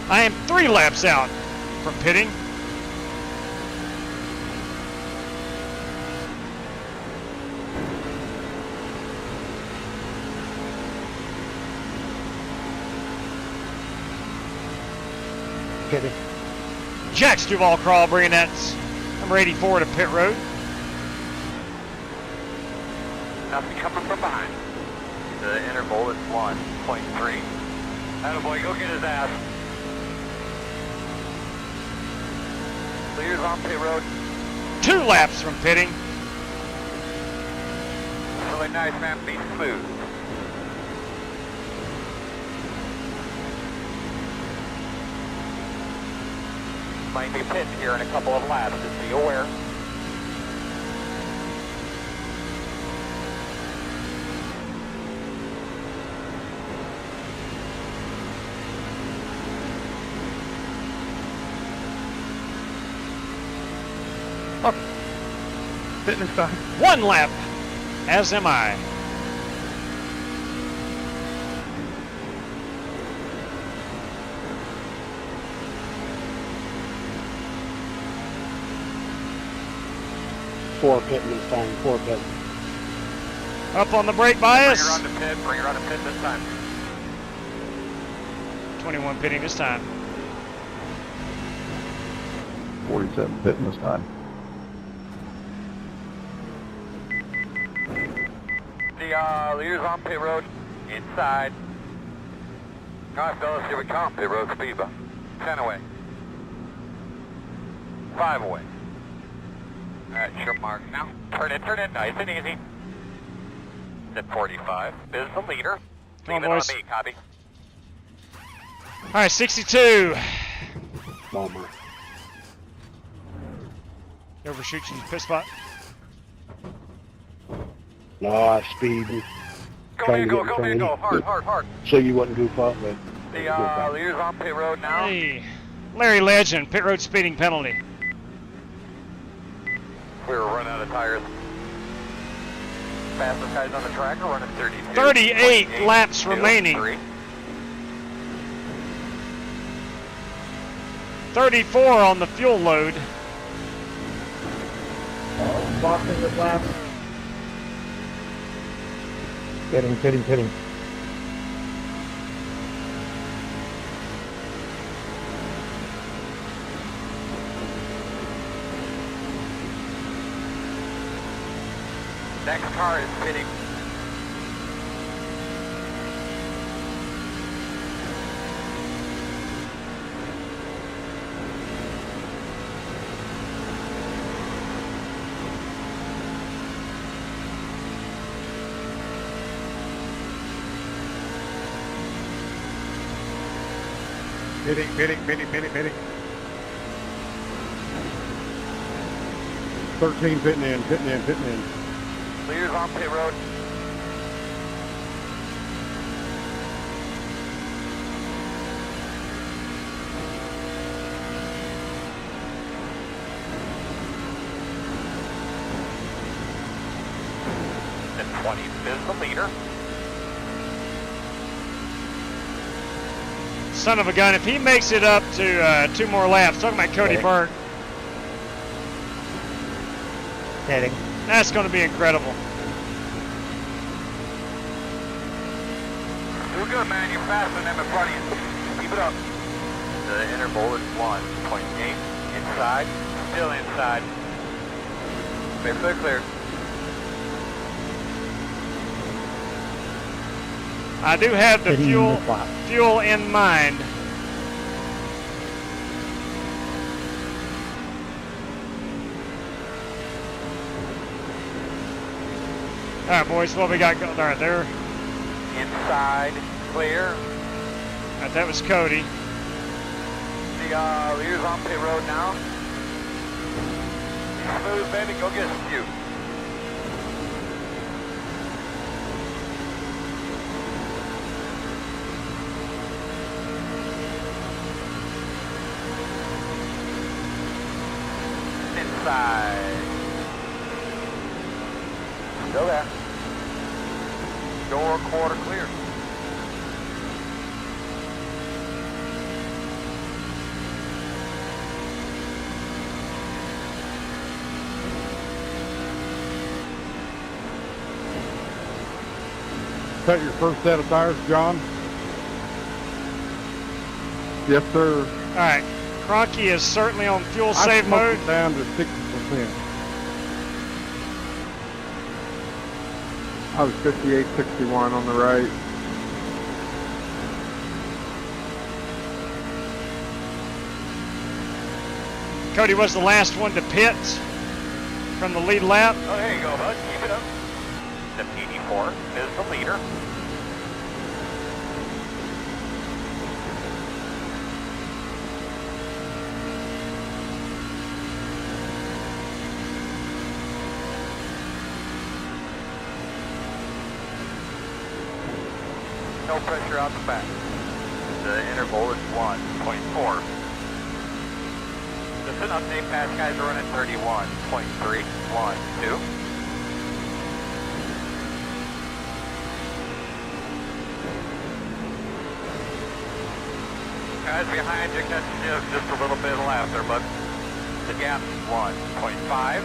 I am 3 laps out from pitting. Pitting. Jax Duval Crawl bringing that number 84 to pit road. Nothing coming from behind. The interval is 1.3. Attaboy, go get his ass. Clears on pit road. 2 laps from pitting. Really nice, man. Be smooth. Might be pitting here in a couple of laps. Just be aware. Fitness time. 1 lap, as am I. Four pitting this time. 4 pitting. Up on the brake bias. Bring her on to pit. Bring her on to pit this time. 21 pitting this time. 47 pitting this time. The leaders on pit road, inside. All right, fellas, here we come. Pit road speed bump. 10 away. 5 away. All right, short mark now. Turn in, nice and easy. At 45, is the leader. Come on, Leave it boys. on me, copy. All right, 62. Bummer. Overshoots in the pit spot. No, I speeding. Go, man, go. Hard. So you wouldn't goof up, but The leaders on pit road now. Hey, Larry Legend, pit road speeding penalty. We were running out of tires. Fastest guys on the track are running 32. 38 laps remaining. 34 on the fuel load. Boxing with laps. Pitting. Next car is pitting. Pitting. 13 pitting in. Leaders on pit road. And 20 is the leader. Son of a gun. If he makes it up to 2 more laps, talking about Cody Burke, Heading. that's going to be incredible. Do good, man. You're faster than them in front of you. Keep it up. The interval is 1.8. Inside. Still inside. Clear, clear, clear. I do have the fuel in mind. All right, boys, what we got going? All right, there. Inside, clear. All right, that was Cody. The leader's on pit road now. Smooth, baby. Go get some fuel. Inside. Still there. Door quarter clear. Cut your first set of tires, John? Yes, sir. All right, Cronky is certainly on fuel save mode. It down to 60%. I was 58.61 on the right. Cody was the last one to pit from the lead lap. Oh, there you go, bud. Keep it up. The PD4 is the leader. No pressure out the back. The interval is 1.4. Just an update, pass guys are running 31.3. 1, 2. Guys behind you catching you just a little bit of lap there, but the gap is 1.5.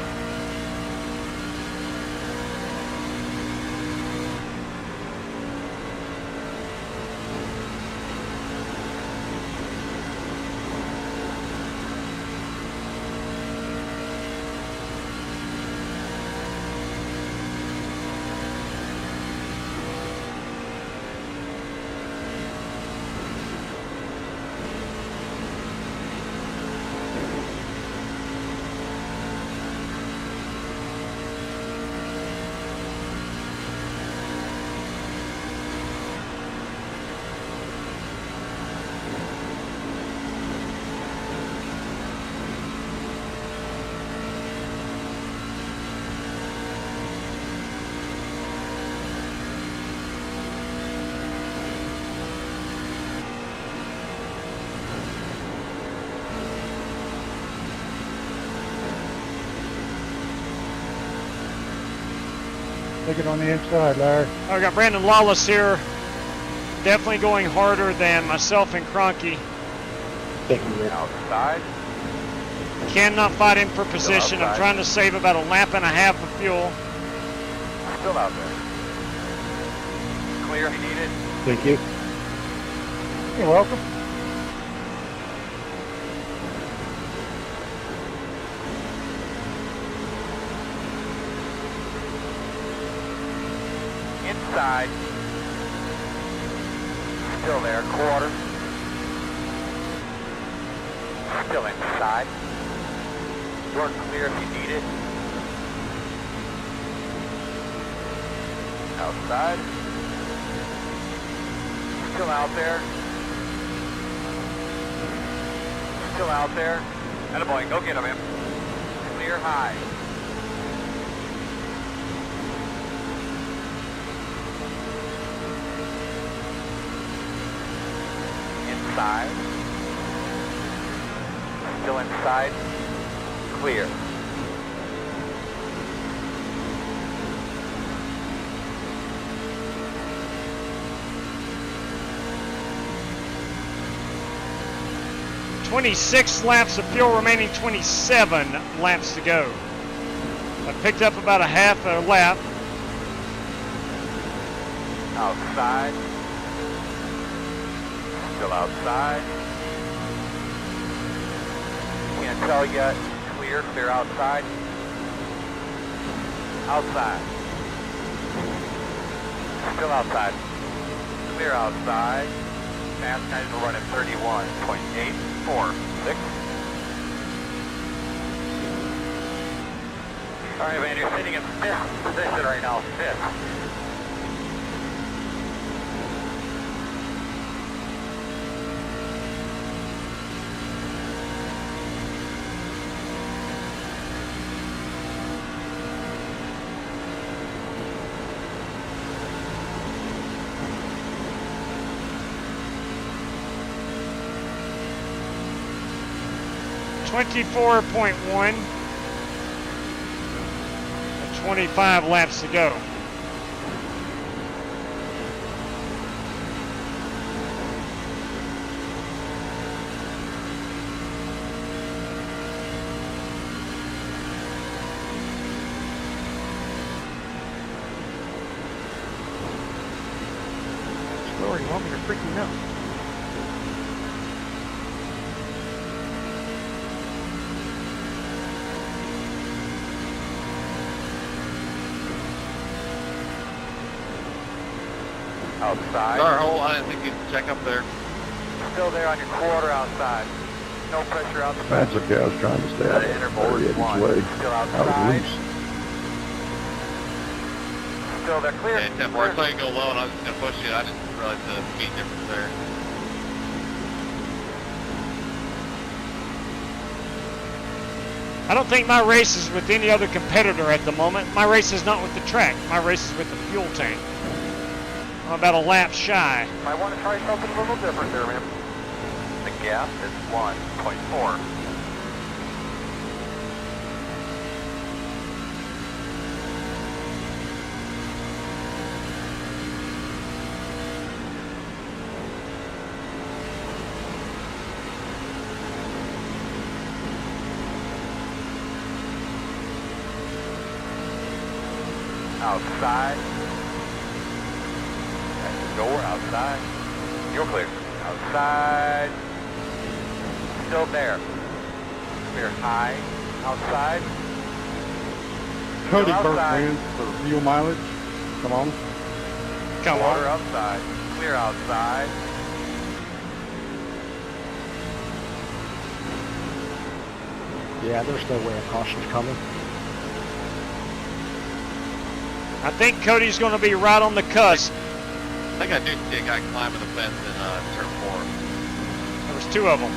Take it on the inside, Larry. I got Brandon Lawless here. Definitely going harder than myself and Cronky. Taking it outside. Cannot fight him for position. I'm trying to save about a lap and a half of fuel. Still out there. Clear if you need it. Thank you. You're welcome. Inside. Still there, quarter. Still inside. Door clear if you need it. Outside. Still out there. Still out there. Attaboy, go get him, man. Clear high. Inside. Still inside. Clear. 26 laps of fuel remaining, 27 laps to go. I picked up about a half a lap. Outside. Still outside. Can't tell yet. Clear, clear outside. Outside. Still outside. Clear outside. Fast guys are running 31.846. All right, man, you're sitting in 5th position right now, 5th. .1. 25 laps to go. Slower, you want me to freaking out? Outside. Our hole, I didn't think you'd check up there. Still there on your quarter outside. No pressure outside. That's okay. I was trying to stay out of interval is 1. way. Still I was outside. loose. Still there, clear. Yeah, 10 more. I saw you go low and I was just going to push you. I didn't realize the speed difference there. I don't think my race is with any other competitor at the moment. My race is not with the track. My race is with the fuel tank. I'm about a lap shy. Might want to try something a little different there, man. The gap is 1.4. Outside. Door outside. You're clear. Outside. Still there. Clear high. Outside. Cody Still Burke outside. wins for fuel mileage. Come on. Come Water on. outside. Clear outside. Yeah, there's no way a caution's coming. I think Cody's going to be right on the cusp. I think I do see a guy climbing the fence in turn 4. There was 2 of them.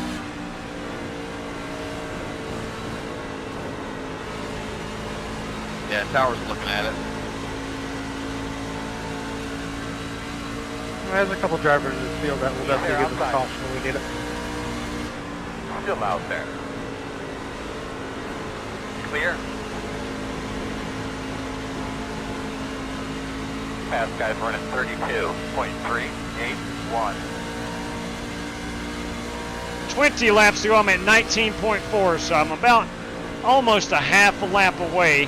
Yeah, Tower's looking at it. There's a couple drivers in this field that will definitely give us a caution when we need it. Still out there. Clear. Fast guys running 32.381. 20 laps to go. I'm at 19.4, so I'm about almost a half a lap away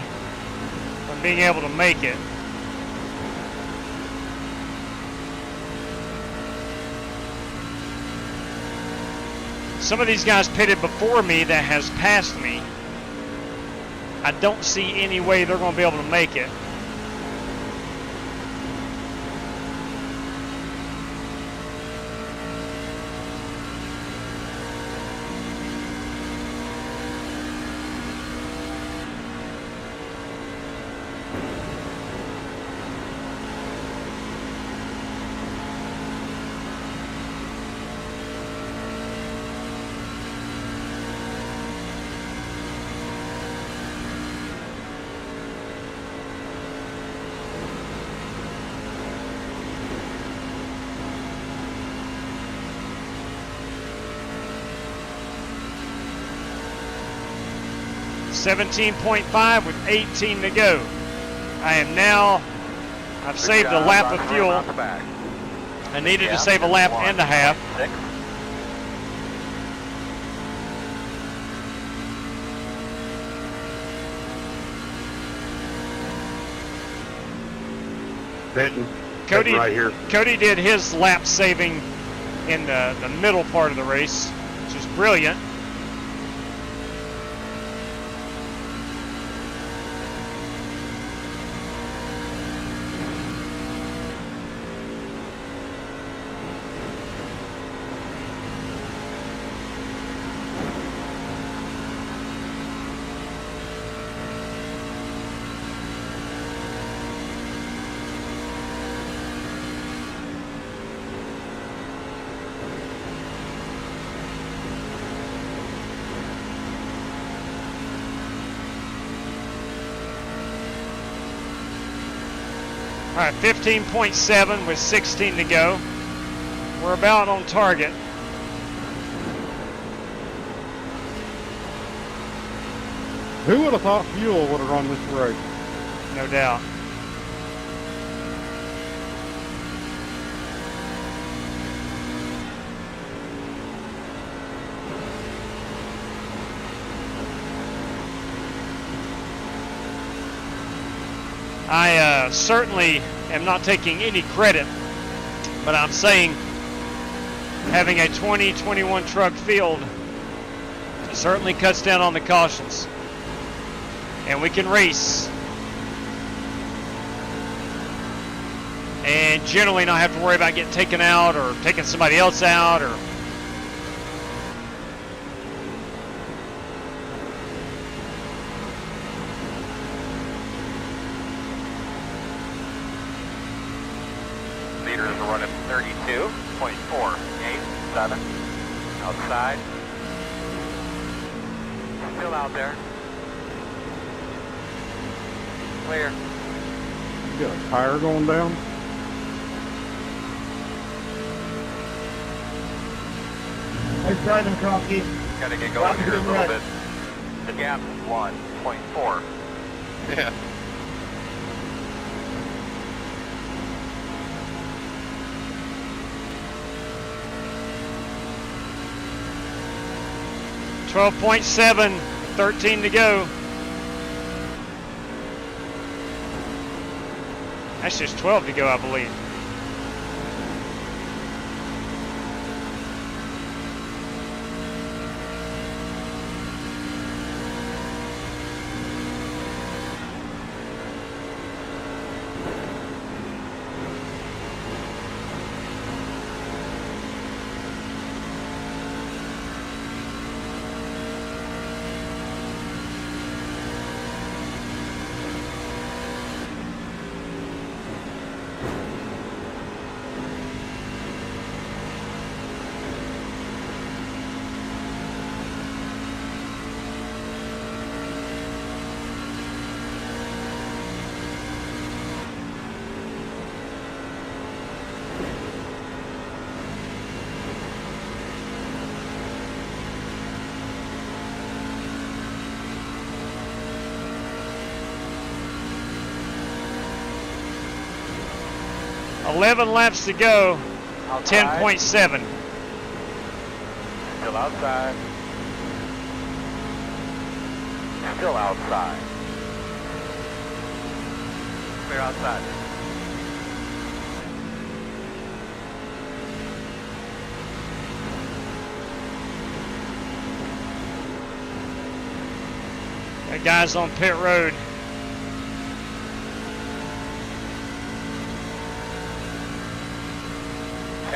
from being able to make it. Some of these guys pitted before me that has passed me. I don't see any way they're going to be able to make it. .5 with 18 to go. I've saved a lap of fuel. I needed to save a lap and a half. Pitting. Cody, Right here. Cody did his lap saving in the middle part of the race, which is brilliant. All right, 15.7 with 16 to go. We're about on target. Who would have thought fuel would have run this race? No doubt. I certainly am not taking any credit, but I'm saying having a 2021 truck field certainly cuts down on the cautions. And we can race and generally not have to worry about getting taken out or taking somebody else out or Leaders are running 32.487 outside. Still out there. Clear. You got a tire going down? I tried him, Coffee. Gotta get going here a little bit. The gap is 1.4. Yeah. .7, 13 to go. That's just 12 to go, I believe. .11 laps to go. 10.7. Still outside. Still outside. Clear outside. That guy's on pit road.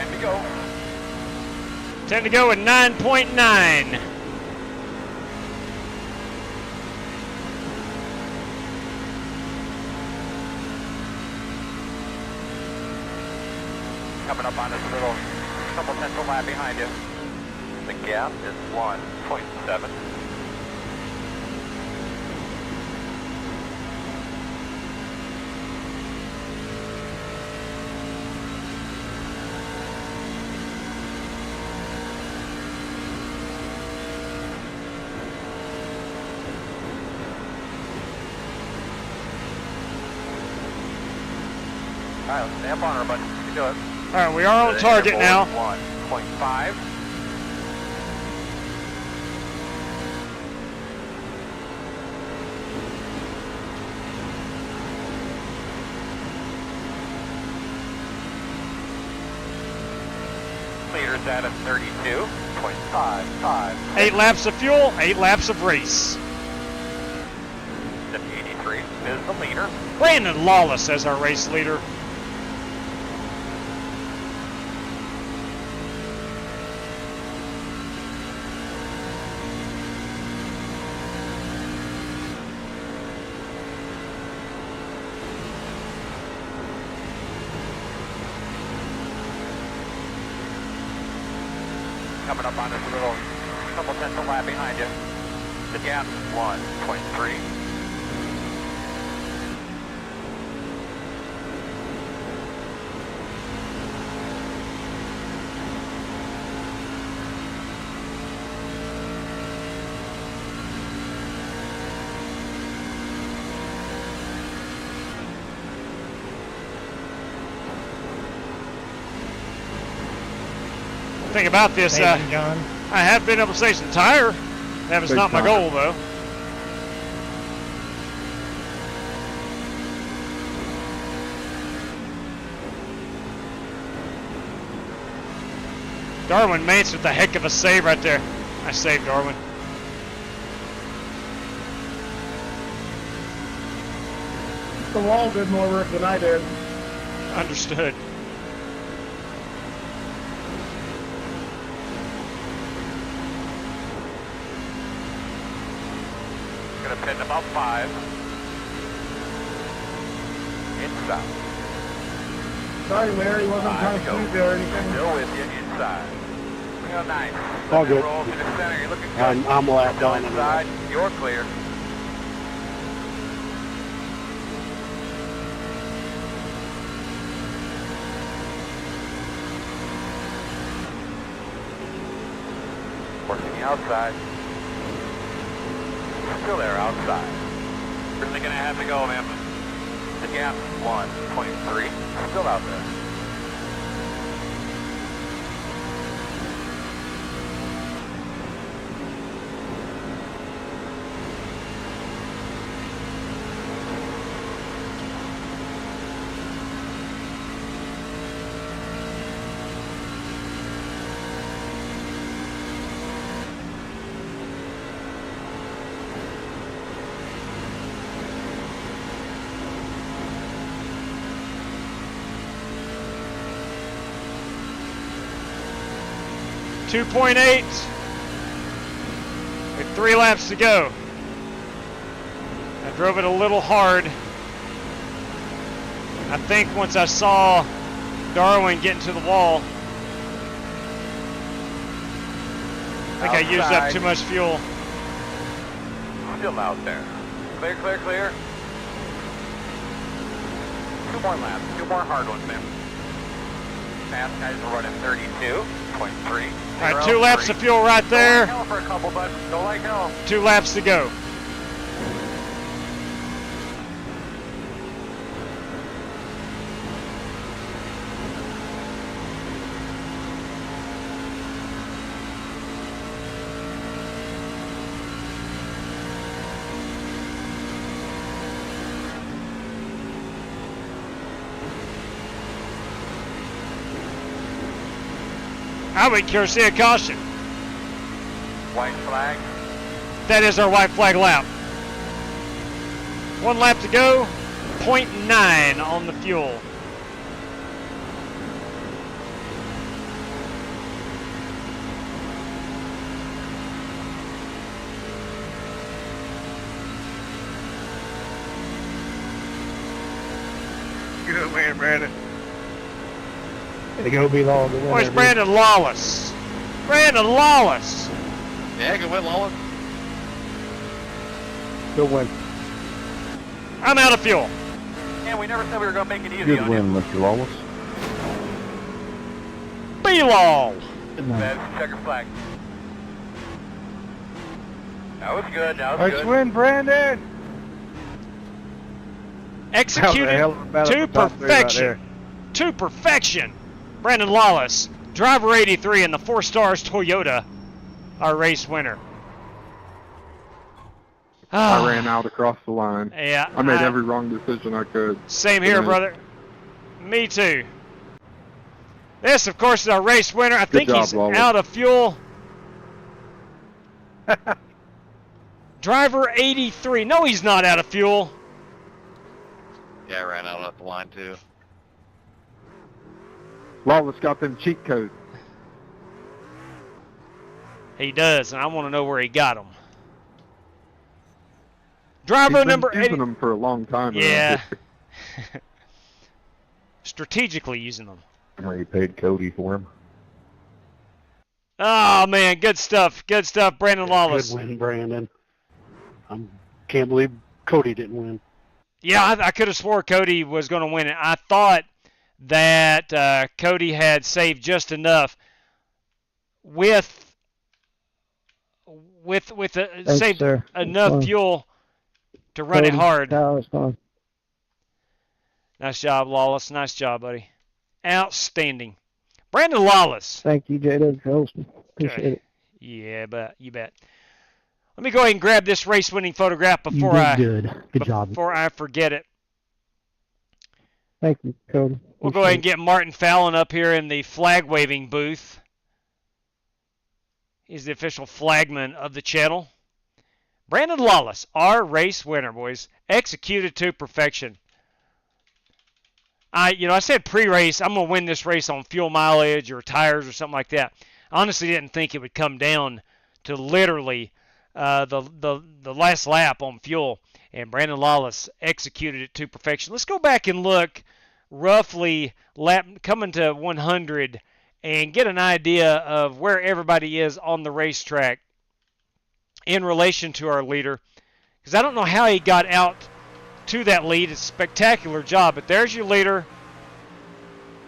To go. 10 to go with 9.9. Coming up on this little couple tenths of lap behind you. The gap is 1.7. All right, let's stamp on her, but you can do it. All right, we are on target now. 1.5. leader's at a 32.55. 8 laps of fuel, 8 laps of race. 83 is the leader. Brandon Lawless as our race leader. Coming up on this little couple tenths of lap behind you. The gap 1.3. Thing about this, I have been able to save some tire. That was not my goal, though. Darwin Mates with a heck of a save right there. Nice save, Darwin. The wall did more work than I did. Understood. Gonna pin about 5. Inside. Sorry, Larry, wasn't trying to shoot there or anything. Still with you inside. Real nice. All good. Roll to the center. You're looking good. I'm lapped on inside. You're clear. Working the outside. Still there outside. Really gonna have to go, man. The gap 1.3. Still out there. .8 with 3 laps to go. I drove it a little hard. I think once I saw Darwin getting to the wall, I think I used up too much fuel. Still out there. Clear, clear, clear. 2 more laps. 2 more hard ones, man. Fast guys are running 32.3. All right, 2 laps of fuel right there. Go like hell for a couple, bud. Go like hell. 2 laps to go. I would care to see a caution. White flag. That is our white flag lap. 1 lap to go. 0.9 on the fuel. Good win, Brandon. Gotta go be long to win. Where's Brandon Lawless? Brandon Lawless! Yeah, good win, Lola. Good win. I'm out of fuel. Yeah, we never said we were going to make it easy Good on win, you. Mr. Lawless. B-Law! That's checker flag. That was good. That was Nice good. win, Brandon. Executed to perfection. To perfection. Brandon Lawless, driver 83 in the 4 Stars Toyota, our race winner. I ran out across the line. Yeah. I made every wrong decision I could. Same here, brother. Me too. This, of course, is our race winner. I think he's out of fuel. Driver 83. No, he's not out of fuel. Yeah, I ran out at the line too. Lawless got them cheat codes. He does, and I want to know where he got them. Driver number 80. He's been using them for a long time. Yeah. Strategically using them. Where he paid Cody for him. Oh, man, good stuff. Good stuff, Brandon Lawless. Good win, Brandon. I can't believe Cody didn't win. Yeah, I could have swore Cody was going to win it. I thought that Cody had saved just enough with saved enough fuel to run it hard. That was fun. Nice job, Lawless. Nice job, buddy. Outstanding. Brandon Lawless. Thank you, Jada, for hosting. Appreciate it. Yeah, but you bet. Let me go ahead and grab this race-winning photograph before Good job. Before I forget it. Thank you, Cody. We'll go ahead and get Martin Fallon up here in the flag-waving booth. He's the official flagman of the channel. Brandon Lawless, our race winner, boys. Executed to perfection. I said pre-race, I'm going to win this race on fuel mileage or tires or something like that. I honestly didn't think it would come down to literally the last lap on fuel, and Brandon Lawless executed it to perfection. Let's go back and look roughly coming to 100 and get an idea of where everybody is on the racetrack in relation to our leader, because I don't know how he got out to that lead. It's a spectacular job, but there's your leader.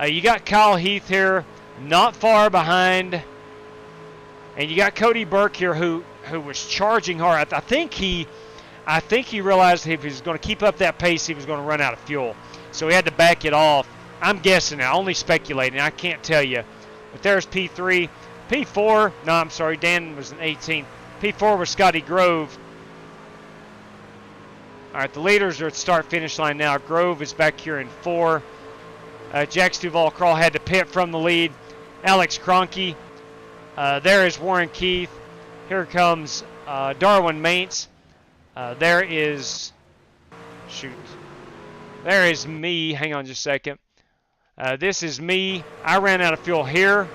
You got Kyle Heath here, not far behind, and you got Cody Burke here, who was charging hard. I think he realized if he was going to keep up that pace, he was going to run out of fuel, so he had to back it off. I'm guessing now, only speculating. I can't tell you, but there's P3, P4. No, I'm sorry, Dan was in 18th. P4 was Scotty Grove. All right, the leaders are at the start-finish line now. Grove is back here in 4. Jax Duval-Crawl had to pit from the lead. Alex Cronky. There is Warren Keith. Here comes Darwin Maintz. There is me. Hang on just a second. This is me. I ran out of fuel here.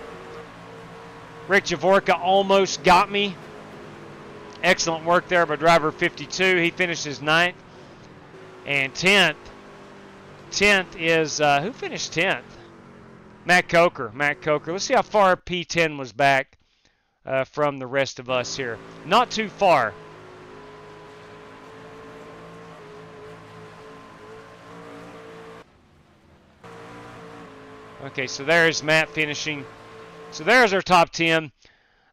Rick Javorka almost got me. Excellent work there by driver 52. He finishes 9th. And 10th is, who finished 10th? Matt Coker. Let's see how far P10 was back from the rest of us here. Not too far. Okay, so there's Matt finishing. So there's our top 10.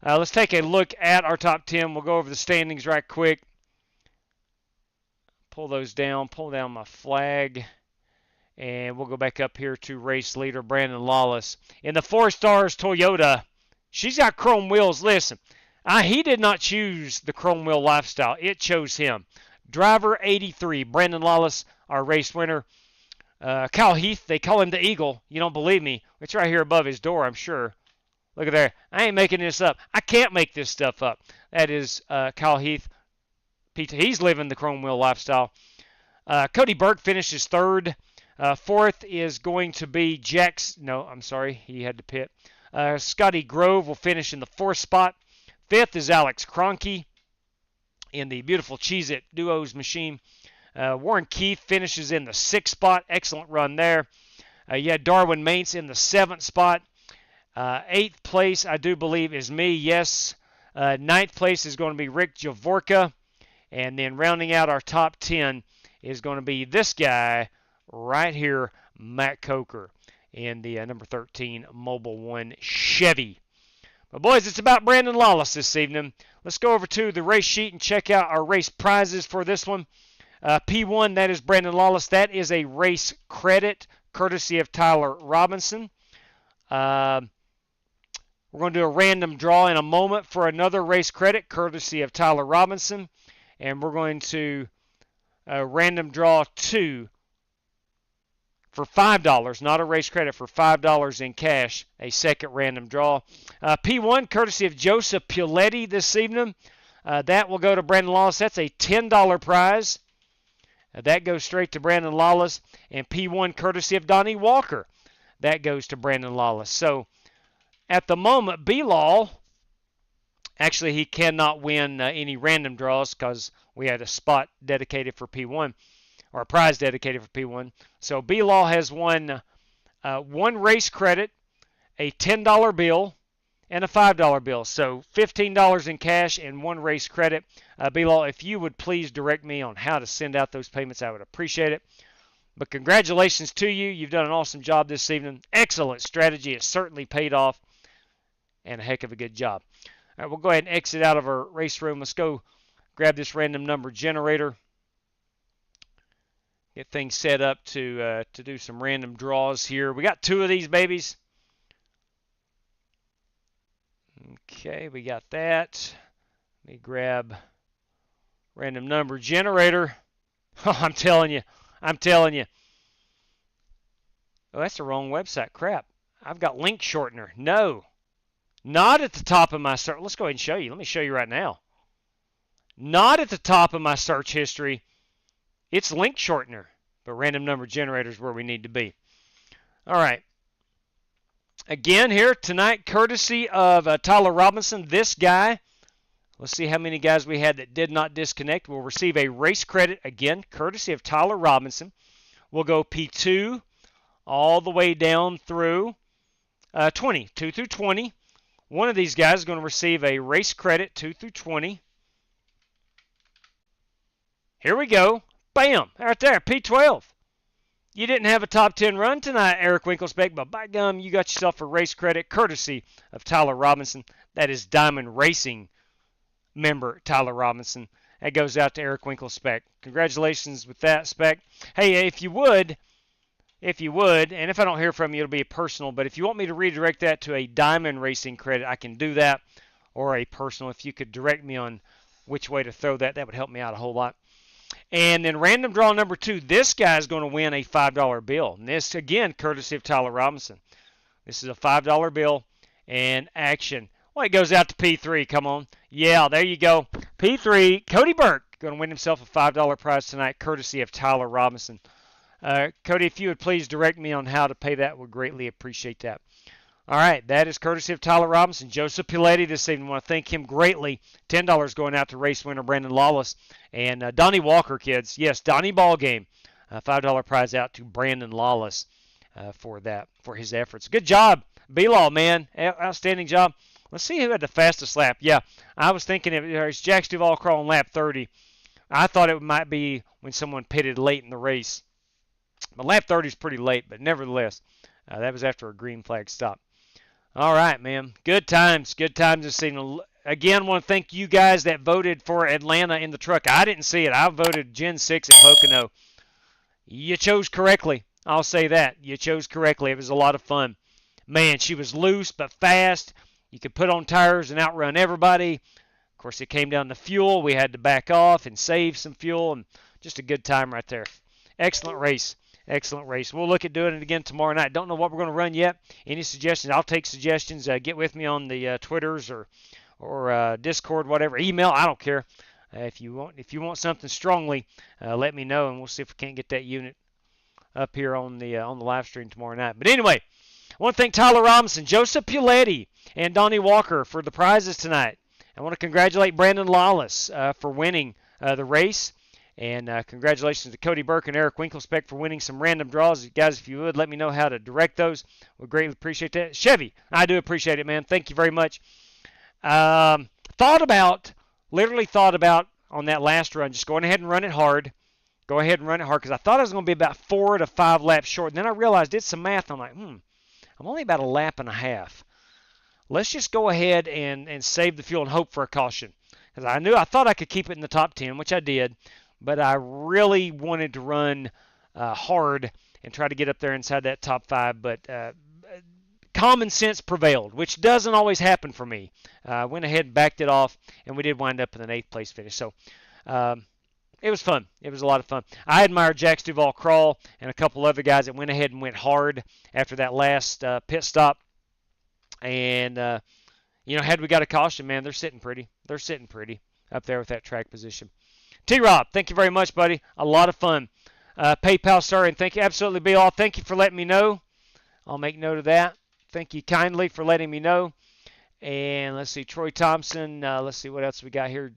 Let's take a look at our top 10. We'll go over the standings right quick. Pull those down. Pull down my flag. And we'll go back up here to race leader Brandon Lawless. In the 4 Stars Toyota, she's got chrome wheels. Listen, he did not choose the chrome wheel lifestyle. It chose him. Driver 83, Brandon Lawless, our race winner. Kyle Heath, they call him the Eagle. You don't believe me? It's right here above his door, I'm sure. Look at there. I ain't making this up. I can't make this stuff up. That is Kyle Heath. He's living the chrome wheel lifestyle. Cody Burke finishes 3rd. 4th is going to be Jax. No, I'm sorry. He had to pit. Scotty Grove will finish in the 4th spot. 5th is Alex Cronky in the beautiful Cheez-It Duos machine. Warren Keith finishes in the 6th spot. Excellent run there. You had Darwin Maintz in the 7th spot. 8th place, I do believe, is me. Yes. 9th place is going to be Rick Javorka. And then rounding out our top 10 is going to be this guy right here, Matt Coker, in the number 13 Mobil 1 Chevy. But boys, it's about Brandon Lawless this evening. Let's go over to the race sheet and check out our race prizes for this one. P1, that is Brandon Lawless. That is a race credit courtesy of Tyler Robinson. We're going to do a random draw in a moment for another race credit courtesy of Tyler Robinson. And we're going to random draw 2 for $5, not a race credit, for $5 in cash, a second random draw. P1, courtesy of Joseph Puletti this evening. That will go to Brandon Lawless. That's a $10 prize. That goes straight to Brandon Lawless. And P1, courtesy of Donnie Walker. That goes to Brandon Lawless. So, at the moment, B-Law, actually, he cannot win any random draws because we had a spot dedicated for P1, or a prize dedicated for P1. So B-Law has won one race credit, a $10 bill, and a $5 bill. So $15 in cash and one race credit. B-Law, if you would please direct me on how to send out those payments, I would appreciate it. But congratulations to you. You've done an awesome job this evening. Excellent strategy. It certainly paid off, and a heck of a good job. All right, we'll go ahead and exit out of our race room. Let's go grab this random number generator. Get things set up to do some random draws here. We got 2 of these babies. Okay, we got that. Let me grab random number generator. Oh, I'm telling you. Oh, that's the wrong website. Crap. I've got link shortener. No. Not at the top of my search. Let's go ahead and show you. Let me show you right now. Not at the top of my search history. It's link shortener. But random number generator is where we need to be. All right. Again here tonight, courtesy of Tyler Robinson. This guy, let's see how many guys we had that did not disconnect. Will receive a race credit, again, courtesy of Tyler Robinson. We'll go P2 all the way down through 20, 2 through 20. One of these guys is going to receive a race credit, 2 through 20. Here we go. Bam! Right there, P12. You didn't have a top 10 run tonight, Eric Winklespec, but by gum, you got yourself a race credit courtesy of Tyler Robinson. That is Diamond Racing member Tyler Robinson. That goes out to Eric Winklespec. Congratulations with that, Spec. Hey, if you would, and if I don't hear from you, it'll be a personal, but if you want me to redirect that to a Diamond Racing credit, I can do that, or a personal. If you could direct me on which way to throw that, that would help me out a whole lot. And then random draw number 2, this guy is going to win a $5 bill. And this, again, courtesy of Tyler Robinson. This is a $5 bill and action. Well, it goes out to P3. Come on. Yeah, there you go. P3, Cody Burke, going to win himself a $5 prize tonight, courtesy of Tyler Robinson. Cody, if you would please direct me on how to pay that, would greatly appreciate that. All right, that is courtesy of Tyler Robinson. Joseph Puletti this evening. I want to thank him greatly. $10 going out to race winner Brandon Lawless. And Donnie Walker, kids. Yes, Donnie Ballgame. $5 prize out to Brandon Lawless for his efforts. Good job, B-Law, man. Outstanding job. Let's see who had the fastest lap. Yeah, I was thinking it's Jack Duval crawling lap 30. I thought it might be when someone pitted late in the race. But lap 30 is pretty late, but nevertheless, that was after a green flag stop. All right, man. Good times this evening. Again, want to thank you guys that voted for Atlanta in the truck. I didn't see it. I voted Gen 6 at Pocono. You chose correctly. I'll say that. You chose correctly. It was a lot of fun. Man, she was loose but fast. You could put on tires and outrun everybody. Of course, it came down to fuel. We had to back off and save some fuel, and just a good time right there. Excellent race. Excellent race. We'll look at doing it again tomorrow night. Don't know what we're going to run yet. Any suggestions? I'll take suggestions. Get with me on the Twitters or Discord, whatever. Email. I don't care. If you want something strongly, let me know, and we'll see if we can't get that unit up here on the live stream tomorrow night. But anyway, I want to thank Tyler Robinson, Joseph Puletti, and Donnie Walker for the prizes tonight. I want to congratulate Brandon Lawless for winning the race. And congratulations to Cody Burke and Eric Winklespec for winning some random draws. Guys, if you would, let me know how to direct those. We'd greatly appreciate that. Chevy, I do appreciate it, man. Thank you very much. Literally thought about on that last run, just going ahead and run it hard. Go ahead and run it hard because I thought I was going to be about 4 to 5 laps short. And then I realized, did some math. I'm like, I'm only about a lap and a half. Let's just go ahead and save the fuel and hope for a caution. Because I thought I could keep it in the top 10, which I did. But I really wanted to run hard and try to get up there inside that top 5. But common sense prevailed, which doesn't always happen for me. I went ahead and backed it off, and we did wind up in an 8th place finish. So it was fun. It was a lot of fun. I admire Jack Duval Crawl and a couple other guys that went ahead and went hard after that last pit stop. And, had we got a caution, man, they're sitting pretty. They're sitting pretty up there with that track position. T-Rob, thank you very much, buddy. A lot of fun. PayPal star, and thank you. Absolutely, be all. Thank you for letting me know. I'll make note of that. Thank you kindly for letting me know. And let's see, Troy Thompson. Let's see what else we got here.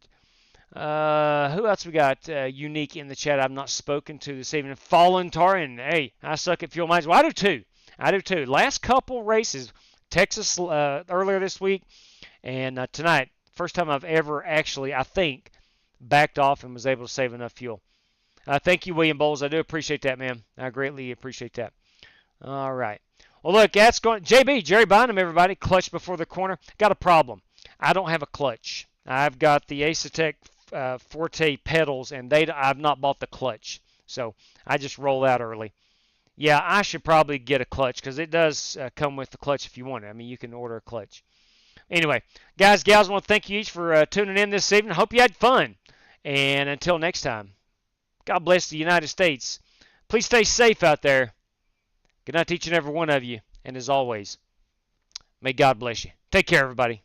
Who else we got unique in the chat I've not spoken to this evening? Fallen Tarin. Hey, I suck at fuel miles. Well, I do too. Last couple races, Texas earlier this week, and tonight, first time I've ever actually, I think, backed off and was able to save enough fuel. Thank you, William Bowles. I do appreciate that, man. I greatly appreciate that. All right. Well, look, that's going. JB, Jerry Bynum, everybody. Clutch before the corner. Got a problem. I don't have a clutch. I've got the Acetec Forte pedals, and I've not bought the clutch. So I just roll out early. Yeah, I should probably get a clutch because it does come with the clutch if you want it. I mean, you can order a clutch. Anyway, guys, gals, I want to thank you each for tuning in this evening. Hope you had fun. And until next time, God bless the United States. Please stay safe out there. Good night to each and every one of you. And as always, may God bless you. Take care, everybody.